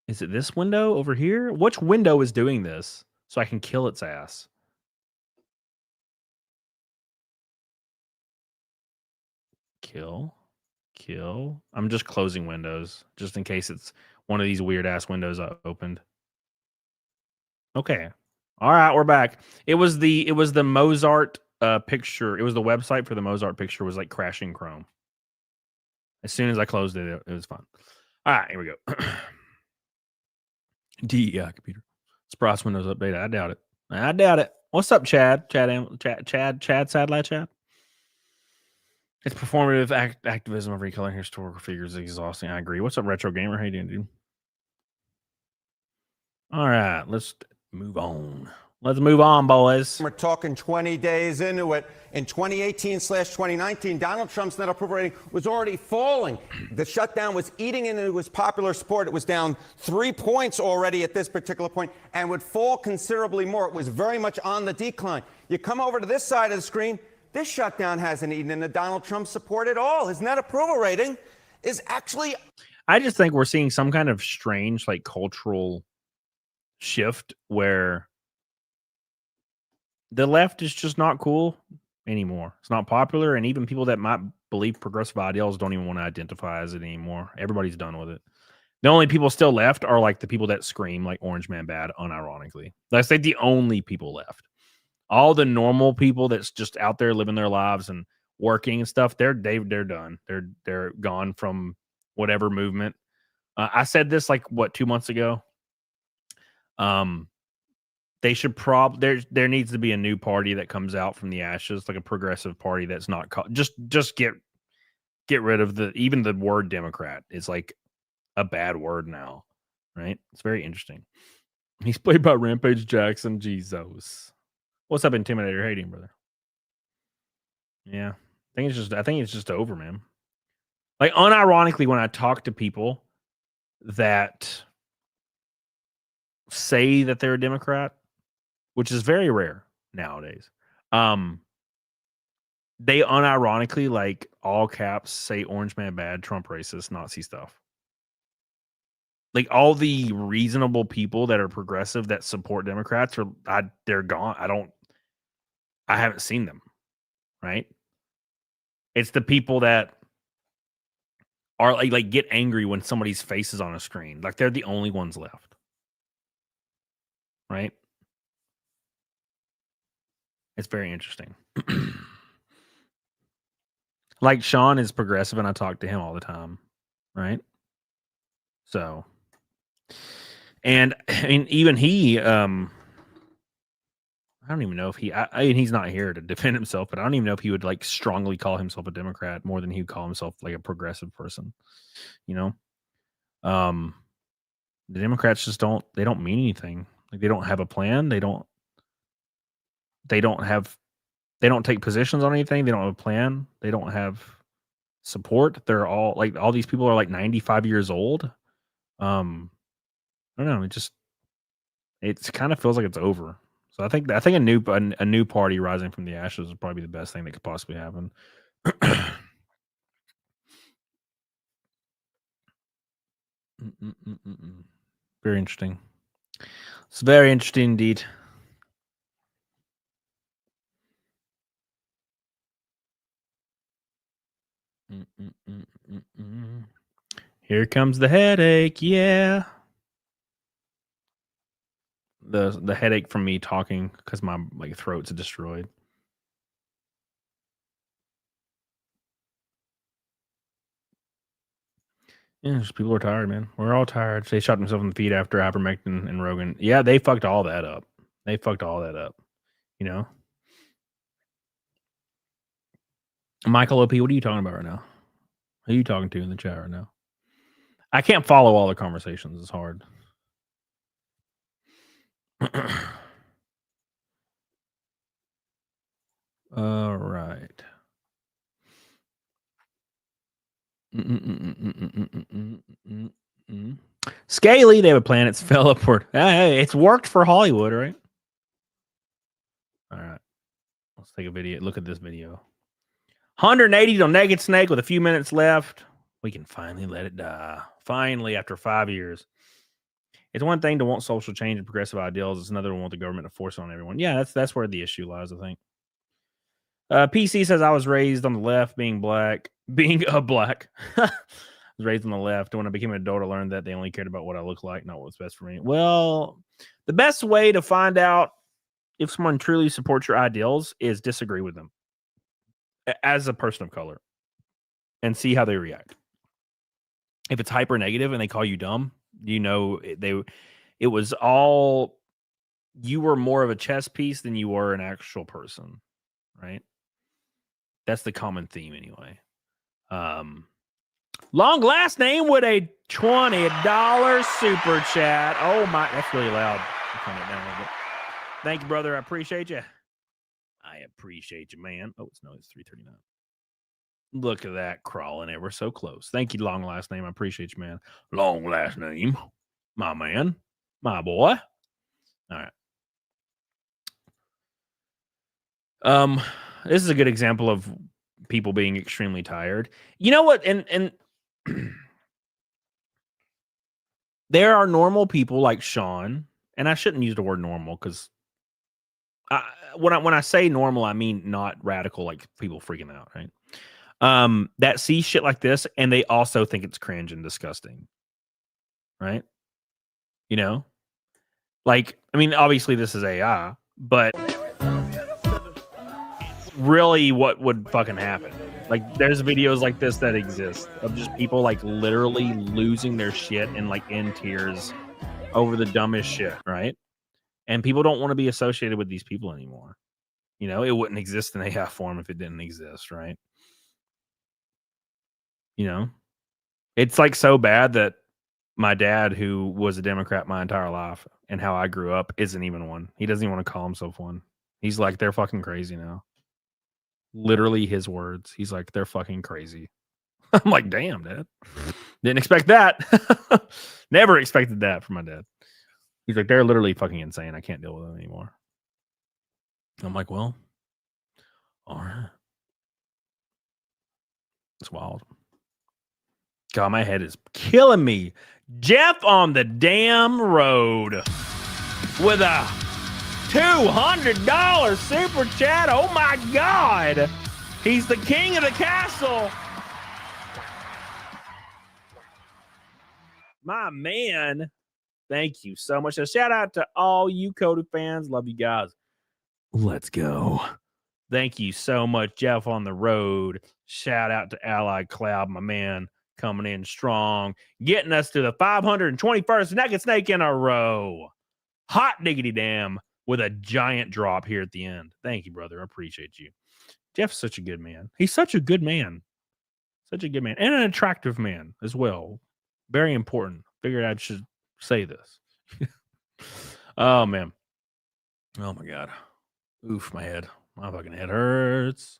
Is it this window over here? Which window is doing this so I can kill its ass? Kill. I'm just closing windows just in case it's one of these weird ass windows I opened. Okay. All right, we're back. It was the Mozart picture. It was the website for the Mozart picture was like crashing Chrome. As soon as I closed it, it was fun. All right, here we go. DEI computer. Spross Windows update. I doubt it. What's up, Chad? Chad Sadlad Chad? It's performative activism of recoloring historical figures is exhausting. I agree. What's up, Retro Gamer? How you doing, dude? All right, let's move on. Let's move on, boys. We're talking 20 days into it. In 2018/2019, Donald Trump's net approval rating was already falling. The shutdown was eating into his popular support. It was down 3 points already at this particular point and would fall considerably more. It was very much on the decline. You come over to this side of the screen, this shutdown hasn't eaten into Donald Trump's support at all. His net approval rating is actually... I just think we're seeing some kind of strange, like, cultural shift where the left is just not cool anymore. It's not popular, and even people that might believe progressive ideals don't even want to identify as it anymore. Everybody's done with it. The only people still left are like the people that scream like Orange Man bad, unironically. That's like the only people left. All the normal people that's just out there living their lives and working and stuff, they're done. They're gone from whatever movement. I said this like 2 months ago. They should there needs to be a new party that comes out from the ashes, like a progressive party that's not just get rid of even the word Democrat is like a bad word now, right? It's very interesting. He's played by Rampage Jackson. Jesus. What's up, Intimidator? Hating, brother. Yeah. I think it's just over, man. Like, unironically, when I talk to people that say that they're a Democrat, which is very rare nowadays, they unironically, like, all caps, say Orange Man bad, Trump racist, Nazi stuff. Like, all the reasonable people that are progressive that support Democrats they're gone. I haven't seen them, right? It's the people that are like get angry when somebody's face is on a screen. Like, they're the only ones left, right? It's very interesting. Like, Sean is progressive, and I talk to him all the time, right? So, and I mean, even he, I don't even know if I mean, he's not here to defend himself, but I don't even know if he would like strongly call himself a Democrat more than he would call himself like a progressive person, you know? The Democrats just don't mean anything. Like, they don't have a plan. They They don't take positions on anything. They don't have a plan. They don't have support. They're all like, all these people are like 95 years old. I don't know. It kind of feels like it's over. So I think a new party rising from the ashes would probably be the best thing that could possibly happen. Very interesting. It's very interesting indeed. Here comes the headache. Yeah. The headache from me talking because my like throat's destroyed. Yeah, just people are tired, man. We're all tired. They shot themselves in the feet after ivermectin and Rogan. Yeah, they fucked all that up. You know. Michael OP, what are you talking about right now? Who are you talking to in the chat right now? I can't follow all the conversations. It's hard. All right. Scaly, they have a plan. It's fell upward. Hey, it's worked for Hollywood, right? All right. Let's take a video. Look at this video. 180 on Naked Snake with a few minutes left. We can finally let it die. Finally, after 5 years. It's one thing to want social change and progressive ideals. It's another to want the government to force it on everyone. Yeah, that's where the issue lies, I think. PC says I was raised on the left, being black. I was raised on the left. When I became an adult, I learned that they only cared about what I look like, not what's best for me. Well, the best way to find out if someone truly supports your ideals is disagree with them as a person of color and see how they react. If it's hyper negative and they call you dumb, you know, it was all, you were more of a chess piece than you were an actual person, right? That's the common theme anyway. Long last name with a $20 super chat. Oh my, that's really loud. Turn it down a little bit. Thank you, brother. I appreciate you. I appreciate you, man. Oh, it's 3:39. Look at that crawling ever so close. Thank you, long last name. I appreciate you, man. Long last name. My man. My boy. All right. This is a good example of people being extremely tired. You know what? And there are normal people like Sean, and I shouldn't use the word normal because when I say normal, I mean not radical, like people freaking out, right? That see shit like this, and they also think it's cringe and disgusting, right? You know, like, I mean, obviously this is AI, but really what would fucking happen? Like, there's videos like this that exist of just people like literally losing their shit and like in tears over the dumbest shit, right? And people don't want to be associated with these people anymore. You know, it wouldn't exist in AI form if it didn't exist, right? You know, it's like so bad that my dad, who was a Democrat my entire life and how I grew up, isn't even one. He doesn't even want to call himself one. He's like, they're fucking crazy now. Literally his words. He's like, they're fucking crazy. I'm like, damn, Dad. Didn't expect that. Never expected that from my dad. He's like, they're literally fucking insane. I can't deal with them anymore. I'm like, well, all right. It's wild. God, my head is killing me. Jeff on the damn road with a $200 super chat. Oh my God. He's the king of the castle. My man. Thank you so much. A shout out to all you Cody fans. Love you guys. Let's go. Thank you so much, Jeff on the road. Shout out to Allied Cloud, my man, coming in strong, getting us to the 521st Naked Snake in a row. Hot diggity damn, with a giant drop here at the end. Thank you, brother. I appreciate you. Jeff's such a good man. He's such a good man. Such a good man. And an attractive man as well. Very important. Figured I should say this. Oh, man. Oh, my God. Oof, my head. My fucking head hurts.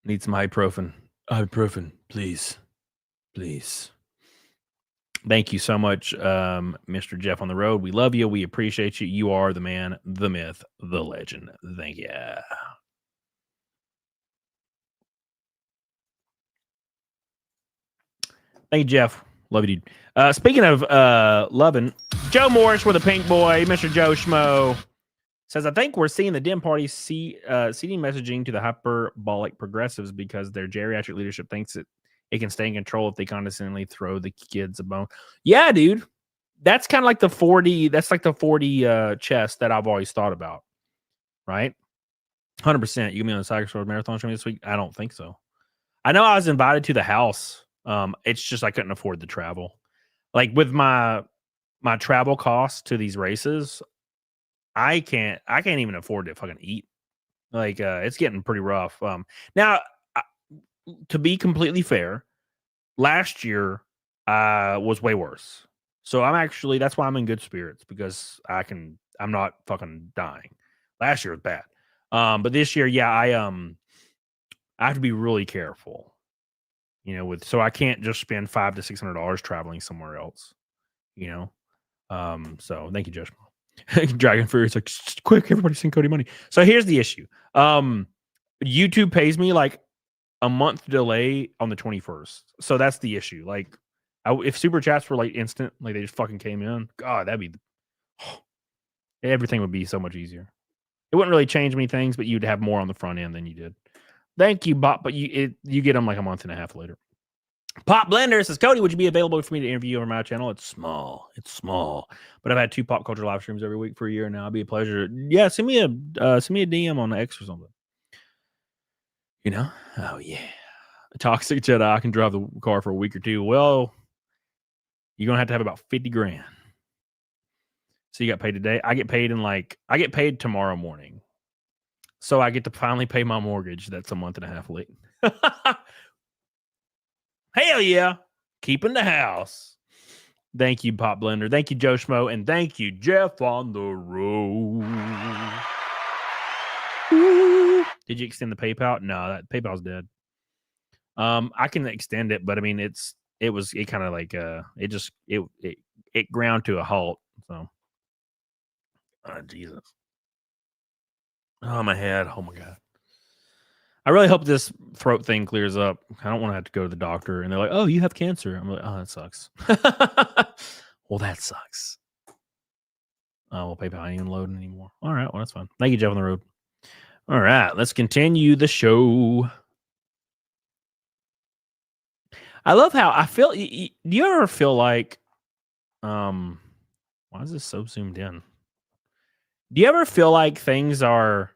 Need some ibuprofen. Ibuprofen, please. Please. Thank you so much, Mr. Jeff on the road. We love you. We appreciate you. You are the man, the myth, the legend. Thank you. Thank you, Jeff. Love you, dude. Speaking of loving, Joe Morris with a pink boy, Mr. Joe Schmo says, I think we're seeing the Dem Party seeding messaging to the hyperbolic progressives because their geriatric leadership thinks that it can stay in control if they condescendingly throw the kids a bone. Yeah, dude. That's kind of like the 40. That's like the 40 chess that I've always thought about. Right? 100%. You give me on the Cycle Sword Marathon show this week? I don't think so. I know I was invited to the house. It's just I couldn't afford the travel. Like with my travel costs to these races, I can't even afford to fucking eat. Like it's getting pretty rough. Now, to be completely fair, last year was way worse. So that's why I'm in good spirits because I'm not fucking dying. Last year was bad. But this year, yeah, I have to be really careful. You know, so I can't just spend $500 to $600 traveling somewhere else. You know, so thank you, Josh. Dragon Fury is like, quick, everybody send Cody money. So here's the issue. YouTube pays me like a month delay on the 21st. So that's the issue. Like, if super chats were like instant, like they just fucking came in, God, everything would be so much easier. It wouldn't really change many things, but you'd have more on the front end than you did. Thank you, Bob. But you get them like a month and a half later. Pop Blender says, Cody, would you be available for me to interview over my channel? It's small. But I've had 2 pop culture live streams every week for a year now. It'd be a pleasure. Yeah, send me a DM on X or something. You know? Oh yeah. A toxic Jedi, I can drive the car for a week or 2. Well, you're gonna have to have about 50 grand. So you got paid today. I get paid tomorrow morning. So I get to finally pay my mortgage. That's a month and a half late. Hell yeah. Keeping the house. Thank you, Pop Blender. Thank you, Joe Schmo. And thank you, Jeff on the road. Did you extend the PayPal? No, that PayPal's dead. I can extend it, but I mean, it kind of like, it ground to a halt. So, oh, Jesus. Oh, my head. Oh, my God. I really hope this throat thing clears up. I don't want to have to go to the doctor and they're like, oh, you have cancer. I'm like, oh, that sucks. Well, that sucks. Oh, well, PayPal ain't even loading anymore. All right. Well, that's fine. Thank you, Jeff on the road. All right. Let's continue the show. I love how I feel. Do you ever feel like, why is this so zoomed in? Do you ever feel like things are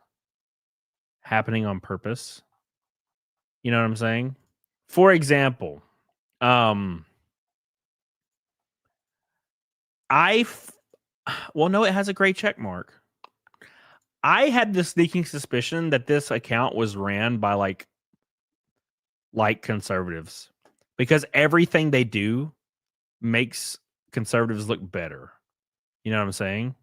happening on purpose? You know what I'm saying? For example, well, no, it has a gray check mark. I had this sneaking suspicion that this account was ran by like conservatives because everything they do makes conservatives look better. You know what I'm saying?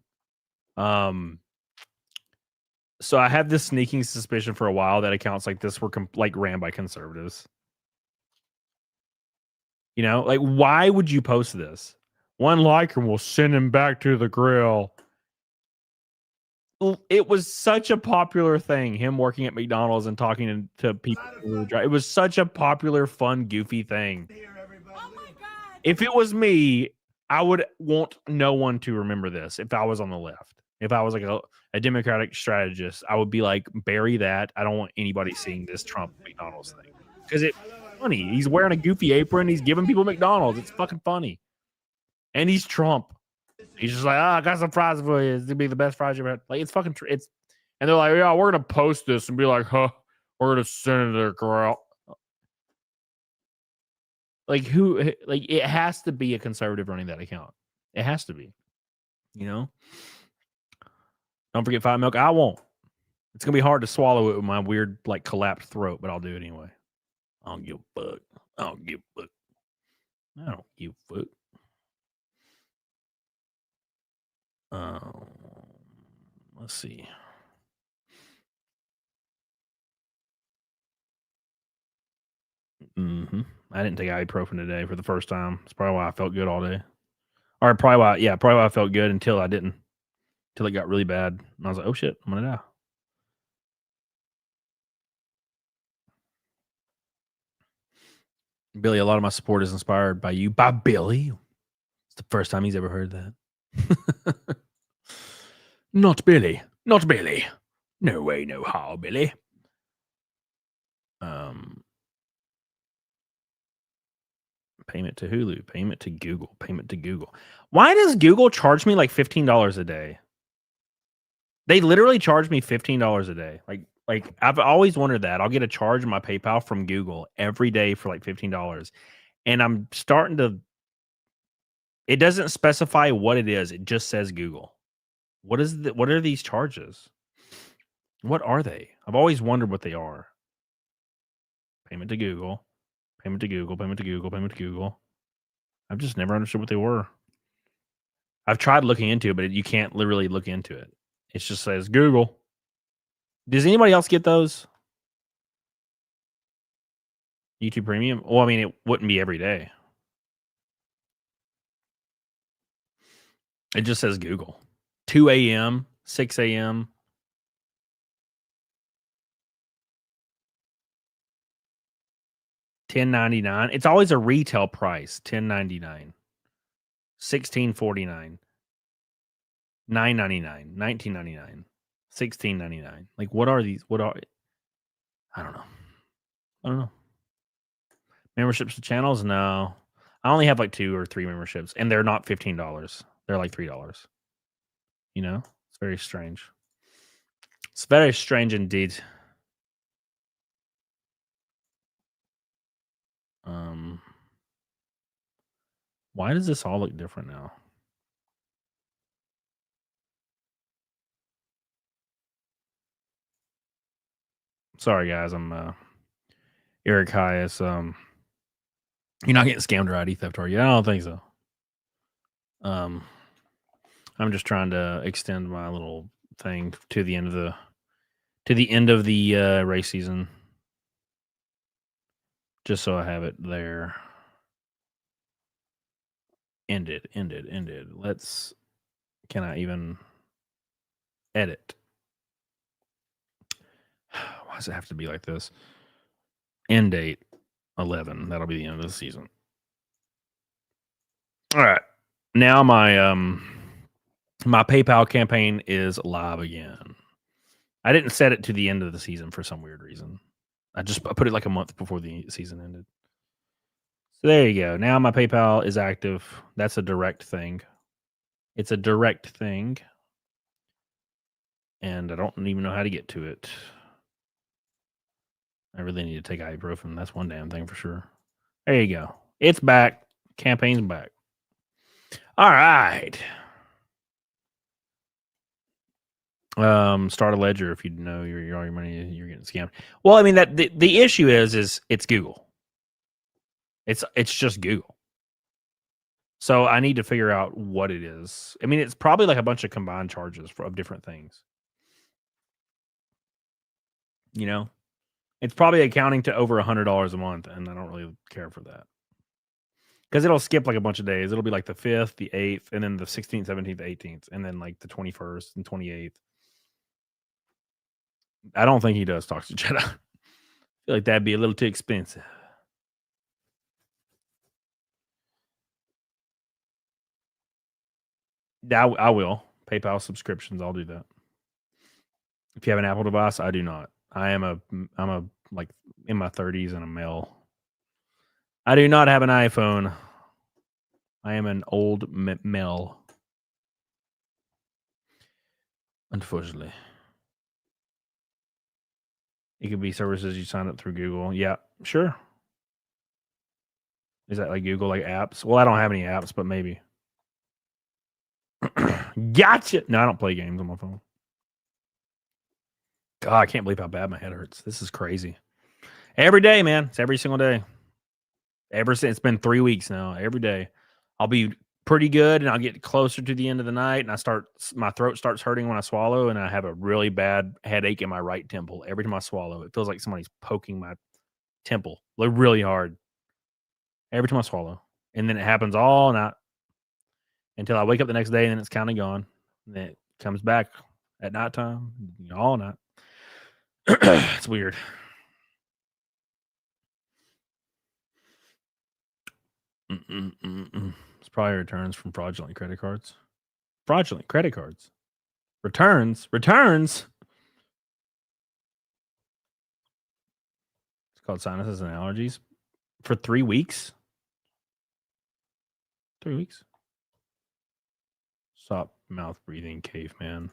So I had this sneaking suspicion for a while that accounts like this were ran by conservatives. You know, like, why would you post this? 1 like and we'll send him back to the grill. It was such a popular thing, him working at McDonald's and talking to people. It was such a popular, fun, goofy thing. If it was me, I would want no one to remember this if I was on the left. If I was like a Democratic strategist, I would be like, bury that. I don't want anybody seeing this Trump McDonald's thing. Because it's funny. He's wearing a goofy apron. He's giving people McDonald's. It's fucking funny. And he's Trump. He's just like, I got some fries for you. It's going to be the best fries you've ever had. Like, it's fucking, and they're like, yeah, we're going to post this and be like, we're going to send it to the girl. Like, it has to be a conservative running that account. It has to be. You know? Don't forget 5 milk. I won't. It's going to be hard to swallow it with my weird, collapsed throat, but I'll do it anyway. I don't give a fuck. I don't give a fuck. I don't give a fuck. Let's see. I didn't take ibuprofen today for the first time. It's probably why I felt good all day. Or probably why I felt good until I didn't. Until it got really bad. And I was like, oh shit, I'm gonna die. Billy, a lot of my support is inspired by you. By Billy. It's the first time he's ever heard that. Not Billy. Not Billy. No way, no how, Billy. Payment to Hulu, payment to Google, payment to Google. Why does Google charge me like $15 a day? They literally charge me $15 a day. Like I've always wondered that. I'll get a charge in my PayPal from Google every day for like $15. And I'm starting to, it doesn't specify what it is. It just says Google. What are these charges? What are they? I've always wondered what they are. Payment to Google, payment to Google, payment to Google, payment to Google. I've just never understood what they were. I've tried looking into it, but you can't literally look into it. It just says Google. Does anybody else get those? YouTube Premium? Well, I mean, it wouldn't be every day. It just says Google. 2 a.m., 6 a.m. $10.99. It's always a retail price. $10.99. $16.49. $9.99. $19.99. $16.99. Like, what are these? What are? I don't know. Memberships to channels? No. I only have like 2 or 3 memberships, and they're not $15. They're like $3. You know? It's very strange. It's very strange indeed. Why does this all look different now? Sorry, guys. I'm Eric Hayes. You're not getting scammed or ID theft, are you? I don't think so. I'm just trying to extend my little thing to the end of the race season, just so I have it there. Ended. Can I even edit? Why does it have to be like this? End date 11. That'll be the end of the season. All right. Now my PayPal campaign is live again. I didn't set it to the end of the season for some weird reason. I put it like a month before the season ended. So there you go. Now my PayPal is active. That's a direct thing. It's a direct thing. And I don't even know how to get to it. I really need to take ibuprofen. That's one damn thing for sure. There you go. It's back. Campaign's back. All right. Start a ledger if you know all your money you're getting scammed. Well, I mean that the issue is it's Google. It's just Google. So I need to figure out what it is. I mean, it's probably like a bunch of combined charges of different things. You know, it's probably accounting to over $100 a month, and I don't really care for that because it'll skip like a bunch of days. It'll be like the 5th, the 8th, and then the 16th, 17th, 18th, and then like the 21st and 28th. I don't think he does talk to Jedi. I feel like that'd be a little too expensive. I will. PayPal subscriptions, I'll do that. If you have an Apple device, I do not. I'm a like in my 30s and a male. I do not have an iPhone. I am an old male. Unfortunately. It could be services you sign up through Google. Yeah, sure. Is that like Google, like apps? Well, I don't have any apps, but maybe. Gotcha. No, I don't play games on my phone. God, I can't believe how bad my head hurts. This is crazy. Every day, man. It's every single day. Ever since it's been 3 weeks now. Every day. I'll be pretty good and I'll get closer to the end of the night and my throat starts hurting when I swallow and I have a really bad headache in my right temple every time I swallow. It feels like somebody's poking my temple, like really hard. Every time I swallow. And then it happens all night until I wake up the next day and then it's kind of gone. And then it comes back at nighttime, all night. It's weird. It's probably returns from fraudulent credit cards. Fraudulent credit cards. Returns. It's called sinuses and allergies. For 3 weeks? 3 weeks? Stop mouth breathing, caveman.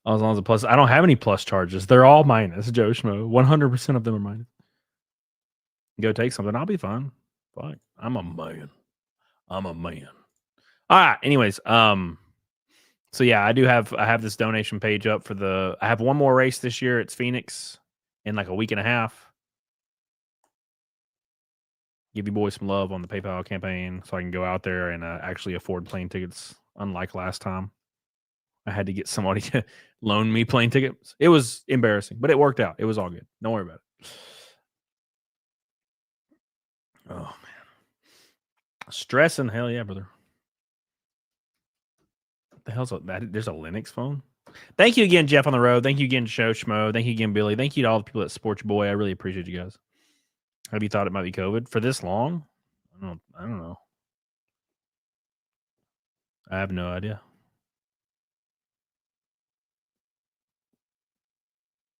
As long as the plus, I don't have any plus charges. They're all minus, Joe Schmo. 100% of them are minus. Go take something. I'll be fine. Fuck. I'm a man. All right. Anyways, so yeah, I have this donation page up for I have one more race this year. It's Phoenix in like a week and a half. Give you boys some love on the PayPal campaign so I can go out there and actually afford plane tickets, unlike last time. I had to get somebody to loan me plane tickets. It was embarrassing, but it worked out. It was all good. Don't worry about it. Oh, man. Stressing. Hell yeah, brother. What the hell's that? There's a Linux phone? Thank you again, Jeff on the road. Thank you again, Show Schmo. Thank you again, Billy. Thank you to all the people that support your boy. I really appreciate you guys. Have you thought it might be COVID for this long? I don't know. I have no idea.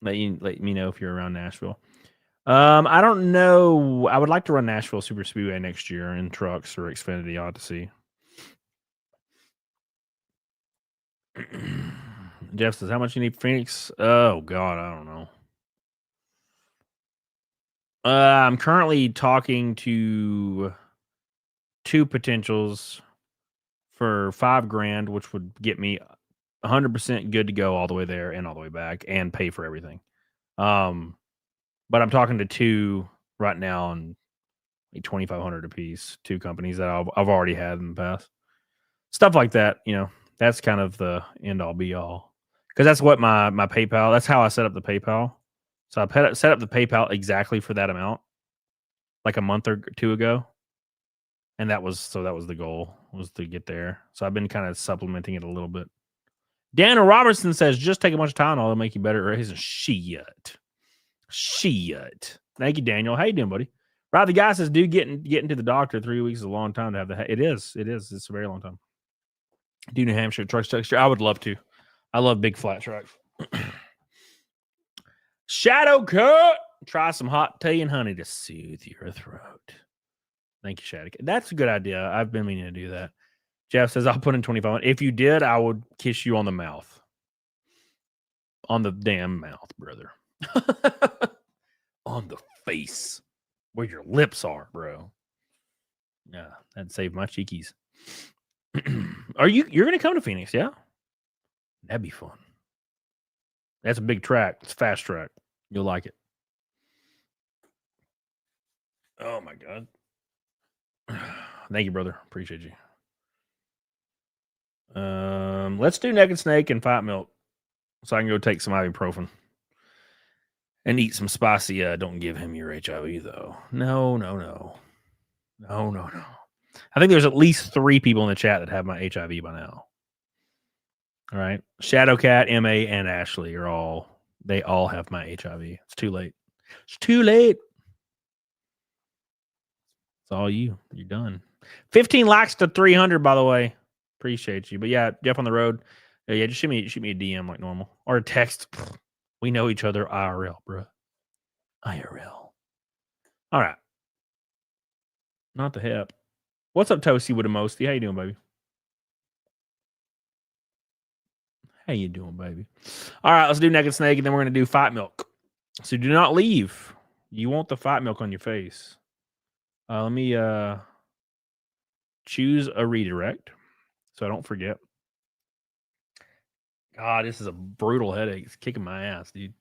Let me know if you're around Nashville. I don't know. I would like to run Nashville Super Speedway next year in trucks or Xfinity Odyssey. Jeff says, how much you need for Phoenix? Oh, God, I don't know. I'm currently talking to 2 potentials for $5,000, which would get me 100% good to go all the way there and all the way back and pay for everything. But I'm talking to 2 right now and $2,500 a piece, 2 companies that I've already had in the past. Stuff like that, that's kind of the end all be all. Because that's what my PayPal, that's how I set up the PayPal. So I set up the PayPal exactly for that amount, like a month or 2 ago. And that was the goal, was to get there. So I've been kind of supplementing it a little bit. Daniel Robertson says, just take a bunch of Tylenol, it'll make you better at racing. Shit. Thank you, Daniel. How you doing, buddy? Rob, the guy says, dude, getting to the doctor 3 weeks is a long time to have It is. It's a very long time. Do New Hampshire trucks texture? I would love to. I love big flat trucks. Shadow Cut. Try some hot tea and honey to soothe your throat. Thank you, Shadow Cut. That's a good idea. I've been meaning to do that. Jeff says, I'll put in 25. If you did, I would kiss you on the mouth. On the damn mouth, brother. On the face. Where your lips are, bro. Yeah, that'd save my cheekies. You're gonna come to Phoenix, yeah? That'd be fun. That's a big track. It's a fast track. You'll like it. Oh my God. Thank you, brother. Appreciate you. Let's do Naked Snake and Fight Milk so I can go take some ibuprofen and eat some spicy. Don't give him your HIV though. No. I think there's at least 3 people in the chat that have my HIV by now. All right. Shadowcat, MA, and Ashley they all have my HIV. It's too late. It's all you. You're done. 15 likes to 300, by the way. Appreciate you. But yeah, Jeff on the road. Yeah, just shoot me a DM like normal. Or a text. We know each other IRL, bro. IRL. All right. Not the hip. What's up, Toasty with a Mosty? How you doing, baby? How you doing, baby? All right, let's do Naked Snake, and then we're going to do Fight Milk. So do not leave. You want the Fight Milk on your face. Let me choose a redirect so I don't forget. God, this is a brutal headache. It's kicking my ass, dude.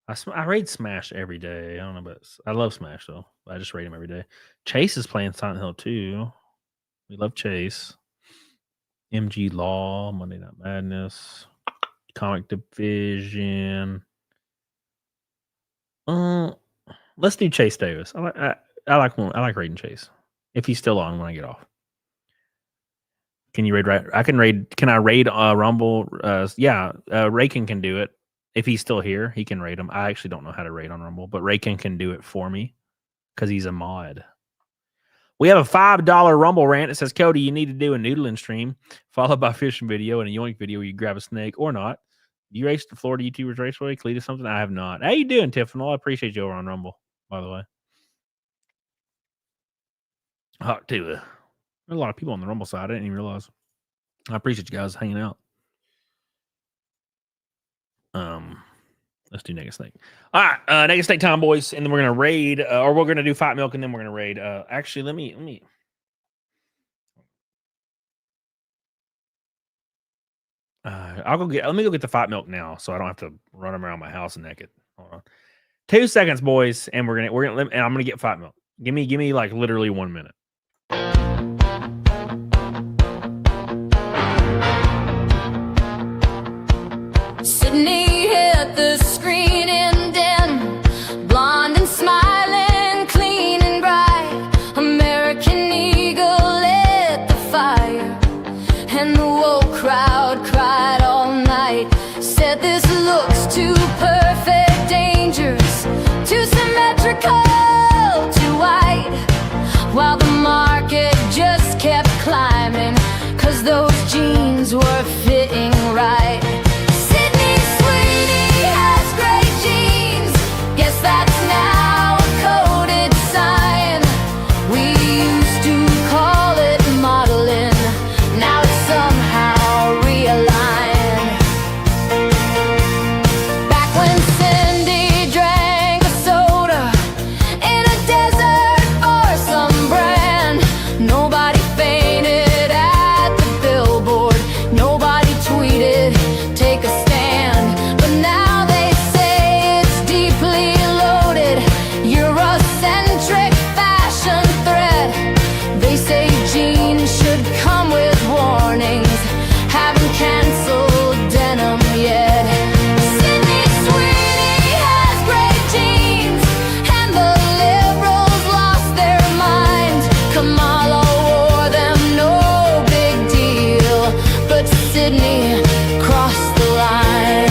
I raid Smash every day. I don't know, but I love Smash, though. I just raid him every day. Chase is playing Silent Hill, too. We love Chase. MG Law, Monday Night Madness. comic division. Let's do Chase Davis. I like raiding Chase if he's still on when I get off. Can you raid? Right, I can raid. Can I raid Rumble? Yeah, Raykin can do it if he's still here. He can raid him. I actually don't know how to raid on Rumble, but Raykin can do it for me because he's a mod. We have a $5 Rumble rant. It says, Cody, you need to do a noodling stream, followed by a fishing video and a yoink video where you grab a snake or not. You raced the Florida YouTubers Raceway, Cletus something? I have not. How you doing, Tiffany? I appreciate you over on Rumble, by the way. Hot too. There's a lot of people on the Rumble side. I didn't even realize. I appreciate you guys hanging out. Let's do Naked Snake. All right, Naked Snake time, boys, and then we're gonna raid, or we're gonna do Fight Milk, and then we're gonna raid. Actually, let me. Let me go get the Fight Milk now, so I don't have to run around my house naked. Hold on, 2 seconds, boys, and and I'm gonna get Fight Milk. Give me like literally 1 minute. Sydney hit the screen and then blonde and smiling, clean and bright. American Eagle lit the fire, and the woke crowd cried all night. Said this looks too perfect, dangerous, too symmetrical, too white. While the market just kept climbing, 'cause those jeans were fitting right. That's now a coded sign. We used to call it modeling, now it's somehow realigned. Back when Cindy drank a soda in a desert for some brand, nobody fainted at the billboard, nobody tweeted, take a stand. But now they say it's deeply Eurocentric fashion threat. They say jeans should come with warnings, haven't canceled denim yet. Sydney Sweeney has great jeans, and the liberals lost their minds. Kamala wore them, no big deal, but Sydney crossed the line.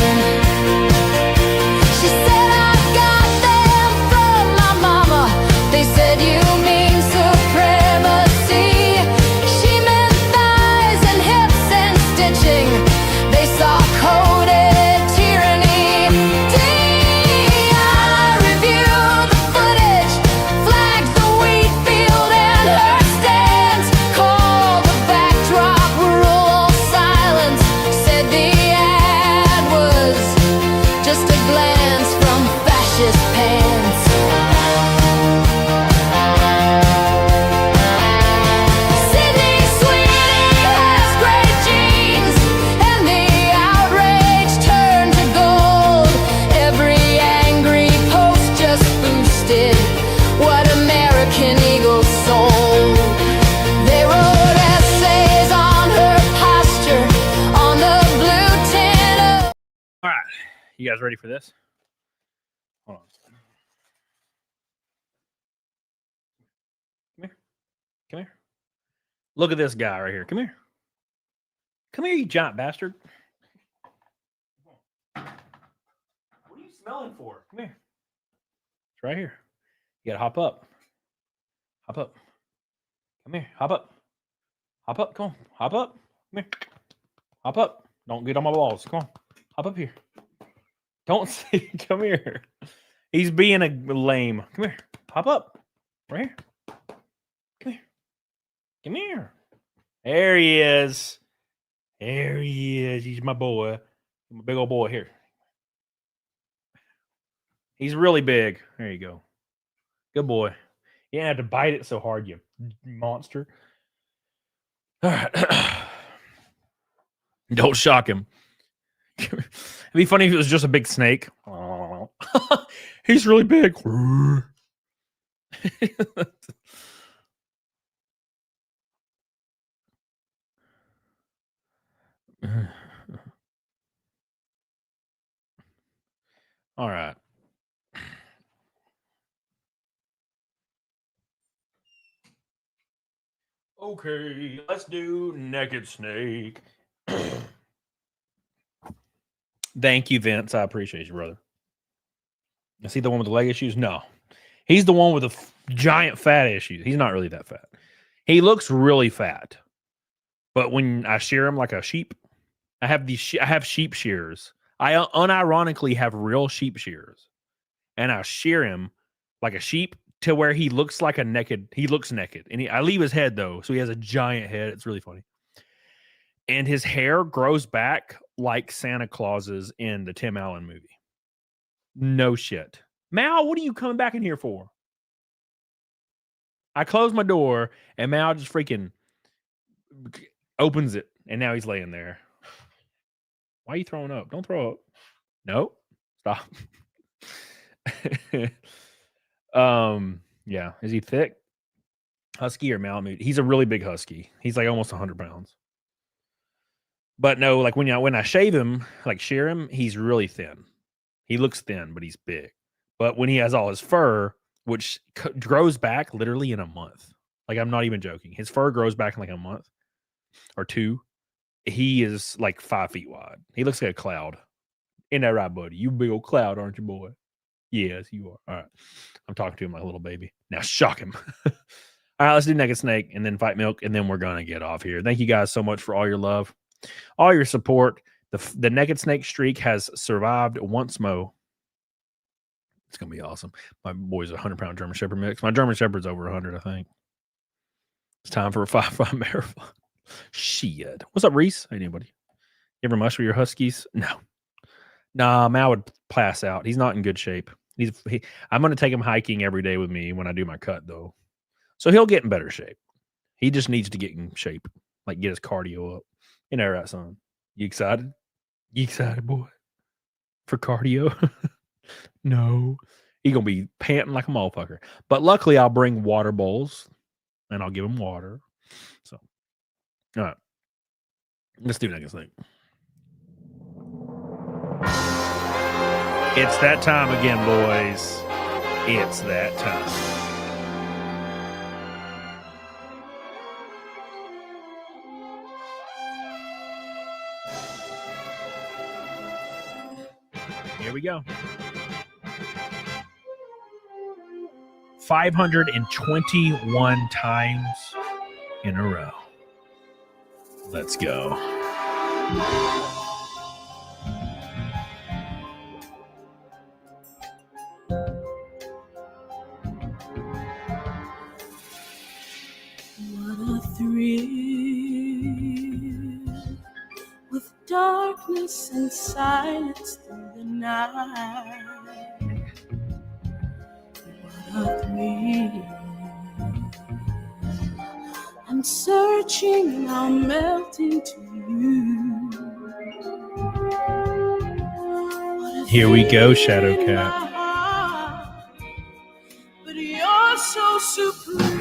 She said, I got them from my mama. They said, you mean supremacy. She meant thighs and hips and stitching. They saw coded tyranny. I reviewed the footage, flagged the wheat field and her stance, called the backdrop rural silence. Said the ad was just a glance from fascist pants. Sydney Sweeney has great jeans, and the outrage turned to gold. Every angry post just boosted what American Eagle sold. They wrote essays on her posture, on the blue tin of... All right, you guys ready for this? Hold on. Come here. Look at this guy right here. Come here. Come here, you giant bastard. What are you smelling for? Come here. It's right here. You gotta hop up. Hop up. Come here. Hop up. Hop up. Come on. Hop up. Come here. Hop up. Don't get on my balls. Come on. Hop up here. Don't say, come here. He's being a lame. Come here. Hop up. Right here. Come here. Come here. There he is. There he is. He's my boy. My big old boy here. He's really big. There you go. Good boy. You didn't have to bite it so hard, you monster. All right. Don't shock him. It'd be funny if it was just a big snake. Oh. He's really big. All right. Okay, let's do Naked Snake. Thank you, Vince. I appreciate you, brother. Is he the one with the leg issues? No. He's the one with the giant fat issues. He's not really that fat. He looks really fat. But when I shear him like a sheep, I have I have sheep shears. I unironically have real sheep shears. And I shear him like a sheep to where he looks like he looks naked. And I leave his head though, so he has a giant head. It's really funny. And his hair grows back like Santa Claus's in the Tim Allen movie. No shit. Mal, what are you coming back in here for? I close my door and Mal just freaking opens it. And now he's laying there. Why are you throwing up? Don't throw up. No. Stop. Yeah. Is he thick? Husky or Malamute? He's a really big husky. He's like almost 100 pounds. But no, like when I shave him, like shear him, he's really thin. He looks thin, but he's big. But when he has all his fur, which grows back literally in a month. Like I'm not even joking. His fur grows back in like a month or two. He is like 5 feet wide. He looks like a cloud. Ain't that right, buddy? You big old cloud, aren't you, boy? Yes, you are. All right. I'm talking to him like a little baby. Now shock him. All right, let's do Naked Snake and then Fight Milk, and then we're going to get off here. Thank you guys so much for all your love, all your support. The Naked Snake streak has survived once more. It's going to be awesome. My boy's a 100-pound German Shepherd mix. My German Shepherd's over 100, I think. It's time for a 5-5 marathon. Shit. What's up, Reese? Hey, anybody? You ever mush with your Huskies? No. Nah, Mal would pass out. He's not in good shape. I'm going to take him hiking every day with me when I do my cut, though. So he'll get in better shape. He just needs to get in shape, like get his cardio up. You know, right, son? You excited? You excited, boy? For cardio? No. He's going to be panting like a motherfucker. But luckily, I'll bring water bowls, and I'll give him water. So, all right. Let's do Naked Snake. It's that time again, boys. It's that time. Here we go. 521 times in a row. Let's go. What a thrill with darkness and silence through the night. What a thrill. I'm searching, now melting to you. Here we go, Shadow Cat. But you're so supreme.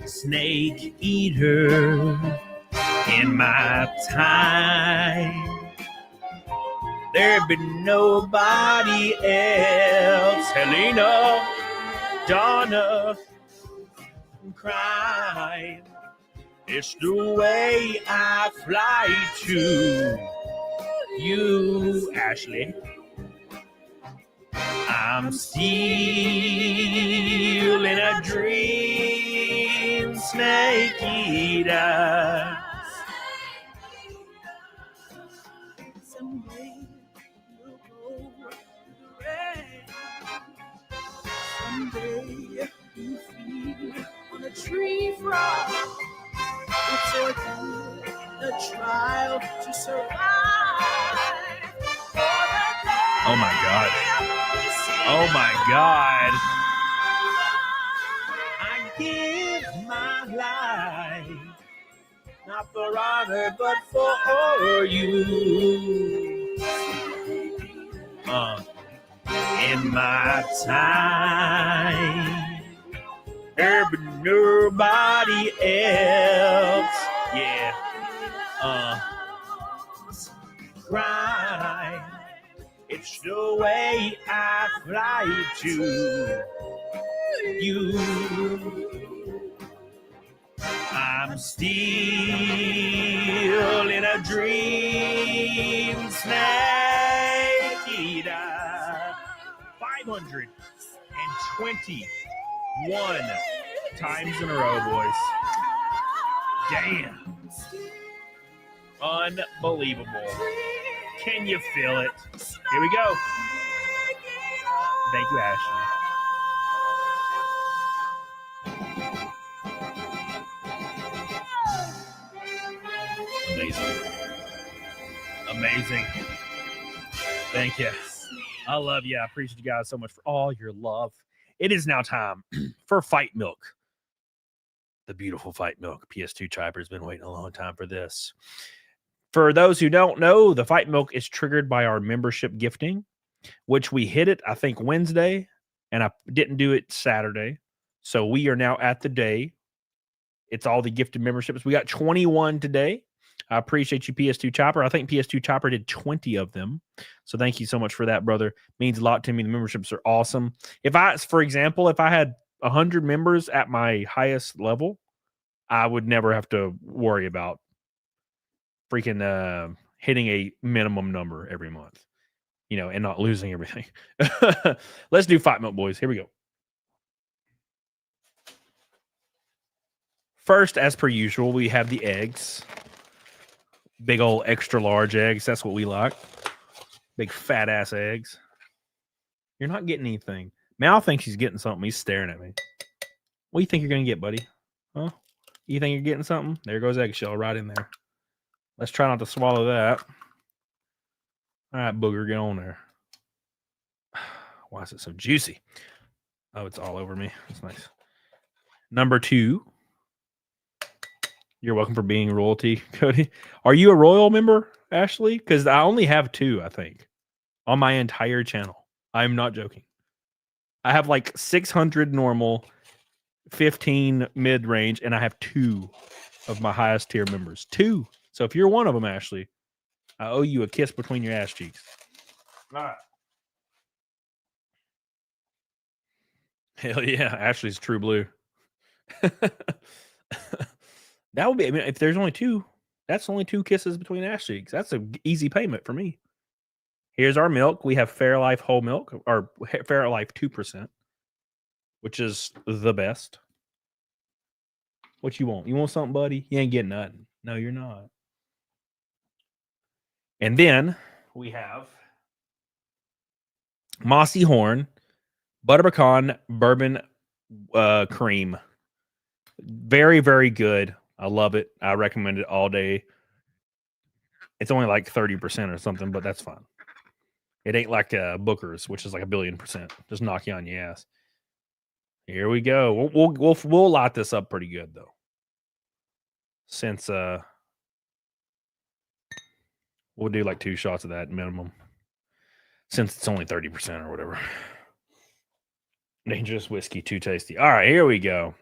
Snake eater in my time. There'd be nobody else. Helena, Donna, crime. It's the way I fly to you, Ashley. I'm still in a dream, snake eater. Someday you'll go red. Someday you feed on a tree frog. It's a trial to survive. Oh my God. Oh my God. I give my life, not for honor, but for you. In my time. her, but nobody else. Yeah. Cry. It's the way I fly to you. I'm still in a dream, snake eater. 521 times in a row, boys. Damn. Unbelievable. Can you feel it? Here we go. Thank you, Ashley. Amazing. Amazing. Thank you. I love you. I appreciate you guys so much for all your love. It is now time for Fight Milk. The beautiful Fight Milk. PS2 Chipper's been waiting a long time for this. For those who don't know, the Fight Milk is triggered by our membership gifting, which we hit it, I think, Wednesday, and I didn't do it Saturday. So we are now at the day. It's all the gifted memberships. We got 21 today. I appreciate you, PS2 Chopper. I think PS2 Chopper did 20 of them. So thank you so much for that, brother. Means a lot to me. The memberships are awesome. For example, if I had 100 members at my highest level, I would never have to worry about freaking hitting a minimum number every month, and not losing everything. Let's do Fight Milk, boys. Here we go. First, as per usual, we have the eggs. Big old extra large eggs. That's what we like. Big fat ass eggs. You're not getting anything. Mal thinks he's getting something. He's staring at me. What do you think you're going to get, buddy? Huh? You think you're getting something? There goes eggshell right in there. Let's try not to swallow that. All right, booger, get on there. Why is it so juicy? Oh, it's all over me. That's nice. Number 2. You're welcome for being royalty, Cody. Are you a royal member, Ashley? Because I only have 2, I think, on my entire channel. I'm not joking. I have like 600 normal, 15 mid-range, and I have 2 of my highest tier members. 2. So if you're one of them, Ashley, I owe you a kiss between your ass cheeks. All right. Hell yeah, Ashley's true blue. That would be, if there's only 2, that's only 2 kisses between ass cheeks. That's an easy payment for me. Here's our milk. We have Fairlife whole milk, or Fairlife 2%, which is the best. What you want? You want something, buddy? You ain't getting nothing. No, you're not. And then we have Mossy Horn, Butter Pecan, Bourbon Cream. Very, very good. I love it. I recommend it all day. It's only like 30% or something, but that's fine. It ain't like Booker's, which is like 1,000,000,000%. Just knock you on your ass. Here we go. We'll light this up pretty good though. Since we'll do like 2 shots of that minimum. Since it's only 30% or whatever. Dangerous whiskey, too tasty. All right, here we go.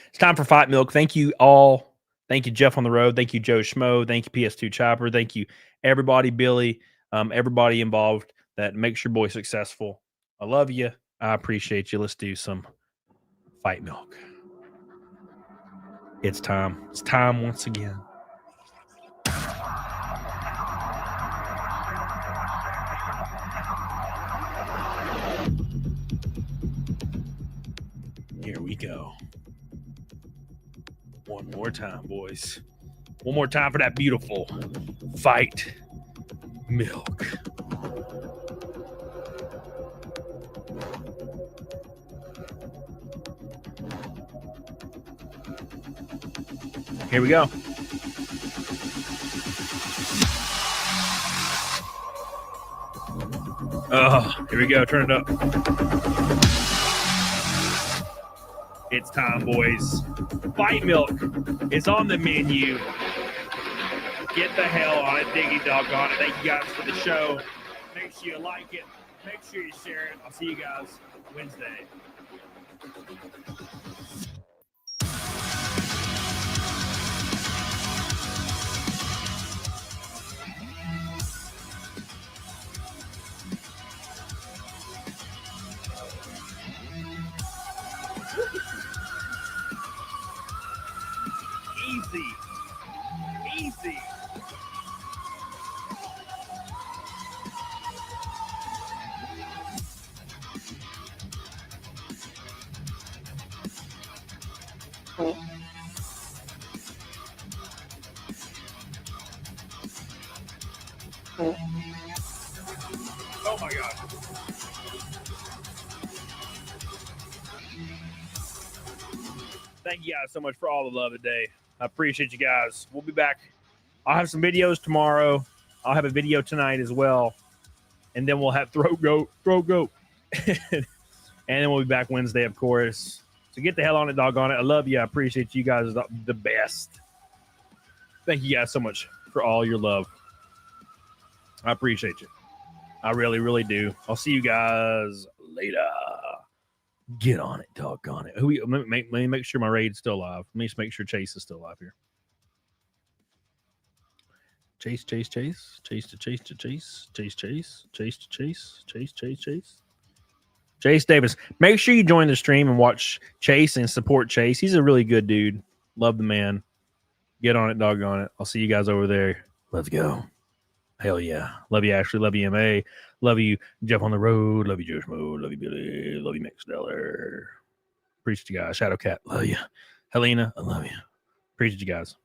It's time for Fight Milk. Thank you all. Thank you, Jeff on the road. Thank you, Joe Schmo. Thank you, PS2 Chopper. Thank you, everybody, Billy, everybody involved that makes your boy successful. I love you. I appreciate you. Let's do some Fight Milk. It's time. It's time once again. Here we go. One more time, boys. One more time for that beautiful Fight Milk. Here we go. Oh, here we go. Turn it up. It's time, boys. Fight Milk is on the menu. Get the hell on it. Diggy doggone it. Thank you guys for the show. Make sure you like it. Make sure you share it. I'll see you guys Wednesday. Easy. Easy. Oh my God. Thank you guys so much for all the love today. I appreciate you guys. We'll be back. I'll have some videos tomorrow. I'll have a video tonight as well. And then we'll have Throat Goat. And then we'll be back Wednesday, of course. So get the hell on it, doggone it. I love you. I appreciate you guys the best. Thank you guys so much for all your love. I appreciate you. I really, really do. I'll see you guys later. Get on it, doggone it. Let me make sure my raid's still alive. Let me just make sure Chase is still alive here. Chase. Chase Davis. Make sure you join the stream and watch Chase and support Chase. He's a really good dude. Love the man. Get on it, doggone it. I'll see you guys over there. Let's go. Hell yeah. Love you, Ashley. Love you, MA. Love you, Jeff on the Road. Love you, Josh Mo. Love you, Billy. Love you, Max Stellar. Appreciate you guys. Shadow Cat. Love you. Helena. I love you. Appreciate you guys.